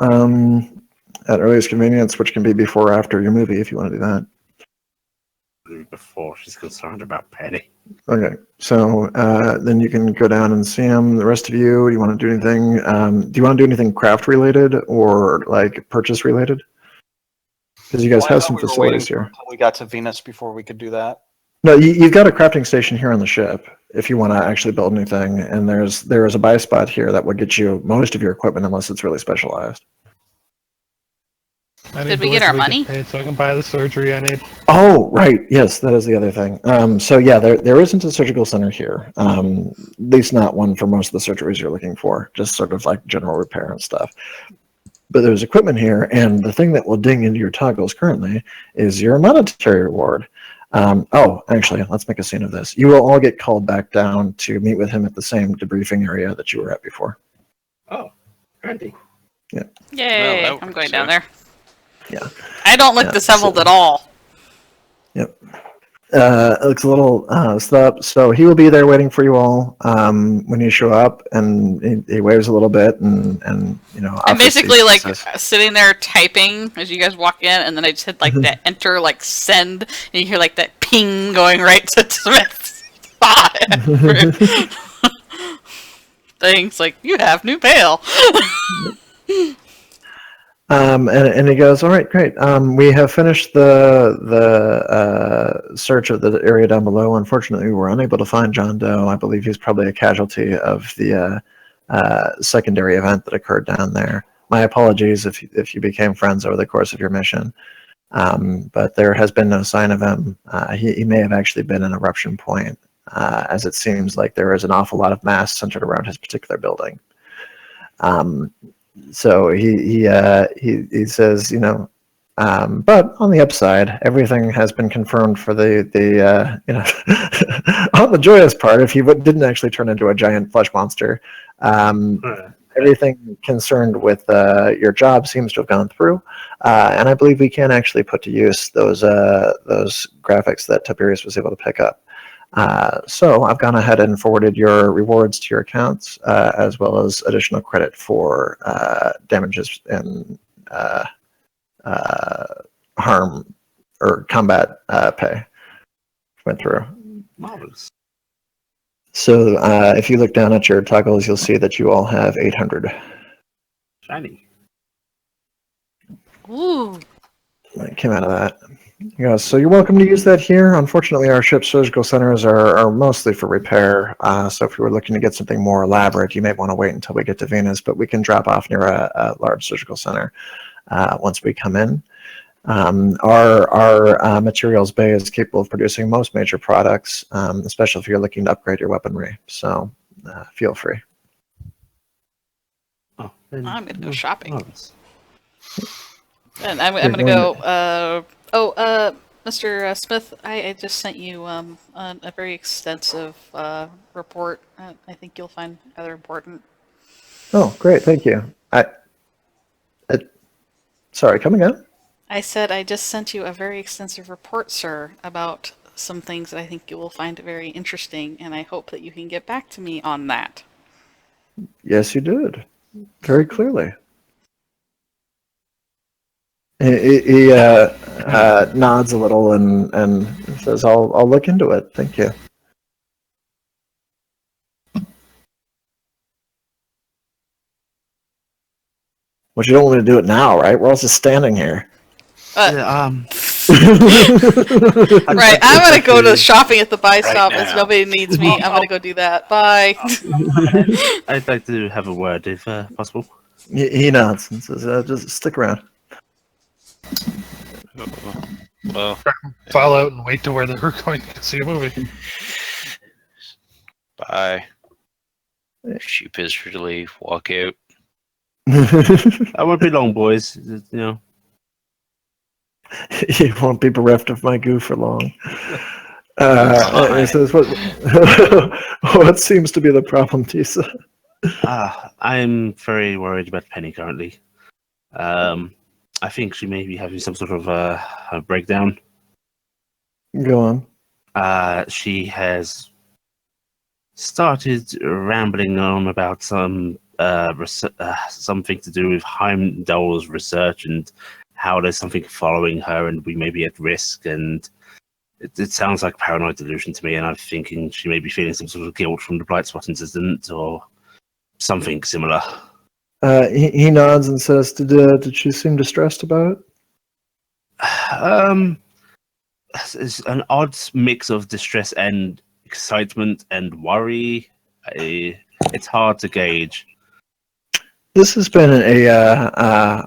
at earliest convenience, which can be before or after your movie, if you want to do that. Before she's concerned about Penny. Okay, so then you can go down and see him. The rest of you, do you want to do anything? Do you want to do anything craft related or like purchase related? Because you guys have some facilities here. Until we got to Venus before we could do that. No, you've got a crafting station here on the ship. if you want to actually build anything. And there is a buy spot here that would get you most of your equipment unless it's really specialized. Did we get our money? Paid so I can buy the surgery I need. Oh, right. Yes, that is the other thing. So yeah, there isn't a surgical center here. At least not one for most of the surgeries you're looking for. Just sort of like general repair and stuff. But there's equipment here, and the thing that will ding into your toggles currently is your monetary reward. Actually, let's make a scene of this. You will all get called back down to meet with him at the same debriefing area that you were at before. Oh, handy. Yeah. Yay! Well, I'm going down there. Yeah. I don't look disheveled at all. Yep. It looks a little so he will be there waiting for you all when you show up, and he waves a little bit, and I'm basically like says, sitting there typing as you guys walk in, and then I just hit like that enter, like send, and you hear like that ping going right to Smith's things like, you have new mail. And he goes, all right, great. We have finished the search of the area down below. Unfortunately, we were unable to find John Doe. I believe he's probably a casualty of the secondary event that occurred down there. My apologies if you became friends over the course of your mission. But there has been no sign of him. He may have actually been an eruption point, as it seems like there is an awful lot of mass centered around his particular building. So he says, but on the upside, everything has been confirmed for the on the joyous part, if he didn't actually turn into a giant flesh monster, everything concerned with your job seems to have gone through, and I believe we can actually put to use those graphics that Toberius was able to pick up. So I've gone ahead and forwarded your rewards to your accounts, as well as additional credit for damages and harm or combat pay. Went through. Marvelous. So if you look down at your toggles, you'll see that you all have 800. Shiny. Ooh. That came out of that. Yeah, so you're welcome to use that here. Unfortunately, our ship's surgical centers are mostly for repair. So if you were looking to get something more elaborate, you may want to wait until we get to Venus, but we can drop off near a large surgical center once we come in. Our materials bay is capable of producing most major products, especially if you're looking to upgrade your weaponry. So feel free. Oh, I'm going to go shopping. Marvelous. And I'm going to go... Mr. Smith, I just sent you a very extensive report. I think you'll find rather important. Oh, great. Thank you. Sorry, come again? I said I just sent you a very extensive report, sir, about some things that I think you will find very interesting, and I hope that you can get back to me on that. Yes, you did. Very clearly. He nods a little and says, "I'll look into it. Thank you." But you don't want me to do it now, right? We're all just standing here. Right, I'm gonna go to shopping at the buy stop as nobody needs me. I'm gonna go do that. Bye. I'd like to have a word, if possible. He nods and says, "Just stick around." Well, File out and wait to where they were going to see a movie. bye. Sheepishly walk out. I won't be long, boys. You won't be bereft of my goo for long. He says, what seems to be the problem, Tisa? I'm very worried about Penny currently. I think she may be having some sort of a breakdown. Go on. She has started rambling on about something to do with Heimdall's research and how there's something following her and we may be at risk. And it sounds like paranoid delusion to me, and I'm thinking she may be feeling some sort of guilt from the Blight Spot incident or something similar. He nods and says, "Did she seem distressed about it?" It's an odd mix of distress and excitement and worry? It's hard to gauge. This has been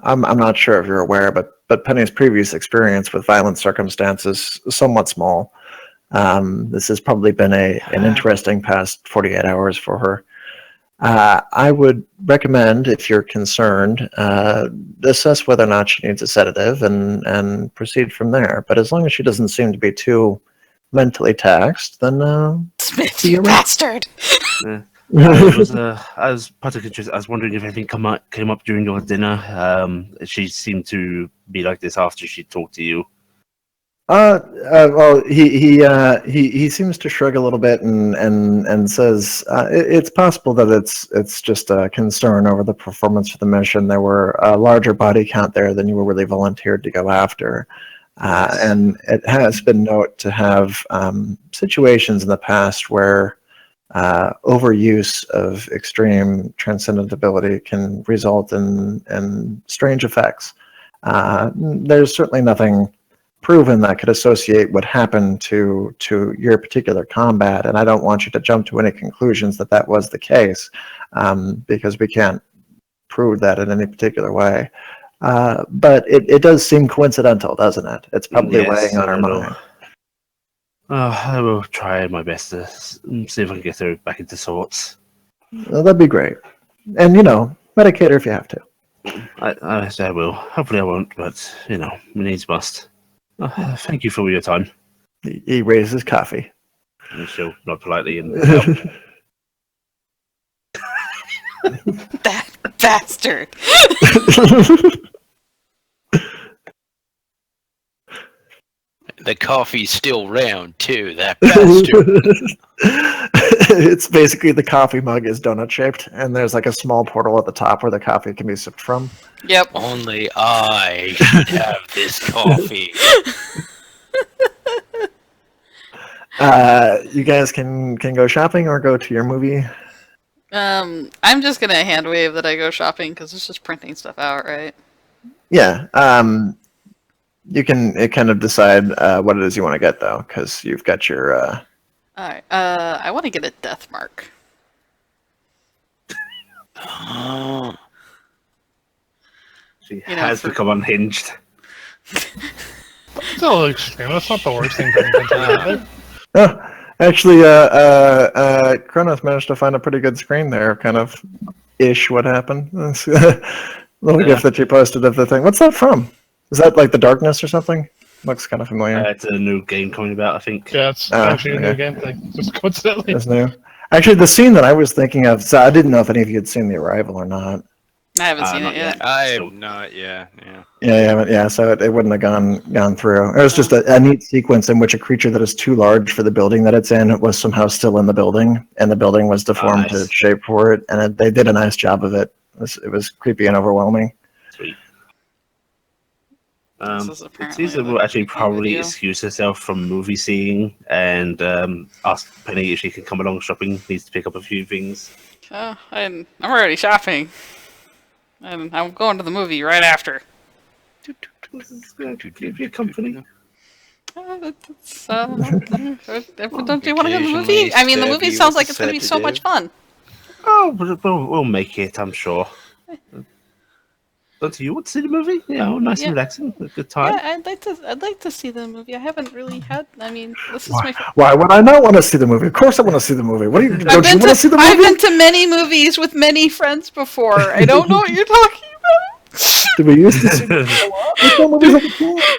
I'm not sure if you're aware, but Penny's previous experience with violent circumstances is somewhat small. This has probably been an interesting past 48 hours for her. I would recommend, if you're concerned, assess whether or not she needs a sedative and proceed from there. But as long as she doesn't seem to be too mentally taxed, then Smith, you bastard! I was particularly interested. I was wondering if anything came up during your dinner. She seemed to be like this after she talked to you. Well, he seems to shrug a little bit and says it's possible that it's just a concern over the performance of the mission. There were a larger body count there than you were really volunteered to go after, and it has been known to have situations in the past where overuse of extreme transcendent ability can result in strange effects. There's certainly nothing proven that could associate what happened to your particular combat, and I don't want you to jump to any conclusions that was the case, because we can't prove that in any particular way. But it does seem coincidental, doesn't it? It's probably weighing on our mind. I will try my best to see if I can get her back into sorts. Well, that'd be great. And, medicate her if you have to. I will. Hopefully I won't, but, needs must. Thank you for your time. He raises coffee. And she'll nod politely and That bastard! The coffee's still round, too, that bastard. It's basically the coffee mug is donut shaped, and there's like a small portal at the top where the coffee can be sipped from. Yep. Only I should have this coffee. You guys can go shopping or go to your movie. I'm just gonna hand wave that I go shopping because it's just printing stuff out, right? Yeah. You can kind of decide what it is you want to get though, because you've got your. All right. I want to get a death mark. she has become unhinged. It's a little extreme. That's not the worst thing for inventing. Oh, actually, Cronos managed to find a pretty good screen there, kind of ish. What happened? Little gift that you posted of the thing. What's that from? Is that like The Darkness or something? Looks kind of familiar. It's a new game coming about, I think. Yeah, it's actually a new game. Just coincidentally. It's new. Actually, the scene that I was thinking of, so I didn't know if any of you had seen The Arrival or not. I haven't seen it yet. I have not, yeah. Yeah, so it wouldn't have gone through. It was just a neat sequence in which a creature that is too large for the building that it's in was somehow still in the building, and the building was deformed to shape for it, and they did a nice job of it. It was creepy and overwhelming. Sweet. Tisa will actually probably excuse herself from movie seeing and ask Penny if she can come along shopping. Needs to pick up a few things. I'm already shopping. And I'm going to the movie right after. Give you company. Don't you want to go to the movie? I mean, the movie sounds like it's going to be so much fun. Oh, we'll make it, I'm sure. Don't you want to see the movie? Yeah, nice and relaxing, a good time. Yeah, I'd like to see the movie. I haven't really had. I mean, this is my. Why would I not want to see the movie? Of course, I want to see the movie. What do you? Don't you want to see the movie? I've been to many movies with many friends before. I don't know what you're talking about. Do we used to see the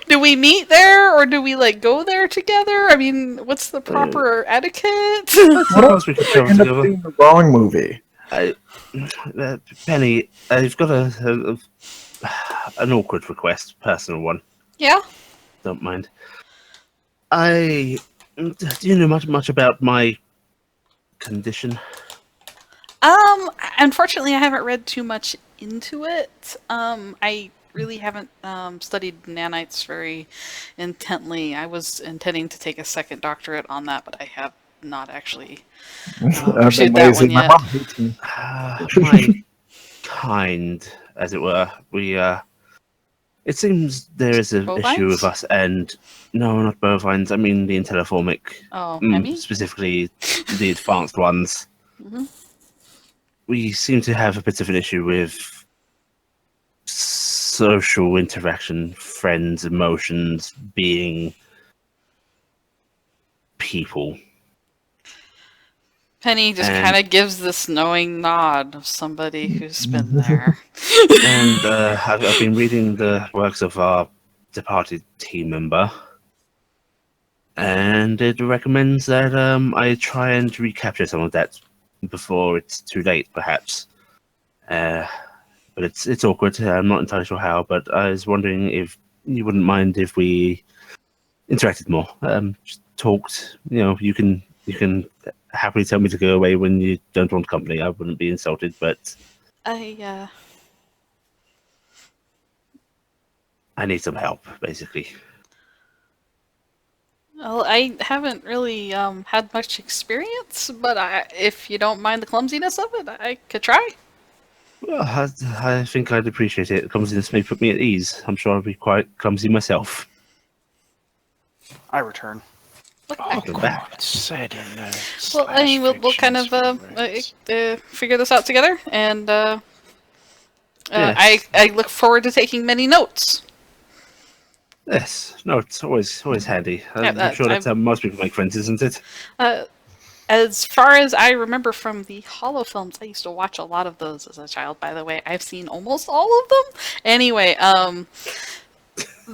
Do we meet there, or do we go there together? I mean, what's the proper etiquette? What else we could end up seeing the wrong movie? Penny, you've got an awkward request, personal one. Yeah. Don't mind. Do you know much about my condition? Unfortunately, I haven't read too much into it. I really haven't studied nanites very intently. I was intending to take a second doctorate on that, but I have not actually pursued that one yet. My kind, as it were, we It seems there is an Bovines? issue with us, and no, not bovines. I mean the Intelliformic, Oh, Emmy? specifically the advanced ones. Mhm. We seem to have a bit of an issue with social interaction, friends, emotions, being people. Penny just And- kind of gives this knowing nod of somebody who's been there. And I've been reading the works of our departed team member, and it recommends that I try and recapture some of that before it's too late, perhaps. But it's awkward. I'm not entirely sure how, but I was wondering if you wouldn't mind if we interacted more, just talked. You know, you can happily tell me to go away when you don't want company. I wouldn't be insulted, but I need some help, basically. Well, I haven't really had much experience, but if you don't mind the clumsiness of it, I could try. Well, I think I'd appreciate it. Clumsiness may put me at ease. I'm sure I'll be quite clumsy myself. I return. Welcome back. Well, I mean, we'll kind of figure this out together, and Yes. I look forward to taking many notes. Yes. No, it's always handy. Yeah, I'm sure that's how most people make friends, isn't it? As far as I remember from the Hollow films, I used to watch a lot of those as a child, by the way. I've seen almost all of them. Anyway,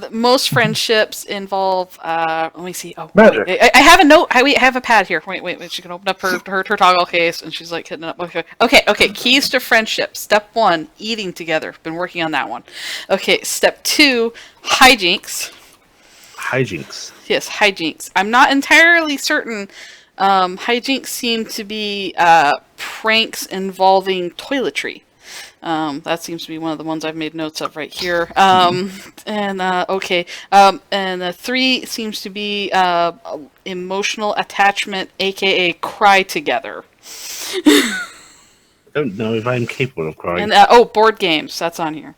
most friendships involve, let me see. Oh, Magic. wait, I have a note. I have a pad here. Wait. She can open up her toggle case, and she's like hitting it up. Okay. Keys to friendship. Step 1, eating together. Been working on that one. Okay, step 2, hijinks. Hijinks. Yes, hijinks. I'm not entirely certain. Hijinks seem to be pranks involving toiletry. That seems to be one of the ones I've made notes of right here. And 3 seems to be emotional attachment, aka cry together. I don't know if I'm capable of crying. And board games. That's on here.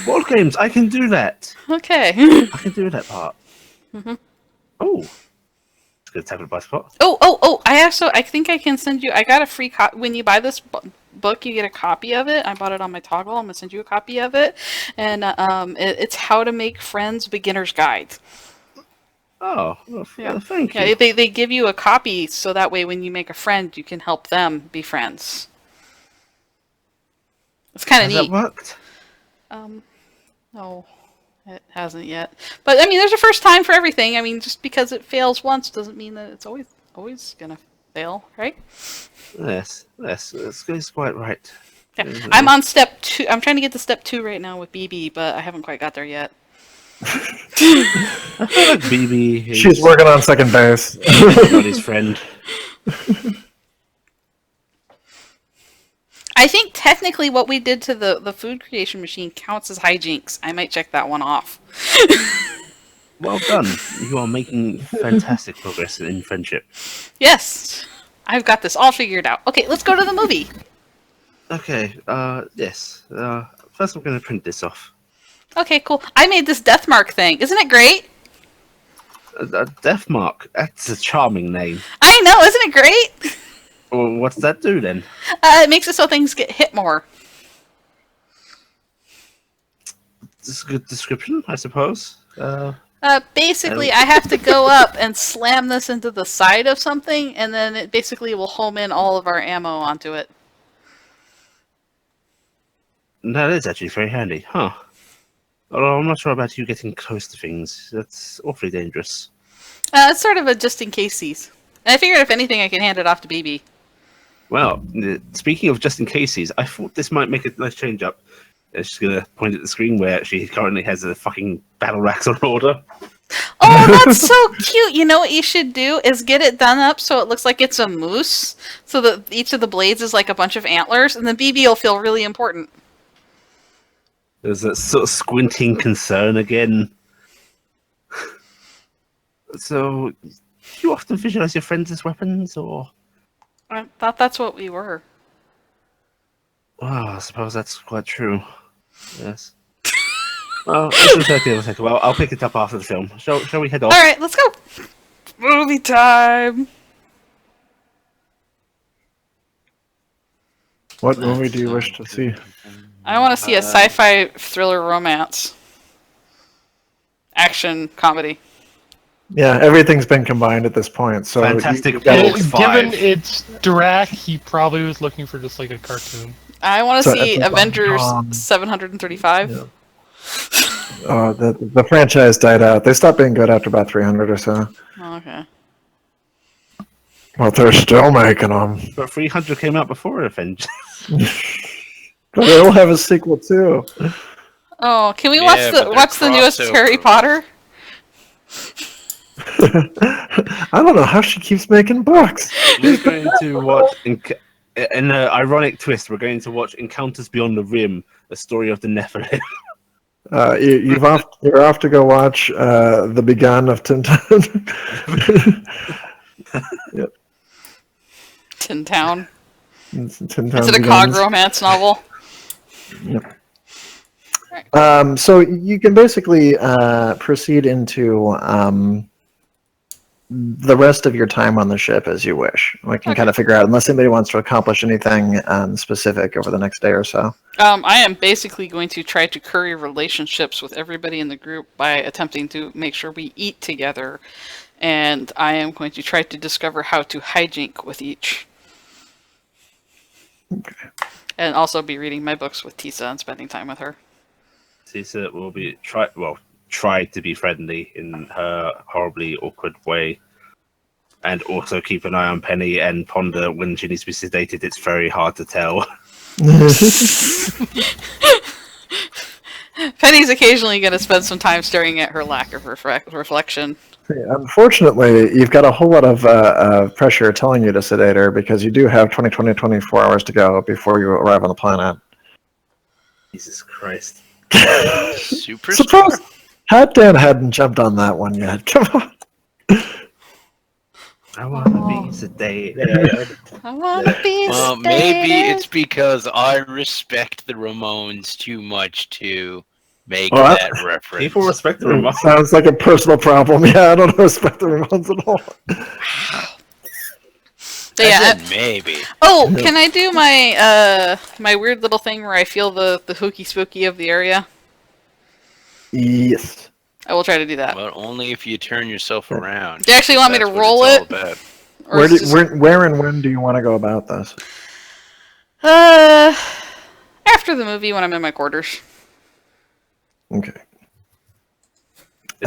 Board games, I can do that. Okay. I can do that part. Mhm. Oh. It's good to have it by spot. Oh! I think I can send you. I got a free copy when you buy this book. You get a copy of it. I bought it on my toggle. I'm gonna send you a copy of it, and it's How to Make Friends Beginner's Guide. Oh, well, Yeah. thank you. Yeah, they give you a copy so that way when you make a friend, you can help them be friends. It's kind of Has neat. that worked? No, it hasn't yet. But I mean, there's a first time for everything. I mean, just because it fails once doesn't mean that it's always gonna fail, right? Yes, it's quite right. Yeah. I'm on step 2. I'm trying to get to step 2 right now with BB, but I haven't quite got there yet. I feel like BB is She's working on second base. everybody's friend. I think technically what we did to the food creation machine counts as hijinks. I might check that one off. Well done. You are making fantastic progress in friendship. Yes, I've got this all figured out. Okay, let's go to the movie. Okay, yes. First I'm going to print this off. Okay, cool. I made this death mark thing. Isn't it great? Death Mark. That's a charming name. I know, isn't it great? Well, what's that do then? It makes it so things get hit more. This is a good description, I suppose. Basically, I have to go up and slam this into the side of something, and then it basically will home in all of our ammo onto it. That is actually very handy, huh? Although I'm not sure about you getting close to things. That's awfully dangerous. It's sort of a just-in-case-sies. And I figured if anything, I can hand it off to BB. Well, speaking of just in cases, I thought this might make a nice change up. She's going to point at the screen where she currently has a fucking battle racks on order. Oh, that's so cute! You know what you should do is get it done up so it looks like it's a moose, so that each of the blades is like a bunch of antlers, and then BB will feel really important. There's that sort of squinting concern again. So, do you often visualize your friends as weapons, or? I thought that's what we were. Well, I suppose that's quite true. Yes. Well, this is 30 of a second. Well, I'll pick it up after the film. Shall we head off? All right, let's go. Movie time. What movie do you wish to see? I want to see a sci-fi thriller romance. Action comedy. Yeah, everything's been combined at this point. So Fantastic got Four. Given 5. it's Drac, he probably was looking for just like a cartoon. I want to So see it's like, Avengers 735. Yeah. The franchise died out. They stopped being good after about 300 or so. Oh, okay. Well, they're still making them. But 300 came out before Avengers. But they'll have a sequel too. Oh, can we Yeah, watch but they're watch the newest crossover. Harry Potter? I don't know how she keeps making books. We're going to watch, in an ironic twist, we're going to watch Encounters Beyond the Rim, a story of the Nephilim. You're off to go watch The Begun of Tintin. Yep. Tin Town. Tintin Is it a Begins. cog romance novel? So you can basically proceed into the rest of your time on the ship as you wish. We can kind of figure out, unless anybody wants to accomplish anything specific over the next day or so. I am basically going to try to curry relationships with everybody in the group by attempting to make sure we eat together, and I am going to try to discover how to hijink with each. Okay. And also be reading my books with Tisa and spending time with her. Tisa will be try to be friendly in her horribly awkward way, and also keep an eye on Penny and ponder when she needs to be sedated. It's very hard to tell. Penny's occasionally going to spend some time staring at her lack of reflection. Unfortunately, you've got a whole lot of pressure telling you to sedate her because you do have 24 hours to go before you arrive on the planet. Jesus Christ. Super Suppose Hatdan hadn't jumped on that one yet. Come on. I want to be sedated. I want to be Well, maybe it's because I respect the Ramones too much to make Well, that reference. People respect the remark. Sounds like a personal problem. Yeah, I don't respect the Ramones at all. I said maybe. Oh, can I do my my weird little thing where I feel the hooky spooky of the area? Yes. I will try to do that. Well, only if you turn yourself around. Do you actually want me to That's what roll it's it? all about. Or Where, is it just- where and when do you want to go about this? after the movie when I'm in my quarters. Okay.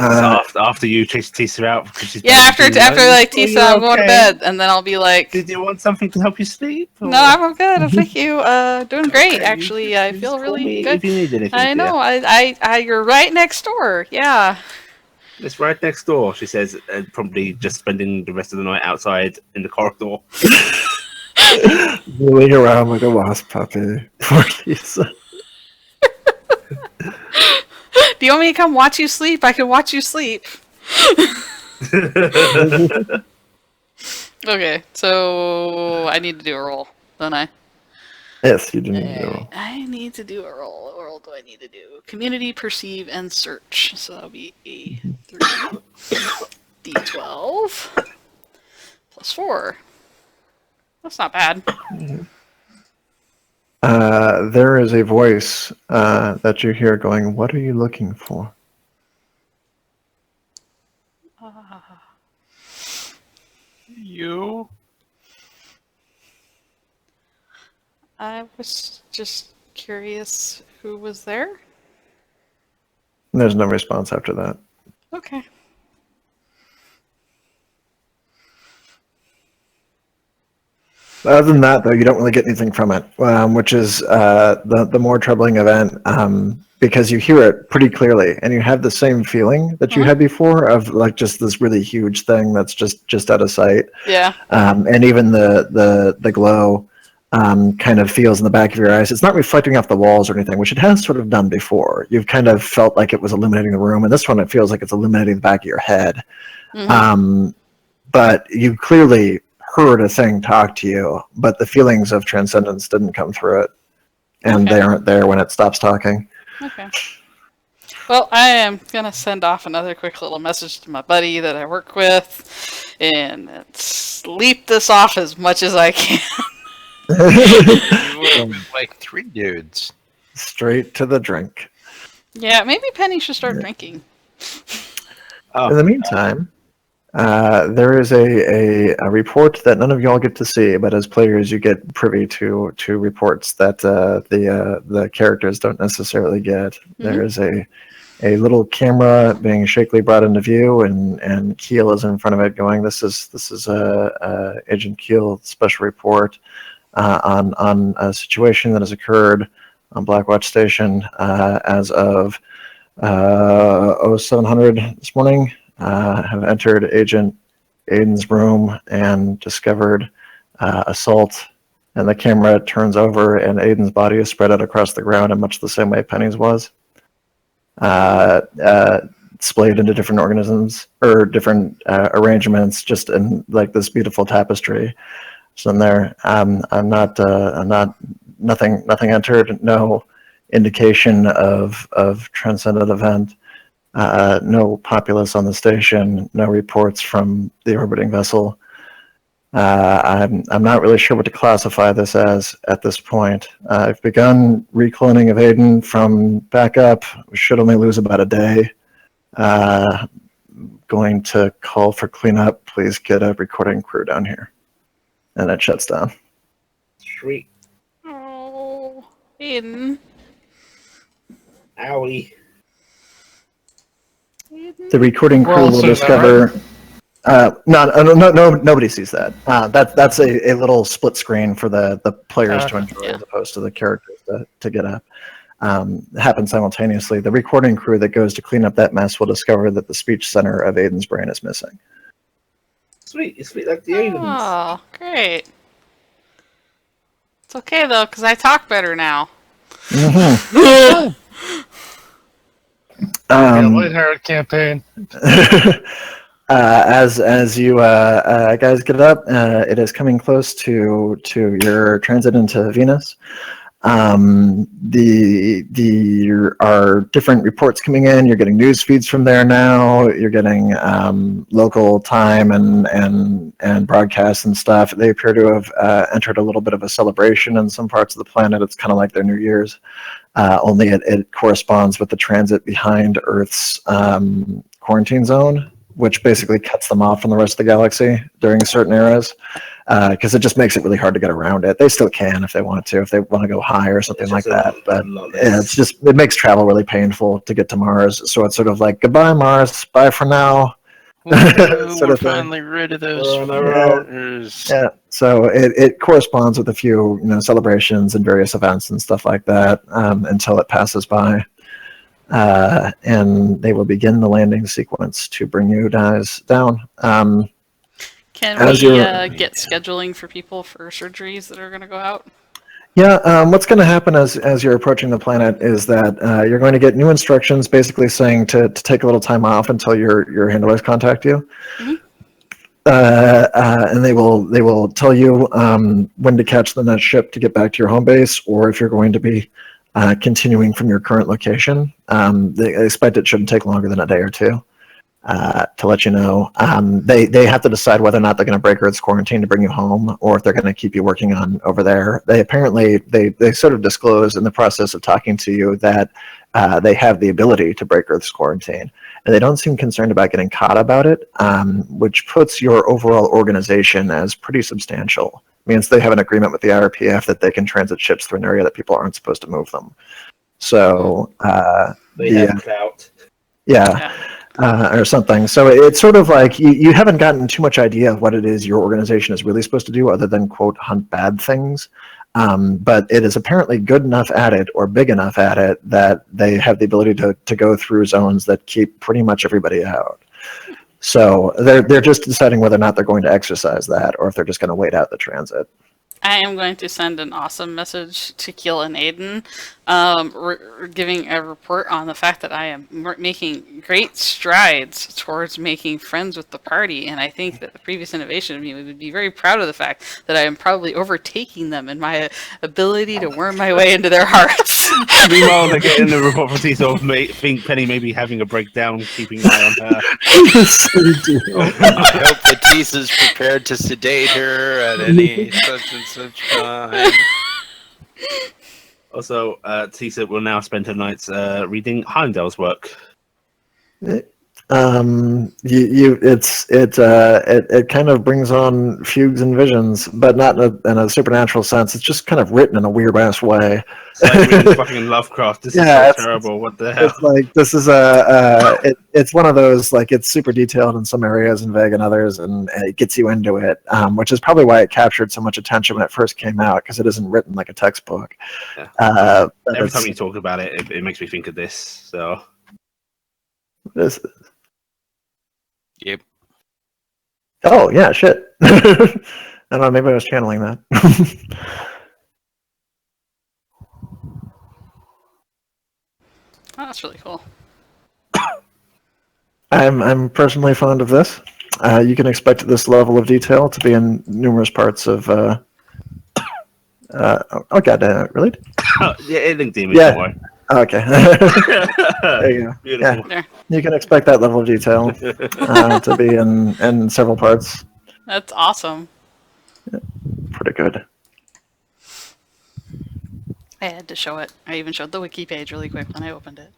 After you chase Tisa out because she's Yeah, after like "Are you Tisa, I'm going to okay? bed, and then I'll be like, Did you want something to help you sleep? or- "No, I'm good. Thank you. Doing great. Okay, Actually, you I just feel call really me good. if you need anything. I dear. know. I you're right next door. Yeah. It's right next door, she says, and probably just spending the rest of the night outside in the corridor. Moving around like a lost puppy. Poor Lisa. Do you want me to come watch you sleep? I can watch you sleep. Okay, so I need to do a roll, don't I? Yes, you do need to do. I need to do a roll. What roll do I need to do? Community, perceive, and search. So that'll be a 3 d12 plus 4. That's not bad. There is a voice that you hear going, "What are you looking for?" You? I was just curious who was there. And there's no response after that. Okay. Other than that, though, you don't really get anything from it, which is the more troubling event, because you hear it pretty clearly, and you have the same feeling that you had before of like just this really huge thing that's just out of sight. Yeah. And even the glow kind of feels in the back of your eyes. It's not reflecting off the walls or anything, which it has sort of done before. You've kind of felt like it was illuminating the room, and this one it feels like it's illuminating the back of your head. Mhm. But you clearly heard a thing talk to you, but the feelings of transcendence didn't come through it, and Okay. they aren't there when it stops talking. Okay. Well, I am gonna send off another quick little message to my buddy that I work with, and sleep this off as much as I can. You work with like 3 dudes. Straight to the drink. Yeah, maybe Penny should start drinking. Oh, In the meantime, there is a report that none of y'all get to see, but as players, you get privy to reports that the characters don't necessarily get. There is a little camera being shakily brought into view, and Keel is in front of it, going, "This is Agent Keel special report on a situation that has occurred on Blackwatch Station as of 0700 this morning. Have entered Agent Aiden's room and discovered assault." And the camera turns over, and Aiden's body is spread out across the ground in much the same way Penny's was. Splayed into different organisms or different arrangements, just in like this beautiful tapestry. So in there, I'm not nothing entered, no indication of transcendent event, no populace on the station, no reports from the orbiting vessel. I'm not really sure what to classify this as at this point. I've begun recloning of Aiden from backup. We should only lose about a day. Going to call for cleanup. Please get a recording crew down here. And it shuts down. sweet. Oh, Aiden. Owie. The recording We're crew all will seeing that, discover. No, nobody sees that. That's a little split screen for the players to enjoy, Yeah. as opposed to the characters to get up. It happens simultaneously. The recording crew that goes to clean up that mess will discover that the speech center of Aiden's brain is missing. Sweet, it's sweet like the Aidens. Oh, great. It's okay though, because I talk better now. Mhm. Lighthearted campaign. As you guys get up, it is coming close to your transit into Venus. There are different reports coming in. You're getting news feeds from there now. You're getting local time and broadcasts and stuff. They appear to have entered a little bit of a celebration in some parts of the planet. It's kind of like their New Year's, only it corresponds with the transit behind Earth's quarantine zone, which basically cuts them off from the rest of the galaxy during certain eras, because it just makes it really hard to get around it. They still can if they want to go high or something like that, but it makes travel really painful to get to Mars. So it's sort of like, goodbye Mars, bye for now. Sort We're of thing. finally rid of those We're on our fuckers. Yeah, so it corresponds with a few celebrations and various events and stuff like that, until it passes by. And they will begin the landing sequence to bring you guys down. Can As we you're- get scheduling for people for surgeries that are going to go out? Yeah, what's going to happen as you're approaching the planet is that you're going to get new instructions, basically saying to take a little time off until your handlers contact you. Mhm. And they will tell you when to catch the next ship to get back to your home base, or if you're going to be continuing from your current location. They expect it shouldn't take longer than a day or two to let you know. They have to decide whether or not they're going to break Earth's quarantine to bring you home, or if they're going to keep you working on over there. They apparently they sort of disclose in the process of talking to you that they have the ability to break Earth's quarantine, and they don't seem concerned about getting caught about it, which puts your overall organization as pretty substantial. Means they have an agreement with the IRPF that they can transit ships through an area that people aren't supposed to move them. So They have clout. yeah. Or something. So it's sort of like you haven't gotten too much idea of what it is your organization is really supposed to do, other than quote hunt bad things. But it is apparently good enough at it, or big enough at it, that they have the ability to go through zones that keep pretty much everybody out. So they're just deciding whether or not they're going to exercise that, or if they're just going to wait out the transit. I am going to send an awesome message to Keel and Aiden, giving a report on the fact that I am making great strides towards making friends with the party, and I think that the previous innovation of me would be very proud of the fact that I am probably overtaking them in my ability to worm my way into their hearts. Meanwhile, they're getting the report from Tisa of think Penny may be having a breakdown, keeping an eye on her. Yes, we do. I hope that Tisa's prepared to sedate her at any such and such time. Also, Tisa will now spend her nights reading Heimdall's work. It kind of brings on fugues and visions, but not in a supernatural sense. It's just kind of written in a weird ass way. It's like reading fucking Lovecraft. This is so terrible. What the hell? It's like this is it's one of those, like, it's super detailed in some areas and vague in others, and it gets you into it, which is probably why it captured so much attention when it first came out, because it isn't written like a textbook. Yeah. Every time you talk about it, it makes me think of this. So. This. Yep. Oh yeah, shit. I don't know. Maybe I was channeling that. Oh, that's really cool. I'm personally fond of this. You can expect this level of detail to be in numerous parts of. Oh god, really? Yeah, it linked in. Yeah. Don't worry. Okay. There you go. Beautiful. Yeah. You can expect that level of detail to be in several parts. That's awesome. Pretty good. I had to show it. I even showed the wiki page really quick when I opened it.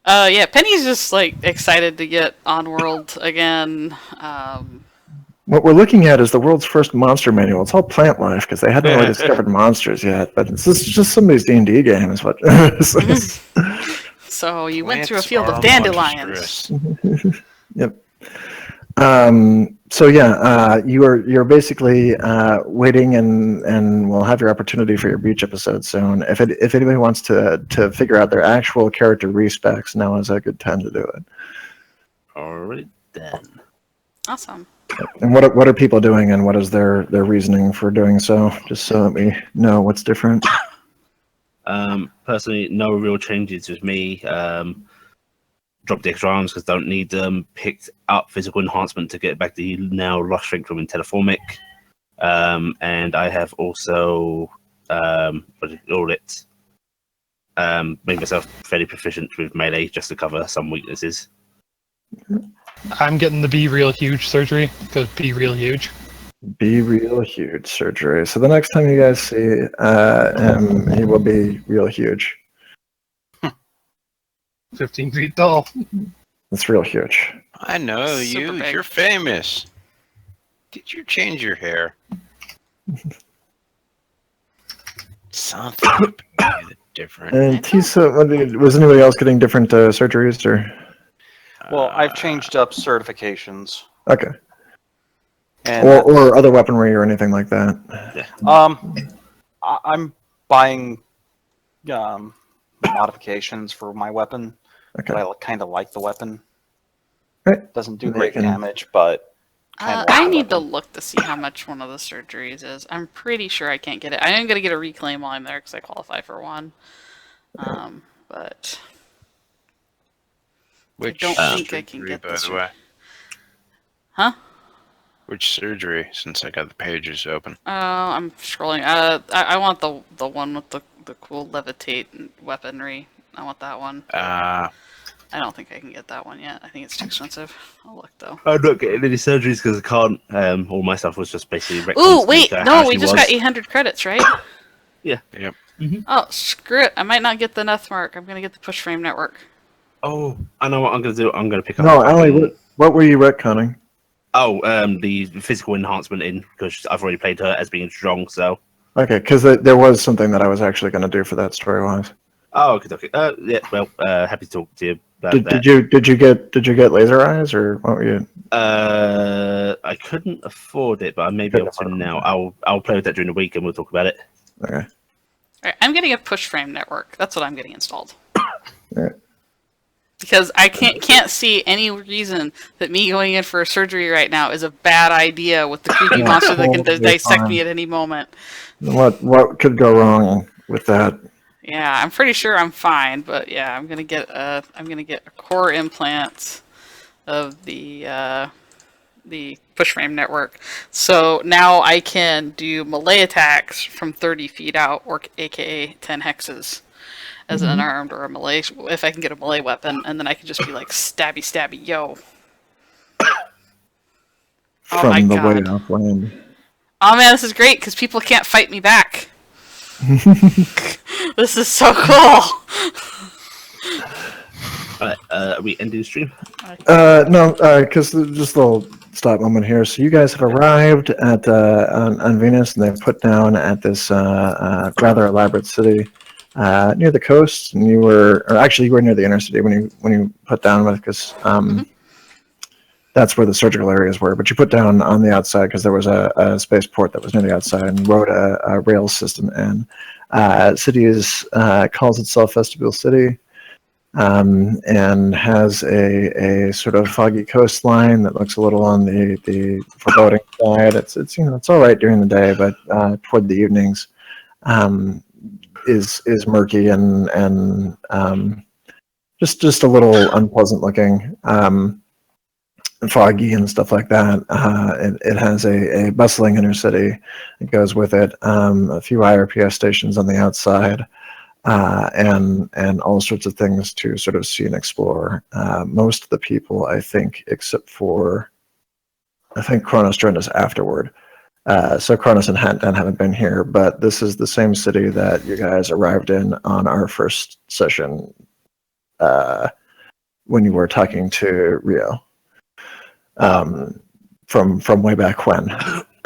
Yeah, Penny's just like excited to get on world again. What we're looking at is the world's first monster manual. It's all plant life because they hadn't really discovered monsters yet. But this is just somebody's D&D game, is what. So you went Plants through a field of are dandelions. monstrous. Yep. So yeah, you're basically waiting, and we'll have your opportunity for your beach episode soon. If anybody wants to figure out their actual character respecs, now is a good time to do it. Alright then. Awesome. And what are people doing, and what is their reasoning for doing so? Just so that we know what's different. Personally, no real changes with me. Drop the extra arms because don't need them. Picked up physical enhancement to get back the now lost strength from Teleformic. And I have also made myself fairly proficient with melee just to cover some weaknesses. I'm getting the Be Real Huge surgery, because Be Real Huge. Be real huge surgery. So the next time you guys see him, he will be real huge. 15 feet tall. It's real huge. I know Super you. big. You're famous. Did you change your hair? Something would be different. And Tisa, was anybody else getting different surgeries, or? Well, I've changed up certifications. Okay. And Or other weaponry or anything like that. I'm buying modifications for my weapon. Okay. But I kind of like the weapon. Right. Doesn't do And they great can- damage, but kinda like I the need to weapon. look to see how much one of the surgeries is. I'm pretty sure I can't get it. I am going to get a reclaim while I'm there because I qualify for one. But Which don't think I can surgery, get by this the way? Huh? Which surgery? Since I got the pages open. I'm scrolling. I want the one with the cool levitate weaponry. I want that one. I don't think I can get that one yet. I think it's too expensive. I'll look though. I'm not getting any surgeries because I can't. All my stuff was just basically. Ooh, retcons to wait, make, no, how we she just was. got 800 credits, right? Yeah. Yep. Oh, screw it. I might not get the Nethmark. I'm gonna get the push frame network. Oh, I know what I'm going to do. I'm going to pick up. No, the Allie, fucking- what were you retconning? Oh, the physical enhancement in because I've already played her as being strong. So. Okay, because there was something that I was actually going to do for that story-wise. Oh, okay. Yeah. Well, happy to talk to you about that. Did you get laser eyes, or what were you? I couldn't afford it, but I may be able to now. I'll play with that during the week and we'll talk about it. Okay. Alright, I'm getting a push frame network. That's what I'm getting installed. Alright. Because I can't see any reason that me going in for a surgery right now is a bad idea with the creepy monster that can Totally dissect fine. me at any moment. What could go wrong with that? Yeah, I'm pretty sure I'm fine, but yeah, I'm gonna get a core implant of the the push frame network. So now I can do melee attacks from 30 feet out, or aka 10 hexes, as an unarmed or a melee, if I can get a melee weapon, and then I can just be like stabby stabby yo. Oh my From the way god. off lane. Oh man, this is great because people can't fight me back. This is so cool. Are we ending the stream? No, because just a little stop moment here. So you guys have arrived at on Venus, and they've put down at this rather elaborate city near the coast. And you were near the inner city when you put down with, because that's where the surgical areas were. But you put down on the outside because there was a spaceport that was near the outside, and rode a rail system in. City calls itself Vestibule City. And has a sort of foggy coastline that looks a little on the foreboding side. It's all right during the day, but toward the evenings is murky and just a little unpleasant looking, and foggy and stuff like that. It has a bustling inner city that goes with it, a few IRPS stations on the outside. And all sorts of things to sort of see and explore. Most of the people, I think, except for, I think Cronos joined us afterward. So Cronos and Hatdan haven't been here, but this is the same city that you guys arrived in on our first session when you were talking to Rio from way back when.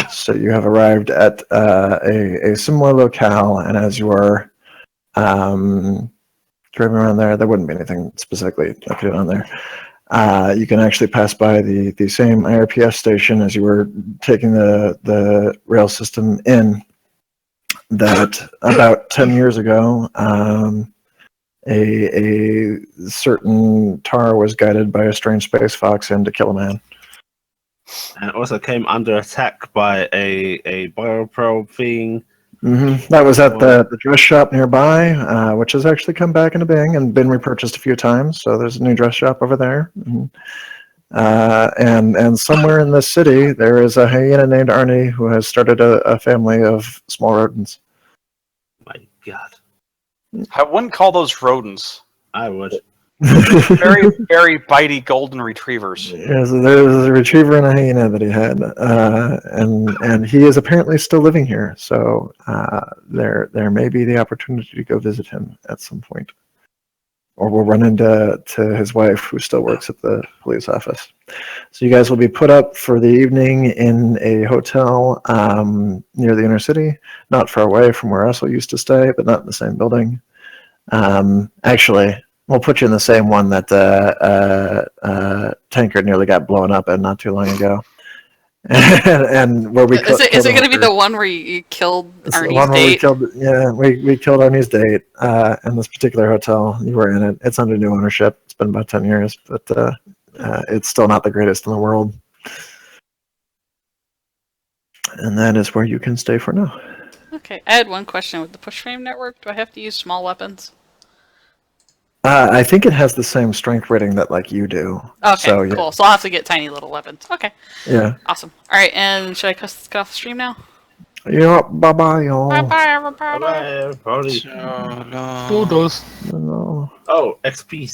So you have arrived at a similar locale, and as you are driving around there wouldn't be anything specifically located on there. You can actually pass by the same IRPS station as you were taking the rail system in, that about 10 years ago, a certain tar was guided by a strange space fox in to kill a man. And it also came under attack by a bioprobe thing. That was at the dress shop nearby, which has actually come back into being and been repurchased a few times. So there's a new dress shop over there. And somewhere in this city, there is a hyena named Arnie who has started a family of small rodents. My God. I wouldn't call those rodents. I would. Very, very bitey golden retrievers. Yeah, so there's a retriever and a hyena that he had, and he is apparently still living here. So there may be the opportunity to go visit him at some point, or we'll run into his wife, who still works at the police office. So you guys will be put up for the evening in a hotel near the inner city, not far away from where Russell used to stay, but not in the same building. Actually, we'll put you in the same one that Tankard nearly got blown up in not too long ago. And where we is it going to be the one where you killed Arnie's date? We killed Arnie's date in this particular hotel. You were in it. It's under new ownership. It's been about 10 years, but it's still not the greatest in the world. And that is where you can stay for now. Okay, I had one question. With the push frame network, do I have to use small weapons? I think it has the same strength rating that like you do. Okay, so, yeah. cool. So I'll have to get tiny little weapons. Okay. Yeah. Awesome. All right, and should I cut off the stream now? Yeah. Bye-bye, y'all. Bye-bye, everybody. Bye, everybody. So long. Dodos. No. Oh, XP.